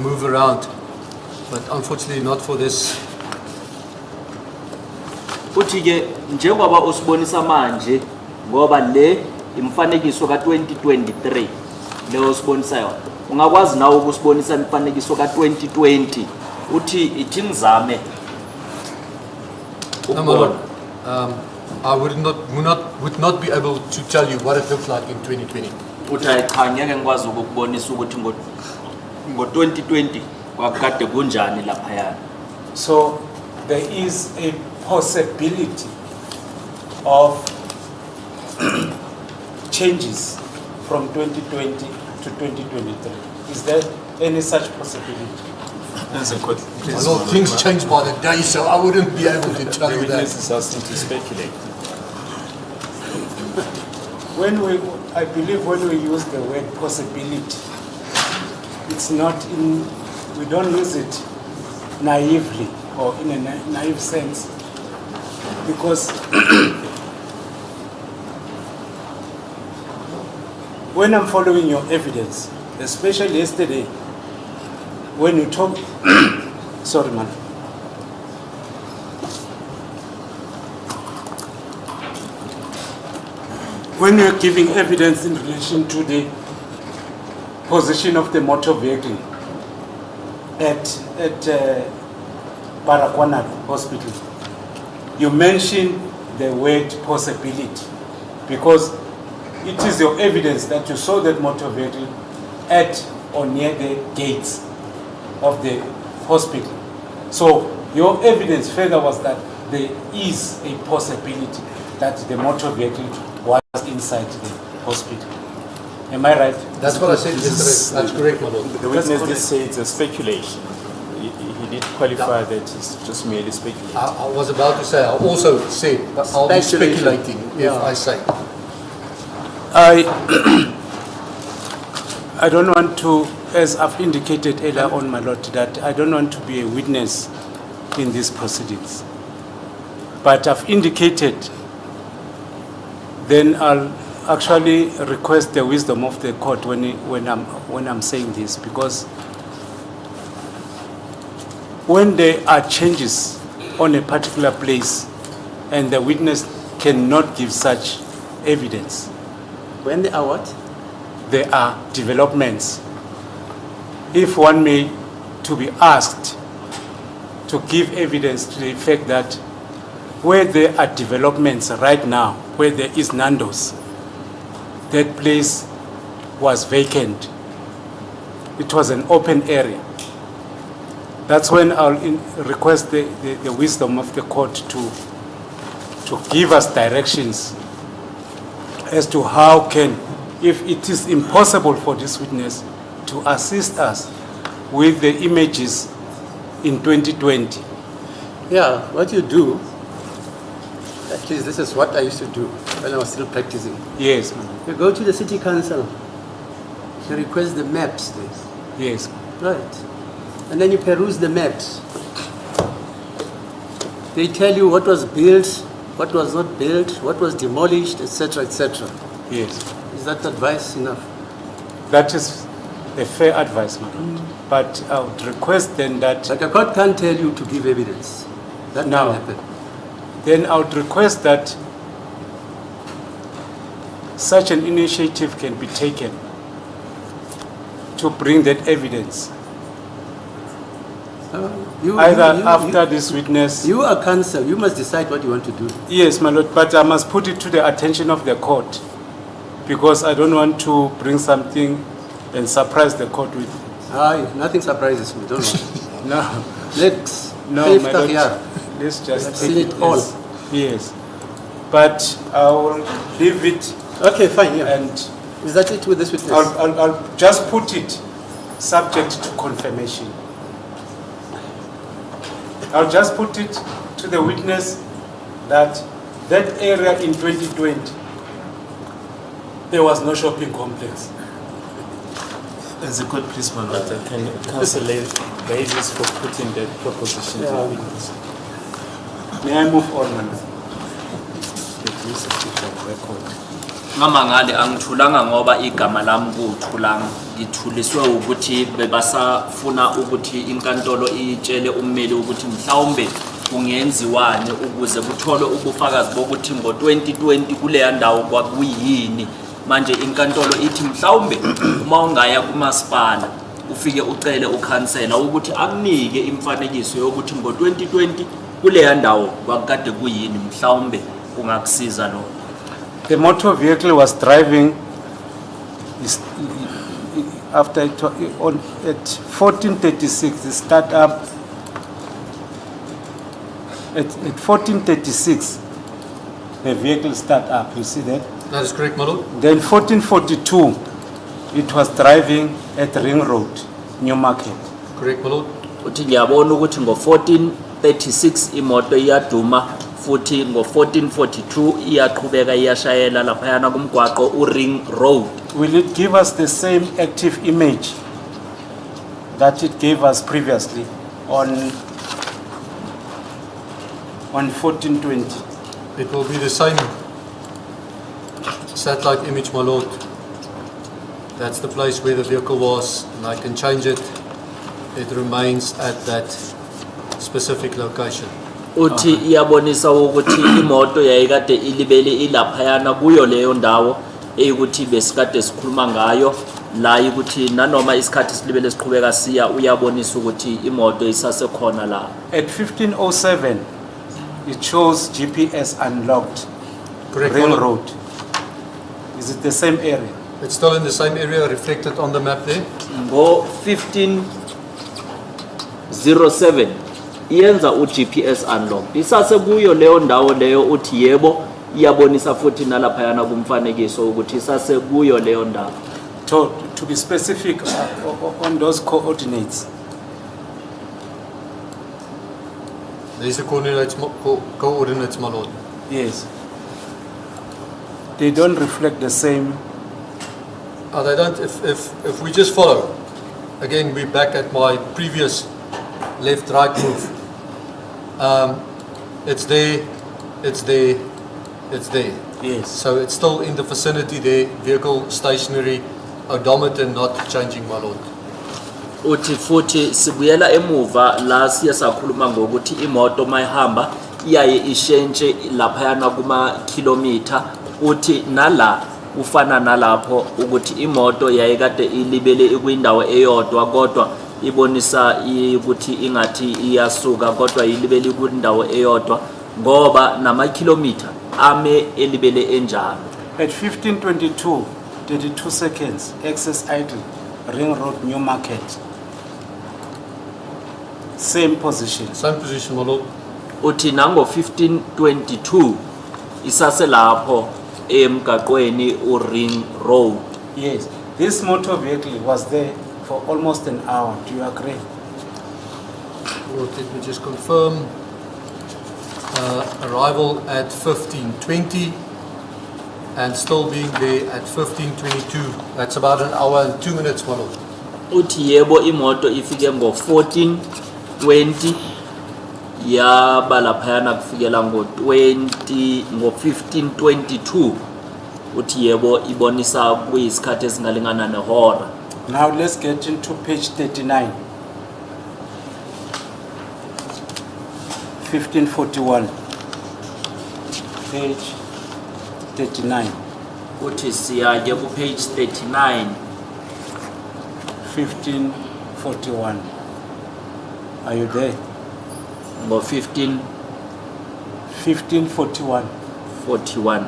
move around, but unfortunately not for this. Uthi ke njengoba usibonisa manje ngoba le imfanekiso ka2023 le osibonisa yona, ungakwazi nawo ukusibonisa imfanekiso ka2020 uthi ithi ngizame No, my lord. I would not be able to tell you what it looks like in 2020. uthi cha ngeke ngikwazi ukubonisa ukuthi ngo2020 kwakade kunjani lapha yana. So there is a possibility of changes from 2020 to 2023. Is there any such possibility? My lord, things change by the day, so I wouldn't be able to tell you that. Witness is asking to speculate. I believe when we use the word possibility, it's not we don't use it naively or in a naive sense, because when I'm following your evidence, especially yesterday, when you talk, sorry man. When you're giving evidence in relation to the position of the motor vehicle at Baragwanath Hospital, you mention the word possibility because it is your evidence that you saw that motor vehicle at or near the gates of the hospital. So your evidence further was that there is a possibility that the motor vehicle was inside the hospital. Am I right? That's what I said yesterday. That's correct, my lord. The witness did say it's a speculation. He did qualify that it's just merely speculation. I was about to say, I also said, but I'll be speculating if I say. I don't want to, as I've indicated earlier on, my lord, that I don't want to be a witness in these proceedings. But I've indicated, then I'll actually request the wisdom of the court when I'm saying this, because when there are changes on a particular place and the witness cannot give such evidence. When there are what? There are developments. If one may to be asked to give evidence to the effect that where there are developments right now, where there is Nando's, that place was vacant. It was an open area. That's when I'll request the wisdom of the court to give us directions as to how can, if it is impossible for this witness to assist us with the images in 2020. Yeah, what you do, at least this is what I used to do when I was still practicing. Yes, You go to the city council, you request the maps there. yes. Right. And then you peruse the maps. They tell you what was built, what was not built, what was demolished, etc., etc. Yes. Is that advice enough? That is a fair advice, madam. But I would request then that But the court can't tell you to give evidence. That No. can't happen. then I would request that such an initiative can be taken to bring that evidence. Either after this witness. You are counsel, you must decide what you want to do. Yes, my lord, but I must put it to the attention of the court because I don't want to bring something and surprise the court with it. Nothing surprises me, don't worry. No, Let's no, my lord. here. Let's just I've take seen it all. as- Yes, but I will leave it Okay, fine, yeah. and Is that it with this witness? I'll just put it subject to confirmation. I'll just put it to the witness that that area in 2020, there was no shopping complex. As a court, please, my lord, can counsel lay basis for putting that proposition to the witness? May I move on, Madam? ngamangale angithulanga ngoba igama lami kuthulanga ngithuliswe ukuthi bebasafuna ukuthi inkantolo itshele ummeli ukuthi mhlawumbe kungenziwane ukuze kutholwe ubufakazi bokuthi ngo2020 kuleya ndawo kwakuyini manje inkantolo ithi mhlawumbe uma ungaya kumasipala ufike ucele ukhansela ukuthi akunike imfanekiso yokuthi ngo2020 kuleya ndawo kwakade kuyini mhlawumbe kungakusiza lo. The motor vehicle was driving after at 14:36. The start up at 14:36. The vehicle start up. You see that? That is correct, my lord. Then 14:42. It was driving at Ring Road, Newmarket. Correct, my lord. Uthi ngiyabona ukuthi ngo14:36 imoto iyaduma futhi ngo14:42 iyaqhubeka iyashayela lapha yana kumgwaqo uRing Road. Will it give us the same active image that it gave us previously on 1420? It will be the same satellite image, my lord. That's the place where the vehicle was, and I can change it. It remains at that specific location. Uthi iyabonisa ukuthi imoto yayikade ilibele ilapha yana kuyo leyo ndawo eyukuthi besikade sikhuluma ngayo la ukuthi nanoma isikhathi silibele siqhubeka siya uyabonisa ukuthi imoto isasekhona la. At 15:07 it shows GPS unlocked. Correct, Ring my lord. Road. Is it the same area? It's still in the same area reflected on the map there. Ngo 15:07 iyenza uGPS unlock isase kuyo leyo ndawo leyo uthi yebo iyabonisa futhi nalapha yana kumfanekiso ukuthi isase kuyo leyo ndawo. To be specific on those coordinates. These are coordinates, my lord. Yes. They don't reflect the same. They don't. If we just follow, again we're back at my previous left-right move. It's there, it's there, it's there. Yes. So it's still in the vicinity there, vehicle stationary, odometer not changing, my lord. Uthi futhi sibuyela emuva la siya sakhuluma ngokuthi imoto mayihamba iyaye ishentshe lapha yana kuma kilometer uthi nala ufana nalapho ukuthi imoto yayikade ilibele kwindawo eyodwa kodwa ibonisa ukuthi ingathi iyasuka kodwa ilibele kwindawo eyodwa ngoba nama kilometer ame elibele enjalo. At 15:22, 32 seconds, access idle, Ring Road, Newmarket. Same position. Same position, my lord. Uthi nango 15:22 isase lapho emgaqweni uRing Road. Yes. This motor vehicle was there for almost an hour. Do you agree? Lord, let me just confirm. Arrival at 15:20 and still being there at 15:22. That's about an hour and 2 minutes, my lord. Uthi yebo imoto ifike ngo14:20 yaba laphayana kufikela ngo15:22 uthi yebo ibonisa kuyisikhathi esingalingana nehora. Now let's get into page 39. 1541. Page 39. Uthi siya ke ku page 39 1541. Are you there? ngo 1541. 41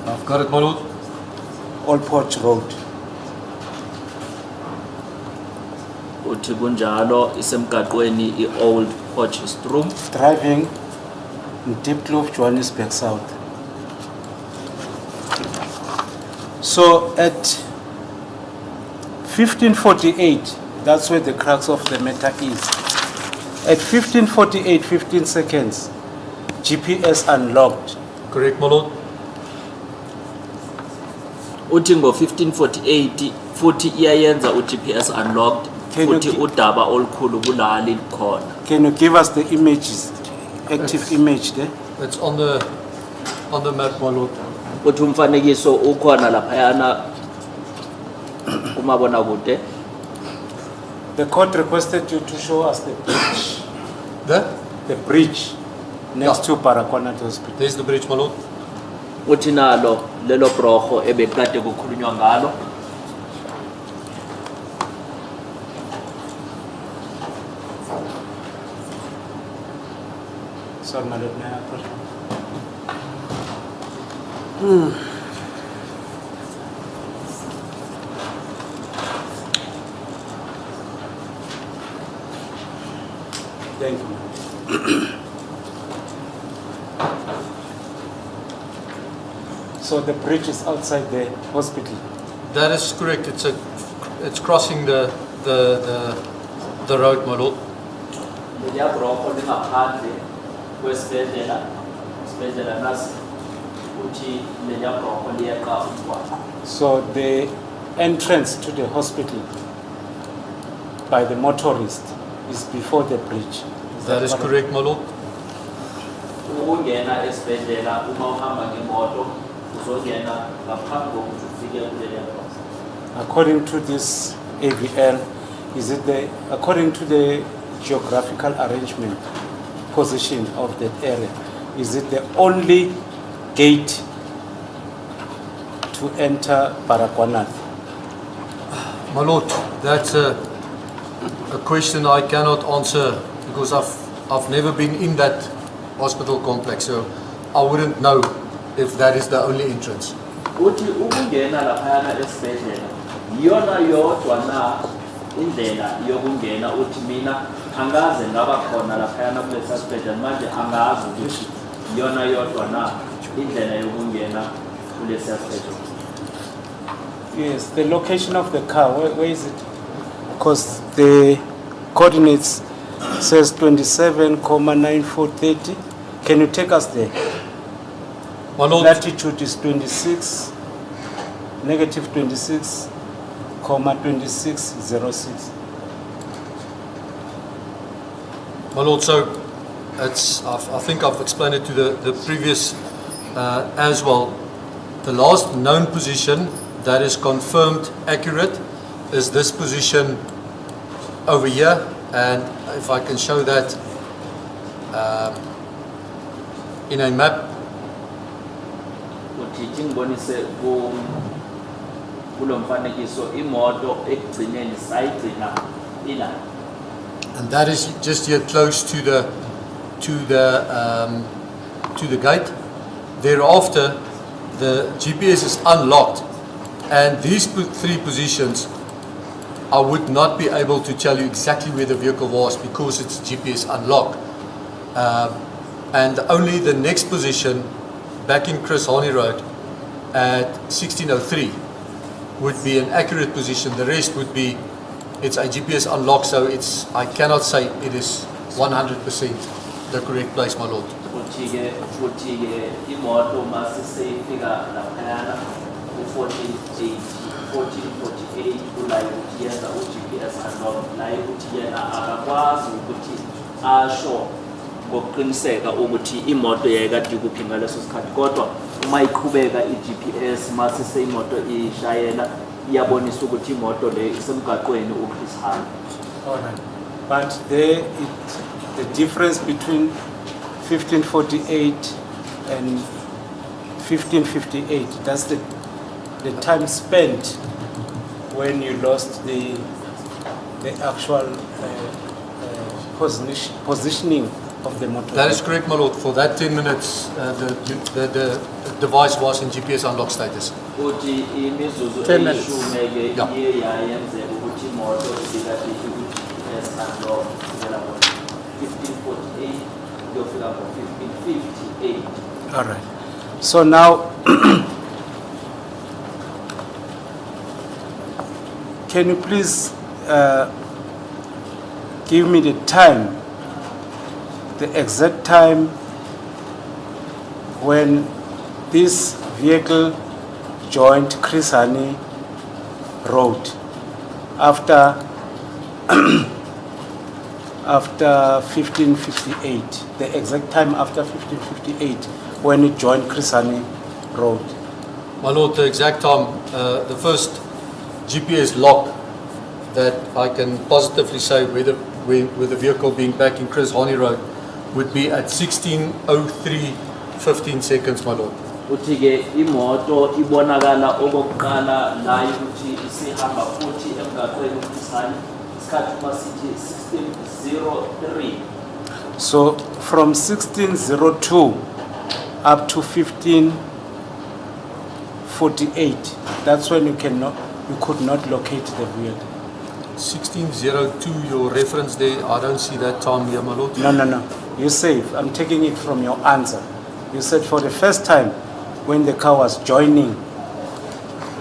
I've got it, my lord. Old Porch Road. uthi kunjalo isemgaqweni iOld Potchefstroom Driving in Deep Kloof, Johannesburg South. So at 1548, that's where the crux of the matter is. At 1548, 15 seconds, GPS unlocked. Correct, my lord. uthi ngo 1548 futhi iyayenza uGPS unlocked Can you futhi udaba olukhulu kulali likhona. Can you give us the images active image there? It's on the map, my lord. uthi umfanekiso ukhona laphayana kumabonakude. The court requested you to show us the bridge. The bridge next Yeah. to Baragwanath Hospital. There's the bridge, my lord. Uthi nalo lelo broho ebekade kukhulunywa ngalo. Sorry, my lord, may I approach? Thank you. So the bridge is outside the hospital. That is correct. It's crossing the road, my lord. Leya broho lingaphandle kwesibhedlela sibhedlela nasi uthi leya broho liyeqa umgwaqo. So the entrance to the hospital by the motorist is before the bridge. That is correct, my lord. Ukungena esibhedlela uma uhamba ngemoto uzongena ngaphambi kokuthi ufike kuleya broho. According to this AVL, according to the geographical arrangement position of that area, is it the only gate to enter Baragwanath? My lord, that's a question I cannot answer because I've never been in that hospital complex, so I wouldn't know if that is the only entrance. Uthi ukungena laphayana esibhedlela yona yodwa na indlela yokungena uthi mina angaze ngaba khona laphayana kulesa sibhedlela manje angazi ukuthi yona yodwa na indlela yokungena kulesa sibhedlela. Yes, the location of the car, where is it? Because the coordinates says 27,9430. Can you take us there? My lord, Latitude is 26, negative 26,2606. my lord, so I think I've explained it to the previous as well. The last known position that is confirmed accurate is this position over here, and if I can show that in a map. Uthi ngibonise kulo mfanekiso imoto ekugcineni sayigcina ila. And that is just here close to the gate. Thereafter, the GPS is unlocked, and these three positions, I would not be able to tell you exactly where the vehicle was because it's GPS unlocked. And only the next position, back in Chris Harney Road, at 1603, would be an accurate position. The rest would be, it's a GPS unlocked, so I cannot say it is 100% the correct place, my lord. Uthi ke imoto masiseyifika laphayana u-1448 kulayo ukuthi yenza u-GPS unlock naye ukuthi yena akakwazi ukuthi asho ngokuqiniseka ukuthi imoto yayikade kuphi ngaleso sikhathi kodwa uma iqhubeka i-GPS masise imoto ishayela iyabonisa ukuthi imoto le isemgaqweni uChris Hani. Alright. But the difference between 1548 and 1558, that's the time spent when you lost the actual positioning of the motor. That is correct, my lord. For that 10 minutes, the device was in GPS unlock status. Uthi imizuzu 10 minutes. eyishumi-ke Yeah. iye yayenzeka ukuthi imoto ibikade i-GPS unlock kusukela ngo-1548 kuyofika ngo-1558. All right. So now, can you please give me the time, the exact time when this vehicle joined Chris Hani Road after after 1558, the exact time after 1558 when it joined Chris Hani Road. My Lord, the exact time, the first GPS log that I can positively say with the vehicle being back in Chris Hani Road would be at 16:03, 15 seconds, my Lord. Uthi ke imoto ibonakala okokuqala la ukuthi isihamba futhi emgaqweni uChrisani isikhathi masithi 16:03. So from 1602 up to 1548, that's when you could not locate the vehicle. 16:02, your reference there, I don't see that time here, my Lord. No. You're safe. I'm taking it from your answer. You said for the first time when the car was joining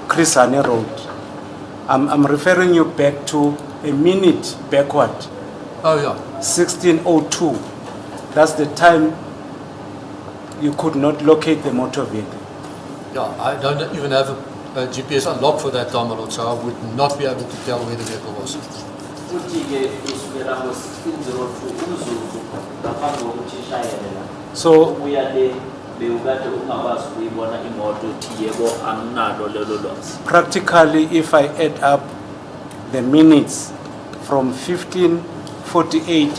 Chris Hani Road. I'm referring you back to a minute backward. Oh yeah. 1602. That's the time you could not locate the motor vehicle. Yeah, I don't even have a GPS unlocked for that time, my Lord, so I would not be able to tell where the vehicle was. Uthi ke kusukela ngo-1602 umzuzu ngaphambi kokuthi ishayele la. So Ubuya le bewukade ungakwazi ukuyibona imoto uthi yebo anginalo lelo lwazi. practically, if I add up the minutes from 1548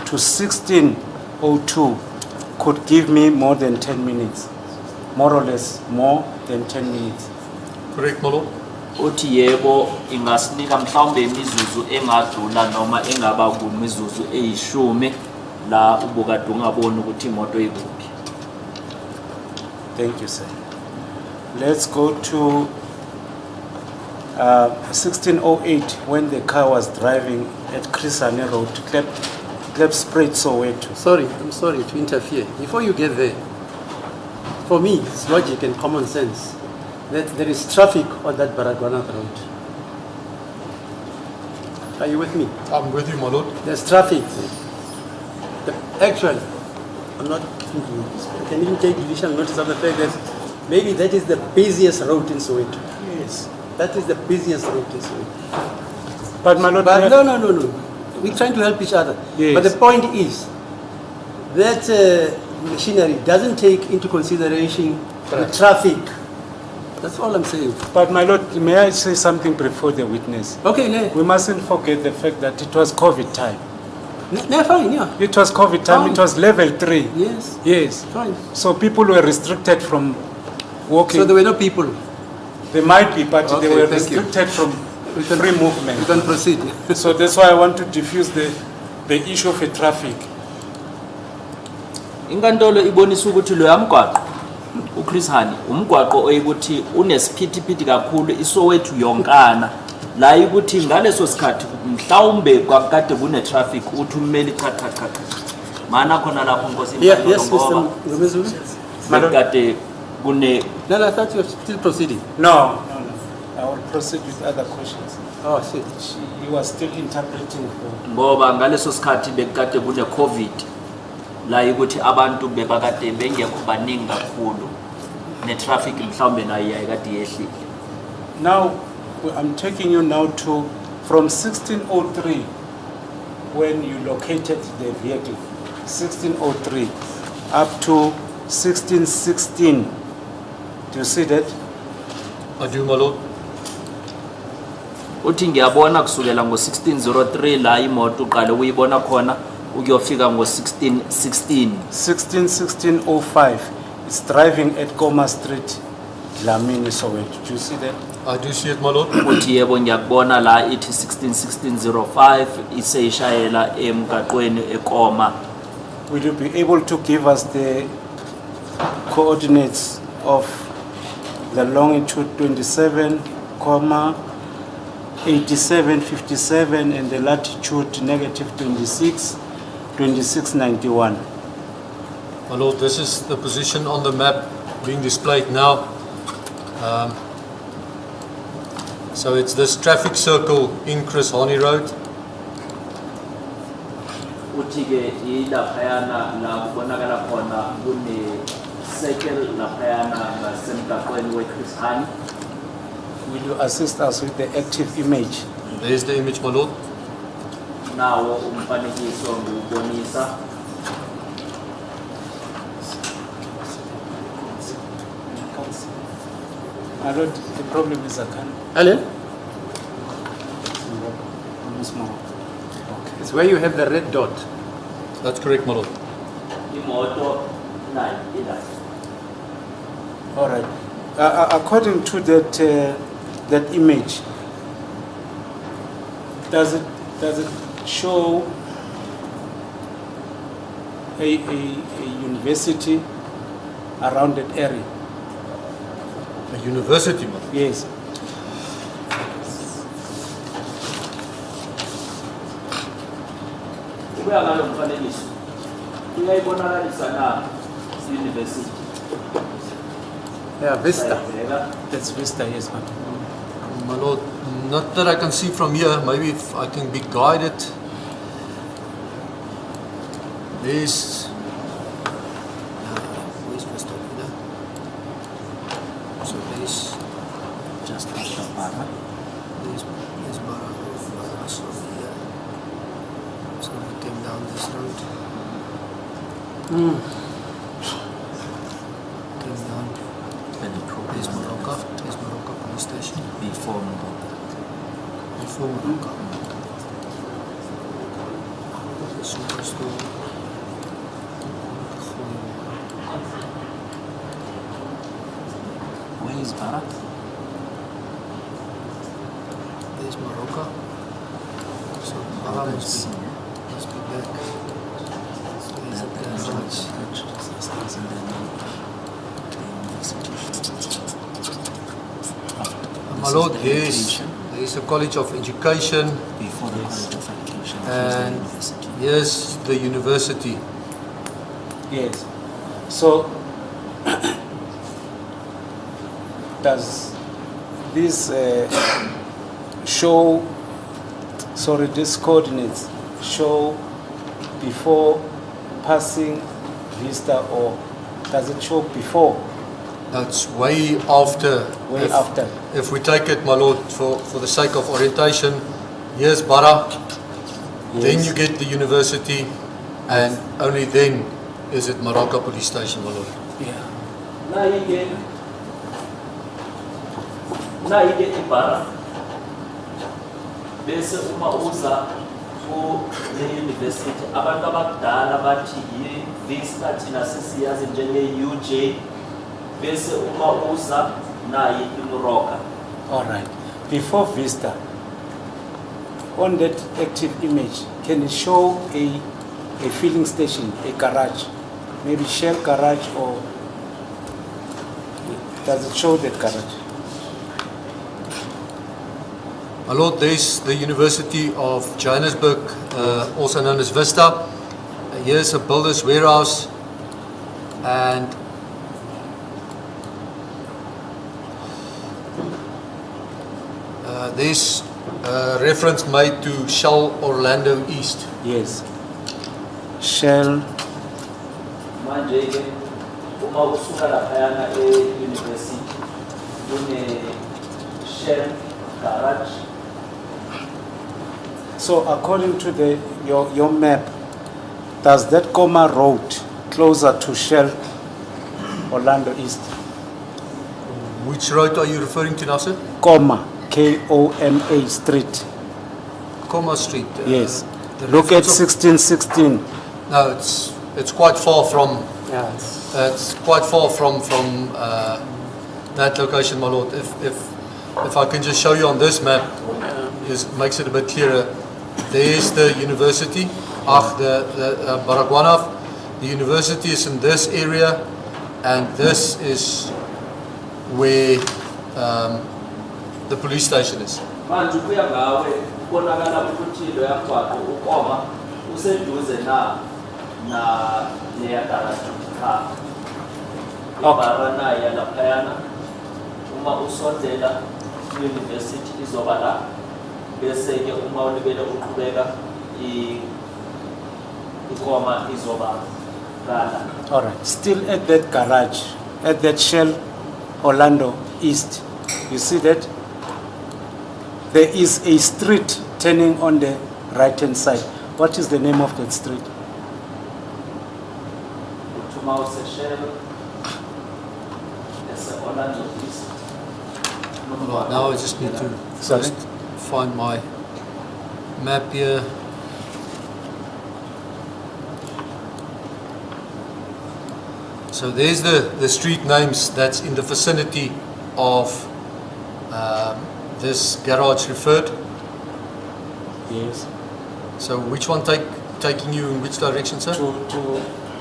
to 1602, could give me more than 10 minutes, more or less more than 10 minutes. Correct, my Lord? Uthi yebo ingasinika mhlawumbe imizuzu engadlula noma engaba kumizuzu eyishumi la ubukade ungaboni ukuthi imoto ikuphi. Thank you, sir. Let's go to 1608 when the car was driving at Chris Hani Road, Klep Soweto. Sorry, I'm sorry to interfere. Before you get there, for me, it's logic and common sense that there is traffic on that Baragwana road. Are you with me? I'm with you, my Lord. There's traffic. Actually, I'm not thinking. I can even take judicial notice of the fact that maybe that is the busiest road in Soweto. Yes. That is the busiest road in Soweto. But my lord, But no. We're trying to help each other. Yes. But the point is that machinery doesn't take into consideration the traffic. That's all I'm saying. But my lord, may I say something before the witness? Okay, We mustn't forget the fact that it was COVID time. no, fine, yeah. It was COVID time. Fine. It was level 3. Yes, Yes. fine. So people were restricted from walking. So there were no people. They might be, but Okay, they were thank you. restricted from We can- free You movement. can proceed. So that's why I want to diffuse the issue of the traffic. Inkantolo ibonisa ukuthi lo yamgwaqo uChris Hani umgwaqo oyikuthi unesiphithiphithi kakhulu iSoweto yonkana la ukuthi ngaleso sikhathi mhlawumbe kwakade kune traffic uthi ummeli cha mana khona lapho Nkosi Yes, Mr. Mnisi. kade kune No, I thought you were still proceeding. No. I will proceed with other questions. Oh, I see. You are still interpreting for. ngoba ngaleso sikhathi bekade kune COVID la ukuthi abantu bebakade bengekho baningi kakhulu ne traffic mhlawumbe nayo yayikade yehlile. Now, I'm taking you now to from 1603 when you located the vehicle, 1603 up to 1616. Do you see that? I do, my Lord. Uthi ngiyabona kusukela ngo1603 la imoto uqale uyibona khona ukuyofika ngo1616 1605. It's driving at Goma Street, Dlamini, Soweto. Do you see that? I do see it, my Lord. uthi yebo ngiyakubona la ithi 161605 iseyishayela emgaqweni eKoma. Will you be able to give us the coordinates of the longitude 27, 87, 57 and the latitude negative 26, 2691? My Lord, this is the position on the map being displayed now. So it's this traffic circle in Chris Hani Road. Uthi ke ilaphayana la kubonakala khona kune circle laphayana ngasemgaqweni weChris Hani. Will you assist us with the active image? There's the image, my Lord. nawo umfanekiso ngubonisa. My Lord, the problem is I can't. Alan, Miss Moro. it's where you have the red dot. That's correct, my lord. Imoto nayo ila. All right. According to that image, does it show a university around that area? A university, my lord. Yes. Kuya ngalo mfanekiso. Uyayibonakalisa na university. Yeah, Vista. That's Vista, yes, ma'am. My lord, not that I can see from here. Maybe if I can be guided. There's... where's Vista? So there's... Just after Para. There's Bara so here. So we came down this road. Came down. There's Morocco. There's Morocco police station. Before Morocco. Before Morocco. Superstore. Where is Para? There's Morocco. So Bara must be back. There's the garage. My lord, there's a college of education. Before the College of Education. And here's the university. Yes. So, does this show, sorry, these coordinates show before passing Vista, or does it show before? That's way after. Way after. If we take it, my lord, for the sake of orientation, here's Bara, then Yes. you get the university, and only then is it Morocco police station, my lord. Yeah. Na ike ibara bese uma uza ku university abantu abadala bathi Vista thina sisiyazi njenge UJ bese uma uza nayi iMorocco. All right. Before Vista, on that active image, can it show a filling station, a garage, maybe Shell garage, or does it show that garage? My lord, there's the University of Johannesburg, also known as Vista. Here's a builder's warehouse, and there's reference made to Shell Orlando East. Yes. Shell. Manje ke uma usuka laphayana e-university kune Shell garage. So according to your map, does that Koma Road closer to Shell Orlando East? Which road are you referring to now, sir? Koma, Koma Street. Koma Street. Yes. the Look at reference of- 1616. No, it's quite far from. Yeah. It's quite far from that location, my lord. If I can just show you on this map, makes it a bit clearer. There's the university, the Baragwanath. The university is in this area, and this is where the police station is. Manje kuya ngawe kubonakala ukuthi lo yakwakho ukoma useduze na leya garage car. Ibara nayo laphayana uma usondela university izoba la bese ke uma ulibele uqhubeka ikoma izoba kala. All right. Still at that garage, at that Shell Orlando East, you see that there is a street turning on the right-hand side. What is the name of that street? Right, now I just need to first find my map here. So there's the street names that's in the vicinity of this garage referred. Yes. So which one taking you in which direction, sir?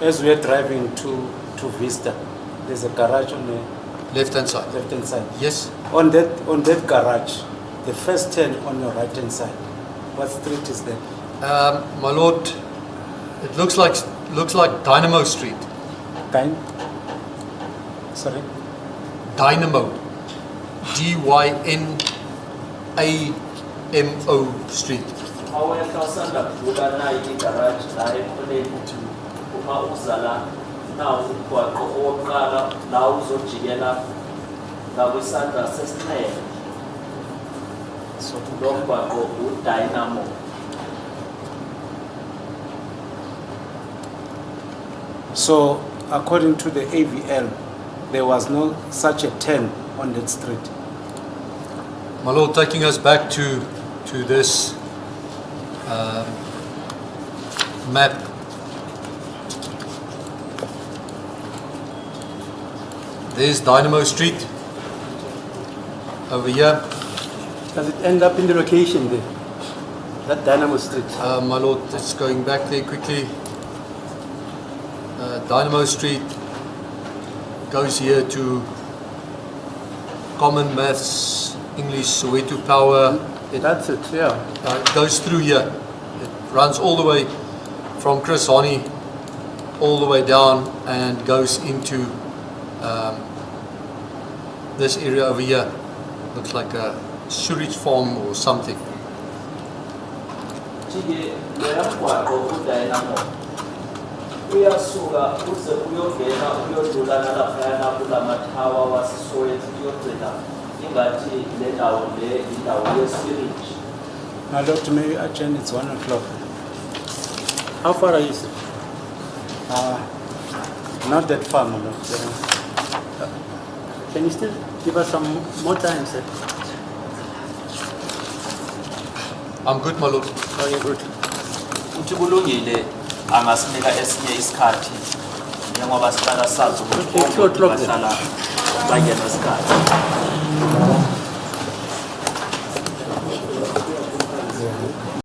As we are driving to Vista, there's a garage on the Left-hand side. left-hand side. Yes. On that garage, the first turn on your right-hand side, what street is that? My lord, it looks like Dynamo Street. Sorry? Dynamo. Dynamo Street. awehla usanda kuvuka nayo igarage la ekhoneni uma uzala nawo umgwaqo owokuqala la uzojikela ngakwisandla sesinene lo mgwaqo uDynamo. So, according to the AVL, there was no such a turn on that street. My lord, taking us back to this map. There's Dynamo Street over here. Does it end up in the location there? That Dynamo Street? My lord, just going back there quickly. Dynamo Street goes here to Common Maths, English, Soweto Power. That's it, yeah. It goes through here. It runs all the way from Chris Honey all the way down and goes into this area over here. Looks like a sewage farm or something. Jike loya mgwaqo uDynamo uyasuka uze uyongena uyodlula nalaphayana kulamathawa waseSoweto uyogcina ingathi le ndawo le indawo yesewage. My lord, may I adjourn? It's 1 o'clock. How far are you, sir? Not that far, my lord. Can you still give us some more time, sir? I'm good, my lord. Oh, you're good. Uthi kulungile angasinika esinye isikhathi njengoba siqala sazi Okay, 2 o'clock then. bahlala bangena isikhathi.